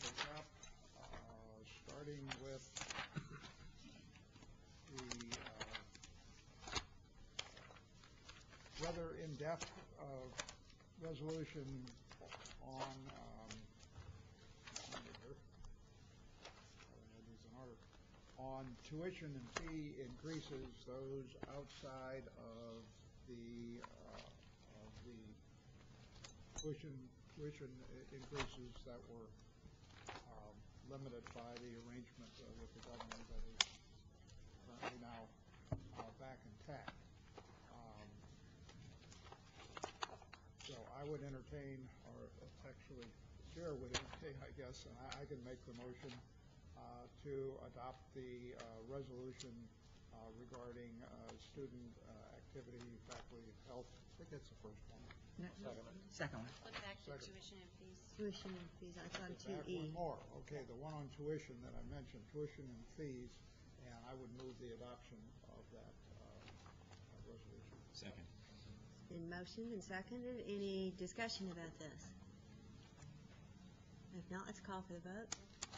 take up, starting with the rather in-depth resolution on tuition and fee increases, those outside of the tuition increases that were limited by the arrangement with the government that is currently now back intact. So I would entertain, or actually Chair would entertain, I guess, and I can make the motion to adopt the resolution regarding student activity, faculty, health. I think that's the first one. Second one. Flip back to tuition and fees. Tuition and fees, I thought Back 2E. one more. Okay, the one on tuition that I mentioned, tuition and fees, and I would move the adoption of that resolution. Second. Been motioned and seconded. Any discussion about this? If not, let's call for the vote.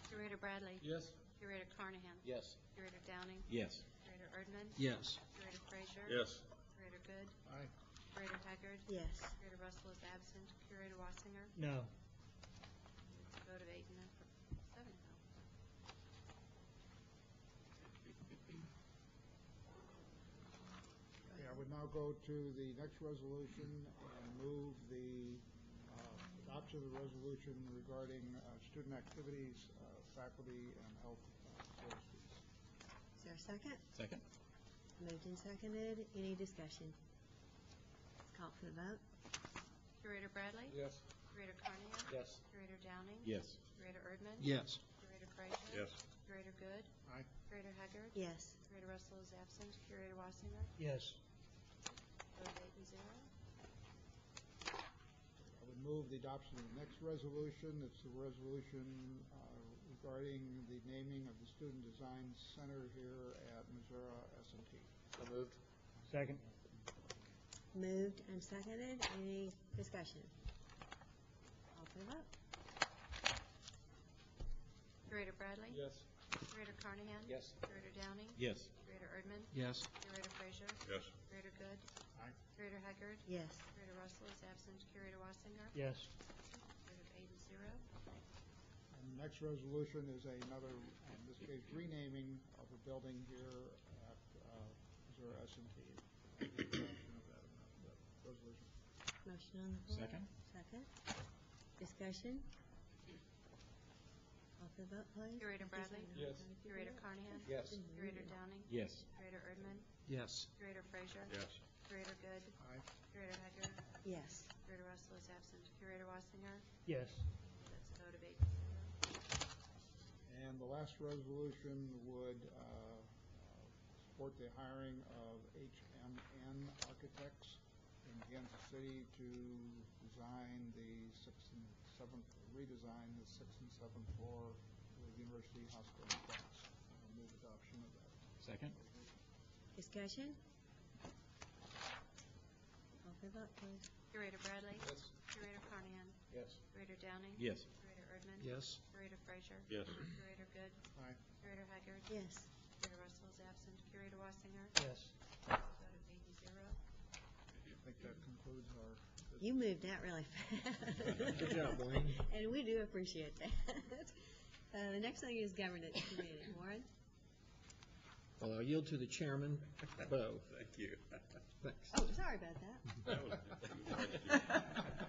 Curator Bradley? Yes. Curator Carnahan? Yes. Curator Downing? Yes. Curator Erdman? Yes. Curator Frazier? Yes. Curator Good? Aye. Curator Haggard? Yes. Curator Russell is absent. Curator Wassinger? No. It's a vote of 8 and 7 no. would now go to the next resolution and move the adoption of the resolution regarding student activities, faculty, and health services. Is there a second? Second. Moved and seconded. Any discussion? Call for the vote. Curator Bradley? Yes. Curator Carnahan? Yes. Curator Downing? Yes. Curator Erdman? Yes. Curator Frazier? Yes. Curator Good? Aye. Curator Haggard? Yes. Curator Russell is absent. Curator Wassinger? Yes. Vote 8 and 0. I would move the adoption of the next resolution. It's the resolution regarding the naming of the Student Design Center here at Missouri S&T. So moved. Second. Moved and seconded. Any discussion? Call for the vote. Curator Bradley? Yes. Curator Carnahan? Yes. Curator Downing? Yes. Curator Erdman? Yes. Curator Frazier? Yes. Curator Good? Aye. Curator Haggard? Yes. Curator Russell is absent. Curator Wassinger? Yes. Vote 8 and 0. And the next resolution is another, in this case, renaming of a building here at Missouri S&T. Adoption of that resolution. Motion on the floor. Second. Second. Discussion? Call for the vote, please. Curator Bradley? Yes. Curator Carnahan? Yes. Curator Downing? Yes. Curator Erdman? Yes. Curator Frazier? Yes. Curator Good? Aye. Curator Haggard? Yes. Curator Russell is absent. Curator Wassinger? Yes. That's a vote of 8 and 0. And the last resolution would support the hiring of HMN Architects in Kansas City to design the redesign the 6th and 7th floor of the University Hospital complex. I'll move adoption of that. Second. Discussion? Call for the vote, please. Curator Bradley? Yes. Curator Carnahan? Yes. Curator Downing? Yes. Curator Erdman? Yes. Curator Frazier? Yes. Curator Good? Aye. Curator Haggard? Yes. Curator Russell is absent. Curator Wassinger? Yes. Vote of 8 and 0. I think that concludes our business. You moved that really fast. Good job, Wayne. And we do appreciate that. The next thing is Governance Committee. Warren? Well, I'll yield to the chairman, Bo. Thank you. Thanks. Oh, sorry about that. That was-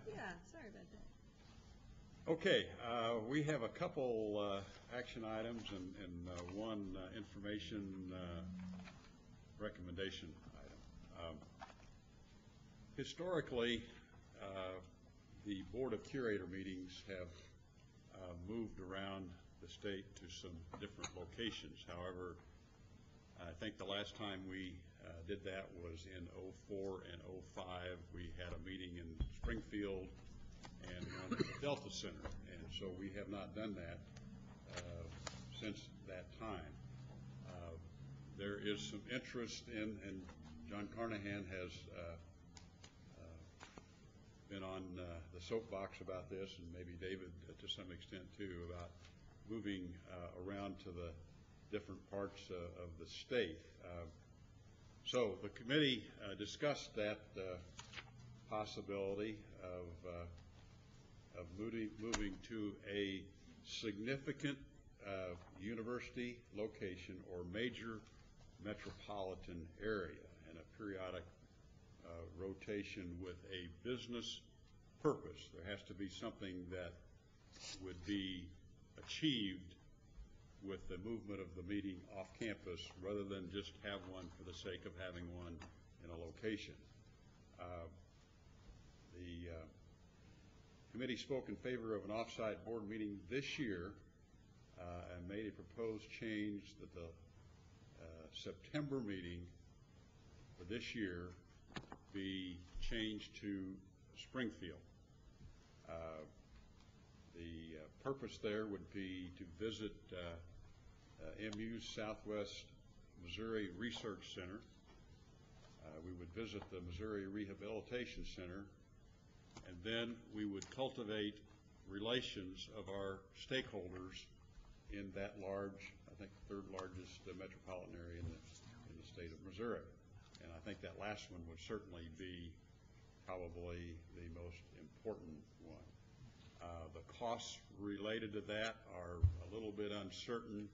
Yeah, sorry about that. Okay, we have a couple action items and one information recommendation item. Historically, the Board of Curator meetings have moved around the state to some different locations. However, I think the last time we did that was in '04 and '05. We had a meeting in Springfield and one at the Delta Center, and so we have not done that since that time. There is some interest in, and John Carnahan has been on the soapbox about this, and maybe David to some extent too, about moving around to the different parts of the state. So the committee discussed that possibility of moving to a significant university location or major metropolitan area and a periodic rotation with a business purpose. There has to be something that would be achieved with the movement of the meeting off campus rather than just have one for the sake of having one in a location. The committee spoke in favor of an off-site board meeting this year and made a proposed change that the September meeting for this year be changed to Springfield. The purpose there would be to visit MU's Southwest Missouri Research Center. We would visit the Missouri Rehabilitation Center, and then we would cultivate relations of our stakeholders in that large, I think, third largest metropolitan area in the state of Missouri. And I think that last one would certainly be probably the most important one. The costs related to that are a little bit uncertain.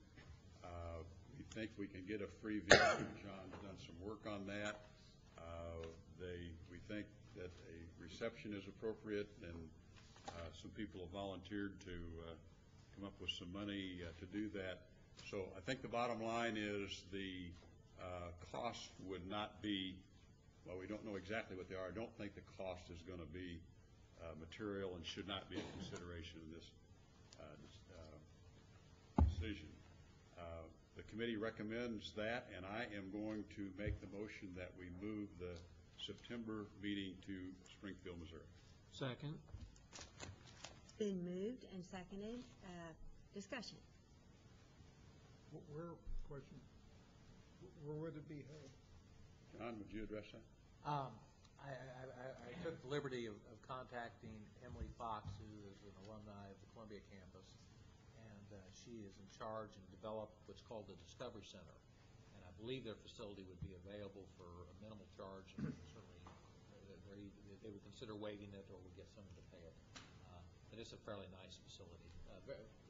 We think we can get a free visa. John's done some work on that. We think that a reception is appropriate, and some people have volunteered to come up with some money to do that. So I think the bottom line is the cost would not be, well, we don't know exactly what they are. I don't think the cost is going to be material and should not be a consideration in this decision. The committee recommends that, and I am going to make the motion that we move the September meeting to Springfield, Missouri. Second. It's been moved and seconded. Discussion. Where would it be held? John, would you address that? I took the liberty of contacting Emily Fox, who is an alumni of the Columbia campus, and she is in charge and developed what's called the Discovery Center. And I believe their facility would be available for a minimal charge, and certainly they would consider waiving it or would get someone to pay it. But it's a fairly nice facility,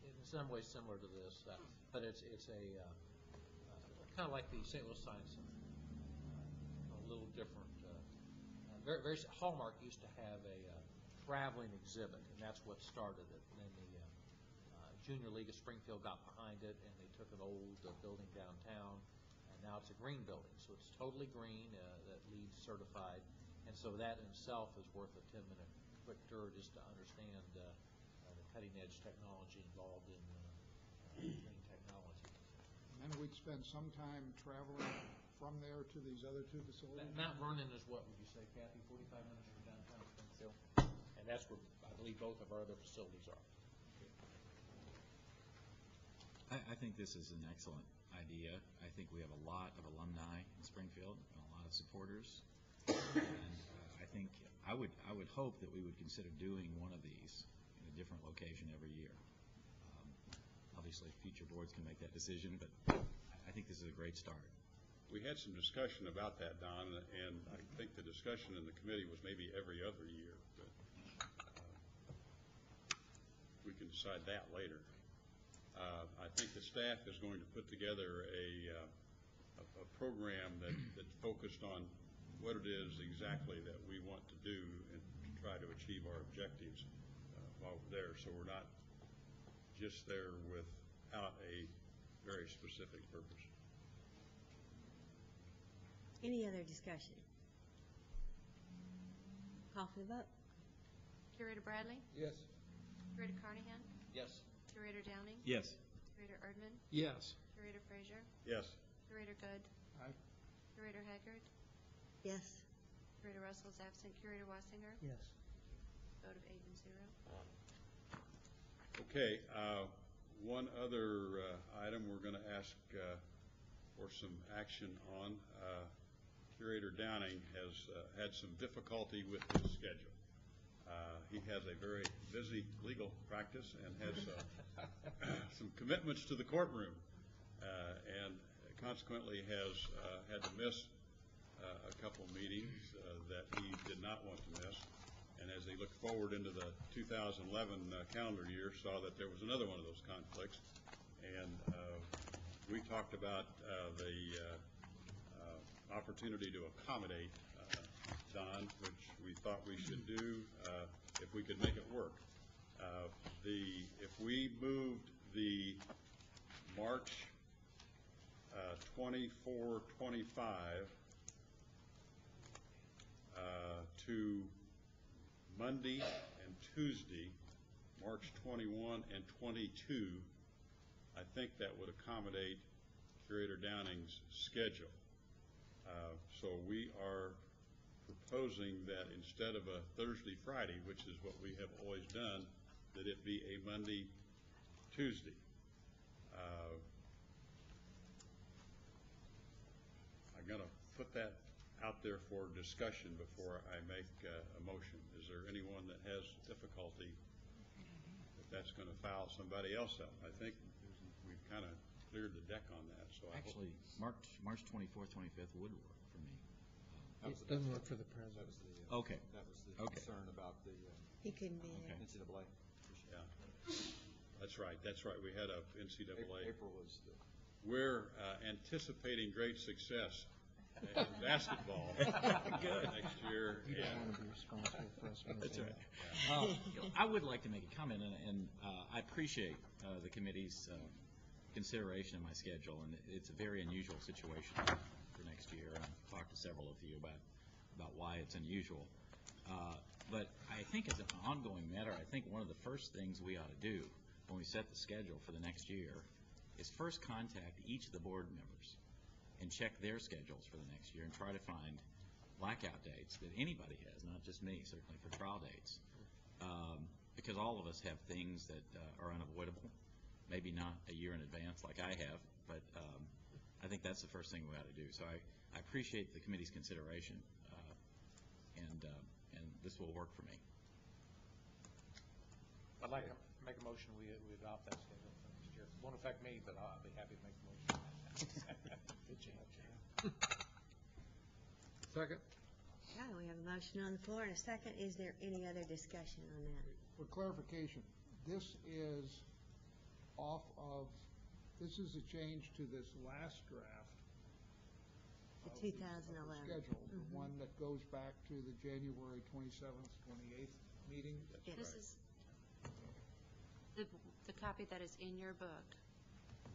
in some ways similar to this, but it's a kind of like the St. Louis Science Center, a little different. Very Hallmark used to have a traveling exhibit, and that's what started it. And then the Junior League of Springfield got behind it, and they took an old building downtown, and now it's a green building. So it's totally green, that LEED certified, and so that in itself is worth a 10-minute quick tour just to understand the cutting-edge technology involved in green technology. And then we'd spend some time traveling from there to these other two facilities? Mount Vernon is what, would you say, Kathy, 45 minutes from downtown Springfield? And that's where I believe both of our other facilities are. I think this is an excellent idea. I think we have a lot of alumni in Springfield and a lot of supporters. And I would hope that we would consider doing one of these in a different location every year. Obviously, future boards can make that decision, but I think this is a great start. We had some discussion about that, Don, and I think the discussion in the committee was maybe every other year, but we can decide that later. I think the staff is going to put together a program that's focused on what it is exactly that we want to do and to try to achieve our objectives while we're there, so we're not just there without a very specific purpose. Any other discussion? Call for the vote. Curator Bradley? Yes. Curator Carnahan? Yes. Curator Downing? Yes. Curator Erdman? Yes. Curator Frazier? Yes. Curator Good? Aye. Curator Haggard? Yes. Curator Russell is absent. Curator Wassinger? Yes. Vote of 8 and 0. Okay, one other item we're going to ask for some action on. Curator Downing has had some difficulty with his schedule. He has a very busy legal practice and has some commitments to the courtroom, and consequently has had to miss a couple meetings that he did not want to miss. And as he looked forward into the 2011 calendar year, saw that there was another one of those conflicts. And we talked about the opportunity to accommodate Don, which we thought we should do if we could make it work. If we moved the March 24, 25 to Monday and Tuesday, March 21 and 22, I think that would accommodate Curator Downing's schedule. So we are proposing that instead of a Thursday, Friday, which is what we have always done, that it be a Monday, Tuesday. I'm going to put that out there for discussion before I make a motion. Is there anyone that has difficulty if that's going to foul somebody else up? I think we've kind of cleared the deck on that. So Actually, March 24th, 25th would work for me. It doesn't work for the president. Okay. That was the concern about the He couldn't be there. NCAA. Yeah, that's right. That's right. We had a NCAA. April was the... We're anticipating great success in basketball next year. You don't and- want to be responsible for us That's missing right. that. I would like to make a comment, and I appreciate the committee's consideration of my schedule, and it's a very unusual situation for next year. I've talked to several of you about why it's unusual. But I think as an ongoing matter, I think one of the first things we ought to do when we set the schedule for the next year is first contact each of the board members and check their schedules for the next year and try to find blackout dates that anybody has, not just me, certainly for trial dates. Because all of us have things that are unavoidable, maybe not a year in advance like I have, but I think that's the first thing we ought to do. So I appreciate the committee's consideration, and this will work for me. I'd like to make a motion, we adopt that schedule for next year. It won't affect me, but I'll be happy to make the motion. Good job, John. Second? Okay, we have a motion on the floor and a second. Is there any other discussion on that? For clarification, this is this is a change to this last draft. The of 2011. Schedule, the one that goes back to the January 27th, 28th meeting. This is the copy that is in your book.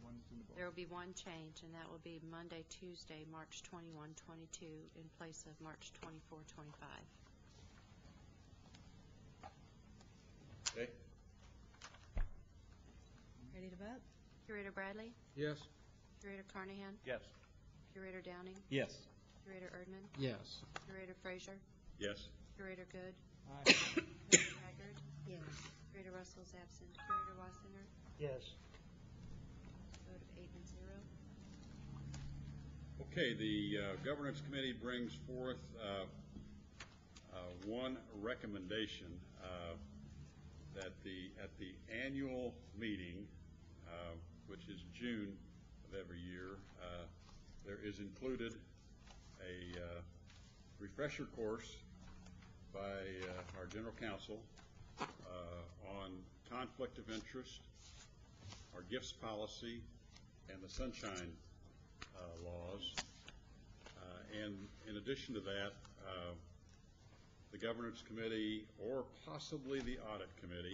One that's in the book. There will be one change, and that will be Monday, Tuesday, March 21, 22, in place of March 24, 25. Okay. Ready to vote? Curator Bradley? Yes? Curator Carnahan? Yes. Curator Downing? Yes. Curator Erdman? Yes. Curator Frazier? Yes. Curator Good? Aye. Curator Haggard? Yes. Curator Russell is absent. Curator Wassinger? Yes. Vote of 8 and 0. Okay, the Governance Committee brings forth one recommendation that at the annual meeting, which is June of every year, there is included a refresher course by our General Counsel on conflict of interest, our gifts policy, and the sunshine laws. And in addition to that, the Governance Committee, or possibly the Audit Committee,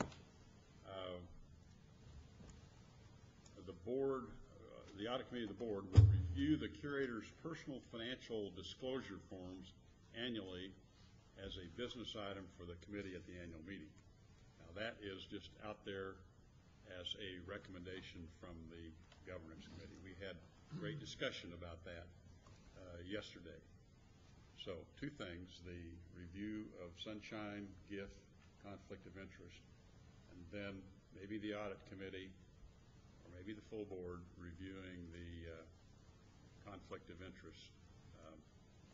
the Audit Committee of the Board will review the Curator's personal financial disclosure forms annually as a business item for the committee at the annual meeting. Now, that is just out there as a recommendation from the Governance Committee. We had great discussion about that yesterday. So, two things: the review of sunshine, gift, conflict of interest, and then maybe the Audit Committee or maybe the full board reviewing the conflict of interest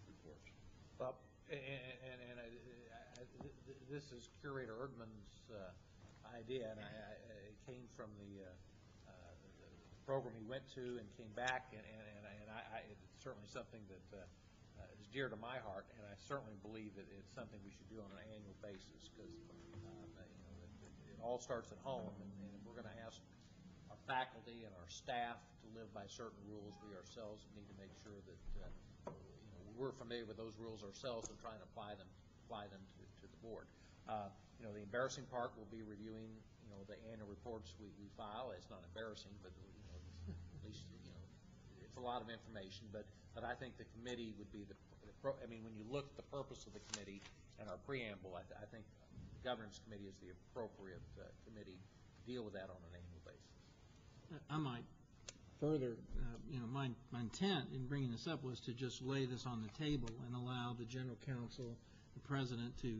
reports. Well, this is Curator Erdman's idea, and it came from the program he went to and came back, and it's certainly something that is dear to my heart, and I certainly believe that it's something we should do on an annual basis, because it all starts at home, and we're going to ask our faculty and our staff to live by certain rules. We ourselves need to make sure that we're familiar with those rules ourselves and trying to apply them to the board. The embarrassing part will be reviewing the annual reports we file. It's not embarrassing, but at least it's a lot of information. But I think the committee would be when you look at the purpose of the committee and our preamble, I think the Governance Committee is the appropriate committee to deal with that on an annual basis. I might further, my intent in bringing this up was to just lay this on the table and allow the General Counsel, the President, to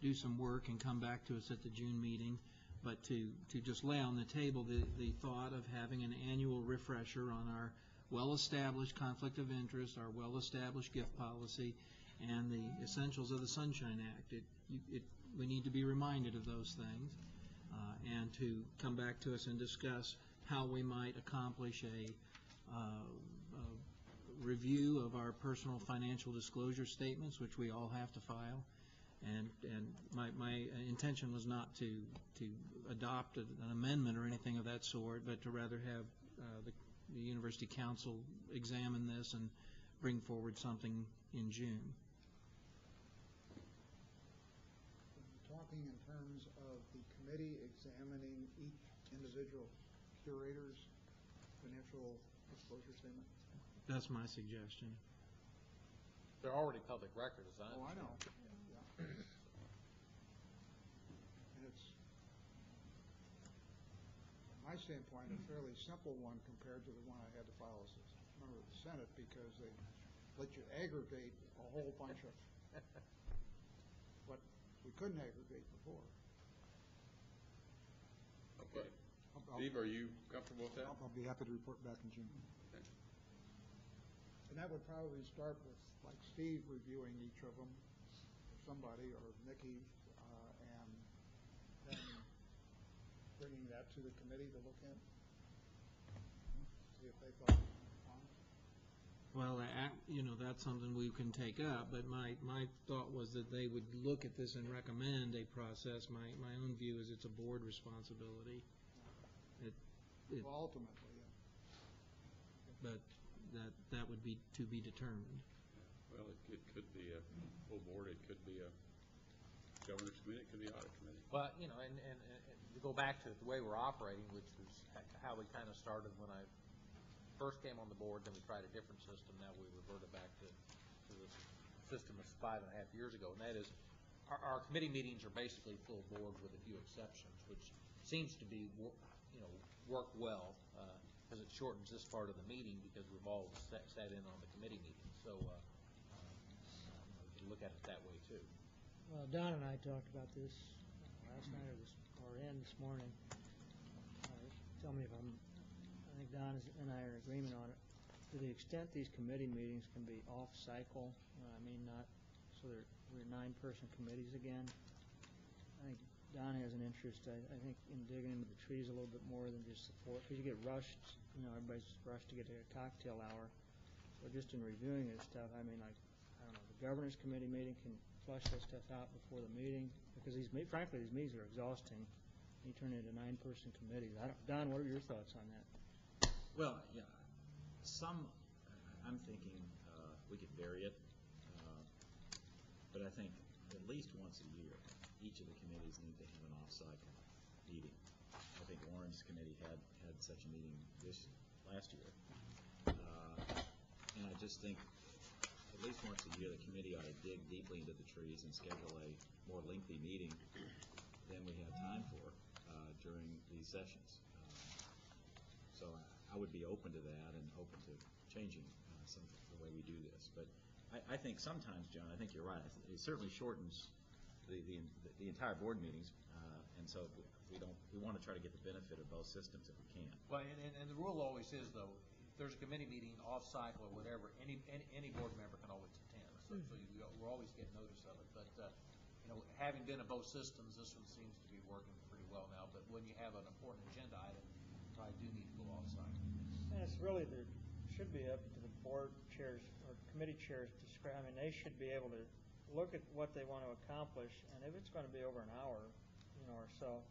do some work and come back to us at the June meeting, but to just lay on the table the thought of having an annual refresher on our well-established conflict of interest, our well-established gift policy, and the essentials of the Sunshine Act. We need to be reminded of those things and to come back to us and discuss how we might accomplish a review of our personal financial disclosure statements, which we all have to file. And my intention was not to adopt an amendment or anything of that sort, but to rather have the University Council examine this and bring forward something in June. Talking in terms of the committee examining each individual curator's financial disclosure statement? That's my suggestion. They're already public records, as I Oh, I understand. know. Yeah. And it's, from my standpoint, a fairly simple one compared to the one I had to file as a member of the Senate, because they let you aggregate a whole bunch of what we couldn't aggregate before. Okay. Steve, are you comfortable with that? I'll be happy to report back in June. Okay. And that would probably start with, like, Steve reviewing each of them, or somebody, or Nikki, and then bringing that to the committee to look at. See if they thought it was fine. Well, that's something we can take up, but my thought was that they would look at this and recommend a process. My own view is it's a board responsibility. Well, ultimately, yeah. But that would be to be determined. Well, it could be a full board, it could be a governor's committee, it could be audit committee. Well, and to go back to the way we're operating, which was how we kind of started when I first came on the board, then we tried a different system, now we reverted back to the system of 5.5 years ago, and that is our committee meetings are basically full board with a few exceptions, which seems to be, work well, because it shortens this part of the meeting because we've all sat in on the committee meeting. So you can look at it that way too. Well, Don and I talked about this last night or this morning. Tell me if I think Don and I are in agreement on it. To the extent these committee meetings can be off-cycle, not so we're 9-person committees again. I think Don has an interest, I think, in digging into the trees a little bit more than just support, because you get rushed, everybody's rushed to get to a cocktail hour. So just in reviewing this stuff, I don't know, the governance committee meeting can flush that stuff out before the meeting, because frankly, these meetings are exhausting. You turn it into 9-person committees. Don, what are your thoughts on that? Well, yeah, I'm thinking we could vary it, but I think at least once a year, each of the committees need to have an off-cycle meeting. I think Warren's committee had such a meeting last year. And I just think at least once a year the committee ought to dig deeply into the trees and schedule a more lengthy meeting than we have time for during these sessions. So I would be open to that and open to changing the way we do this. But I think sometimes, John, I think you're right. It certainly shortens the entire board meetings, and so we want to try to get the benefit of both systems if we can. Well, and the rule always is, though, if there's a committee meeting off-cycle or whatever, any board member can always attend. So we'll always get notice of it. But having been in both systems, this one seems to be working pretty well now. But when you have an important agenda item, you probably do need to go off-cycle. And it's really, there should be up to the board chairs or committee chairs to describe. They should be able to look at what they want to accomplish, and if it's going to be over an hour, or so,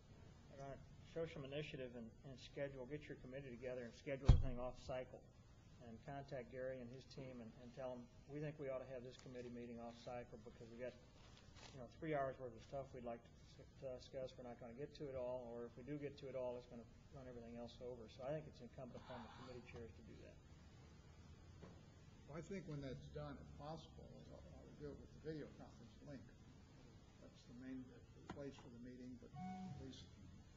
show some initiative and schedule. Get your committee together and schedule the thing off-cycle, and contact Gary and his team and tell them we think we ought to have this committee meeting off-cycle because we got 3 hours worth of stuff we'd like to discuss. We're not going to get to it all, or if we do get to it all, it's going to run everything else over. So I think it's incumbent upon the committee chairs to do that. Well, I think when that's done, if possible, I'll do it with the video conference link. That's the main place for the meeting, but at least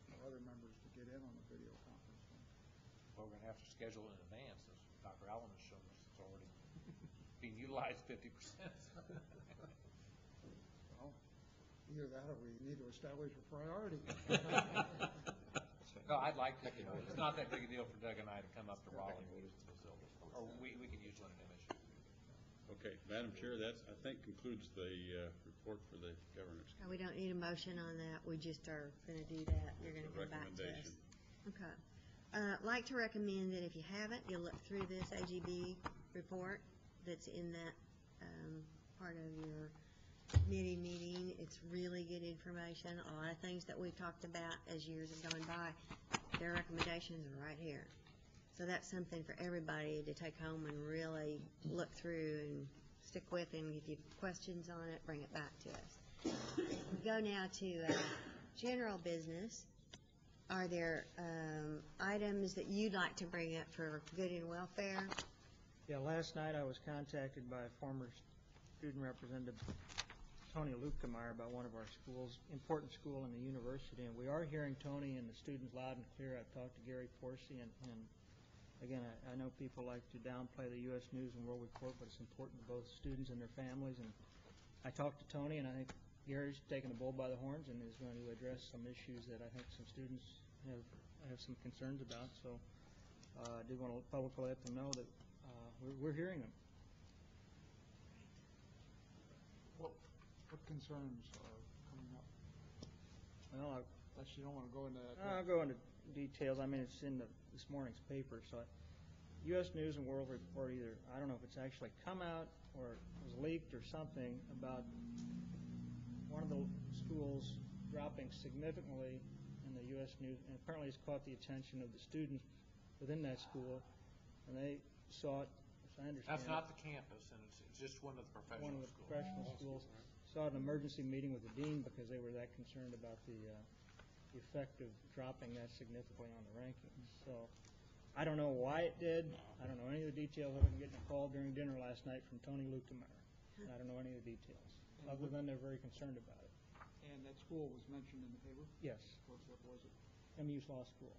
for other members to get in on the video conference link. Well, we're going to have to schedule in advance, as Dr. Allen has shown us. It's already being utilized 50%. Well, either that or we need to establish a priority. No, I'd like to. It's not that big a deal for Doug and I to come up to Raleigh and use the facility. Or we can use one in Image. Okay, Madam Chair, that I think concludes the report for the governance. We don't need a motion on that. We just are going to do that. You're going to come back to us. Okay. I'd like to recommend that if you haven't, you look through this AGB report that's in that part of your committee meeting. It's really good information. A lot of things that we've talked about as years have gone by, their recommendations are right here. So that's something for everybody to take home and really look through and stick with, and if you have questions on it, bring it back to us. We go now to general business. Are there items that you'd like to bring up for good and welfare? Yeah, last night I was contacted by a former student representative, Tony Lukemeyer, about one of our schools, important school in the university, and we are hearing Tony and the students loud and clear. I've talked to Gary Forsey, and again, I know people like to downplay the U.S. News and World Report, but it's important to both students and their families, and I talked to Tony, and I think Gary's taken the bull by the horns and is going to address some issues that I think some students have some concerns about, so I did want to publicly let them know that we're hearing them. What concerns are coming up? Well, Unless you don't want to go into that. I'll go into details. I mean, it's in this morning's paper. So, U.S. News and World Report either, I don't know if it's actually come out or was leaked or something about one of the schools dropping significantly in the U.S. News, and apparently it's caught the attention of the students within that school, and they saw it, as I understand. That's not the campus, and it's just one of the professional schools. One of the professional schools. Saw an emergency meeting with the dean because they were that concerned about the effect of dropping that significantly on the rankings. So I don't know why it did. I don't know any of the details. I was getting a call during dinner last night from Tony Lukemeyer. I don't know any of the details, other than they're very concerned about it. And that school was mentioned in the paper? Yes. What was it? MU's Law School.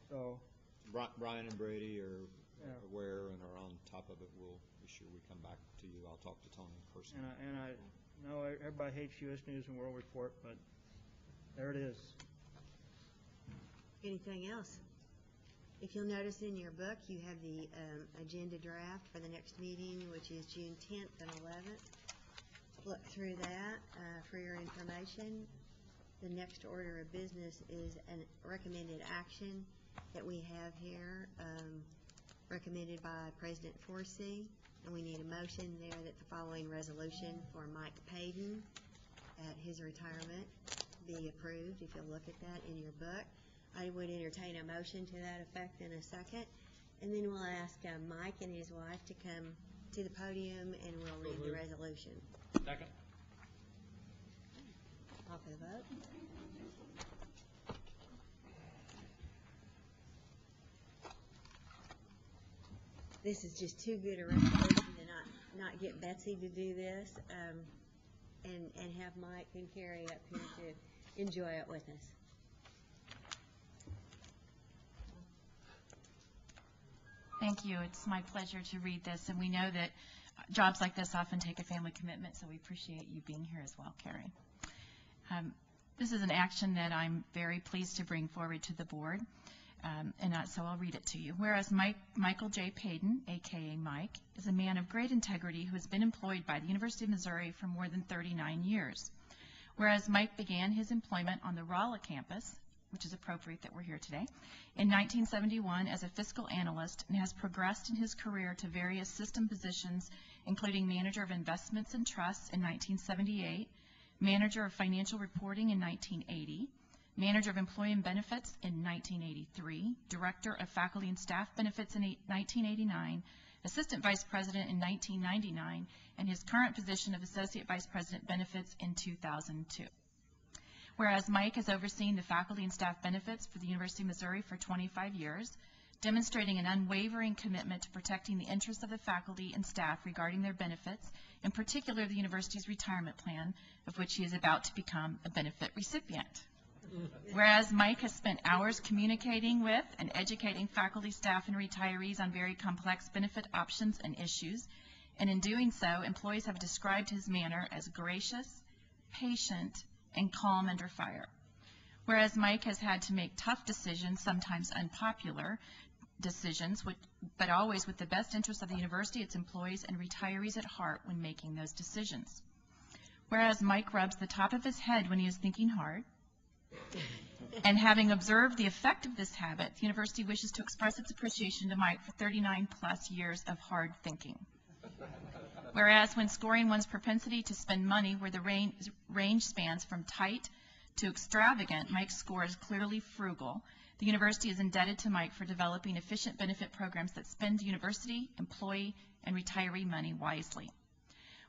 So Brian and Brady are aware and are on top of it. We'll be sure we come back to you. I'll talk to Tony personally. And I know everybody hates U.S. News and World Report, but there it is. Anything else? If you'll notice in your book, you have the agenda draft for the next meeting, which is June 10th and 11th. Look through that for your information. The next order of business is a recommended action that we have here, recommended by President Forsey, and we need a motion there that the following resolution for Mike Payton at his retirement be approved. If you'll look at that in your book, I would entertain a motion to that effect in a second, and then we'll ask Mike and his wife to come to the podium and we'll read the resolution. Second. Call for the vote. This is just too good a resolution to not get Betsy to do this, and have Mike and Carrie up here to enjoy it with us. Thank you. It's my pleasure to read this, and we know that jobs like this often take a family commitment, so we appreciate you being here as well, Carrie. This is an action that I'm very pleased to bring forward to the board, so I'll read it to you. Whereas Michael J. Payton, a.k.a. Mike, is a man of great integrity who has been employed by the University of Missouri for more than 39 years. Whereas Mike began his employment on the Rolla campus, which is appropriate that we're here today, in 1971 as a fiscal analyst, and has progressed in his career to various system positions, including manager of investments and trusts in 1978, manager of financial reporting in 1980, manager of employee and benefits in 1983, director of faculty and staff benefits in 1989, assistant vice president in 1999, and his current position of associate vice president benefits in 2002. Whereas Mike has overseen the faculty and staff benefits for the University of Missouri for 25 years, demonstrating an unwavering commitment to protecting the interests of the faculty and staff regarding their benefits, in particular the university's retirement plan, of which he is about to become a benefit recipient. Whereas Mike has spent hours communicating with and educating faculty, staff, and retirees on very complex benefit options and issues, and in doing so, employees have described his manner as gracious, patient, and calm under fire. Whereas Mike has had to make tough decisions, sometimes unpopular decisions, but always with the best interests of the university, its employees, and retirees at heart when making those decisions. Whereas Mike rubs the top of his head when he is thinking hard, and having observed the effect of this habit, the university wishes to express its appreciation to Mike for 39 plus years of hard thinking. Whereas when scoring one's propensity to spend money where the range spans from tight to extravagant, Mike's score is clearly frugal. The university is indebted to Mike for developing efficient benefit programs that spend university, employee, and retiree money wisely.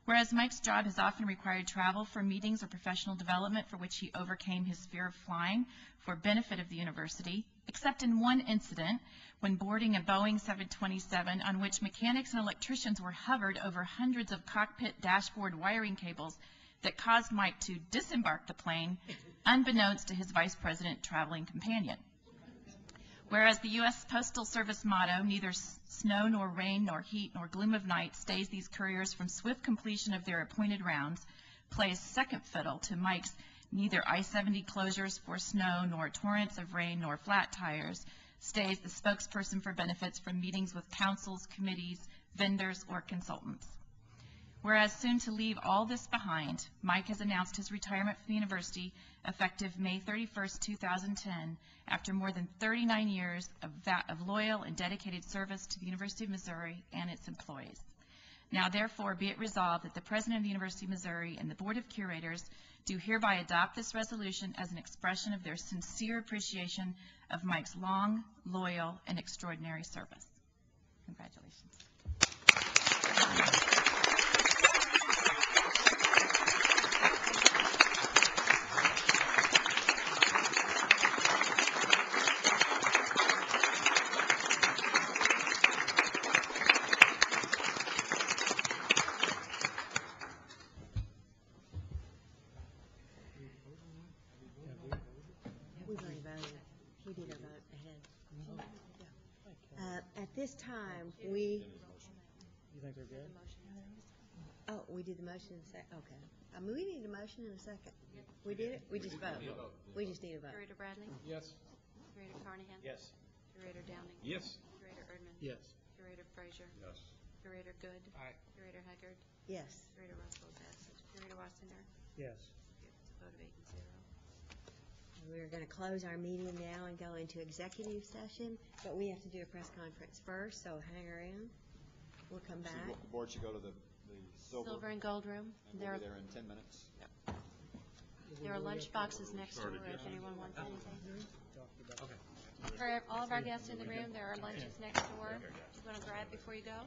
Whereas Mike's job has often required travel for meetings or professional development for which he overcame his fear of flying for benefit of the university, except in one incident when boarding a Boeing 727 on which mechanics and electricians were hovered over hundreds of cockpit dashboard wiring cables that caused Mike to disembark the plane unbeknownst to his vice president traveling companion. Whereas the U.S. Postal Service motto, neither snow nor rain nor heat nor gloom of night stays these couriers from swift completion of their appointed rounds, plays second fiddle to Mike's neither I-70 closures for snow nor torrents of rain nor flat tires, stays the spokesperson for benefits from meetings with councils, committees, vendors, or consultants. Whereas soon to leave all this behind, Mike has announced his retirement from the university effective May 31st, 2010, after more than 39 years of loyal and dedicated service to the University of Missouri and its employees. Now, therefore, be it resolved that the President of the University of Missouri and the Board of Curators do hereby adopt this resolution as an expression of their sincere appreciation of Mike's long, loyal, and extraordinary service. Congratulations. At this time, we... You think they're good? Oh, we did the motion in a second, okay. We need a motion in a second. We did it? We just voted. We just need a vote. Curator Bradley? Yes. Curator Carnahan? Yes. Curator Downing? Yes. Curator Erdman? Yes. Curator Frazier? Yes. Curator Good? Aye. Curator Haggard? Yes. Curator Russell is absent. Curator Wassinger? Yes. It's a vote of 8 and 0. We're going to close our meeting now and go into executive session, but we have to do a press conference first, so hang around. We'll come back. The board should go to the Silver and gold room. And we'll be there in 10 minutes. There are lunch boxes next door if anyone wants anything. For all of our guests in the room, there are lunches next door. You want to grab before you go?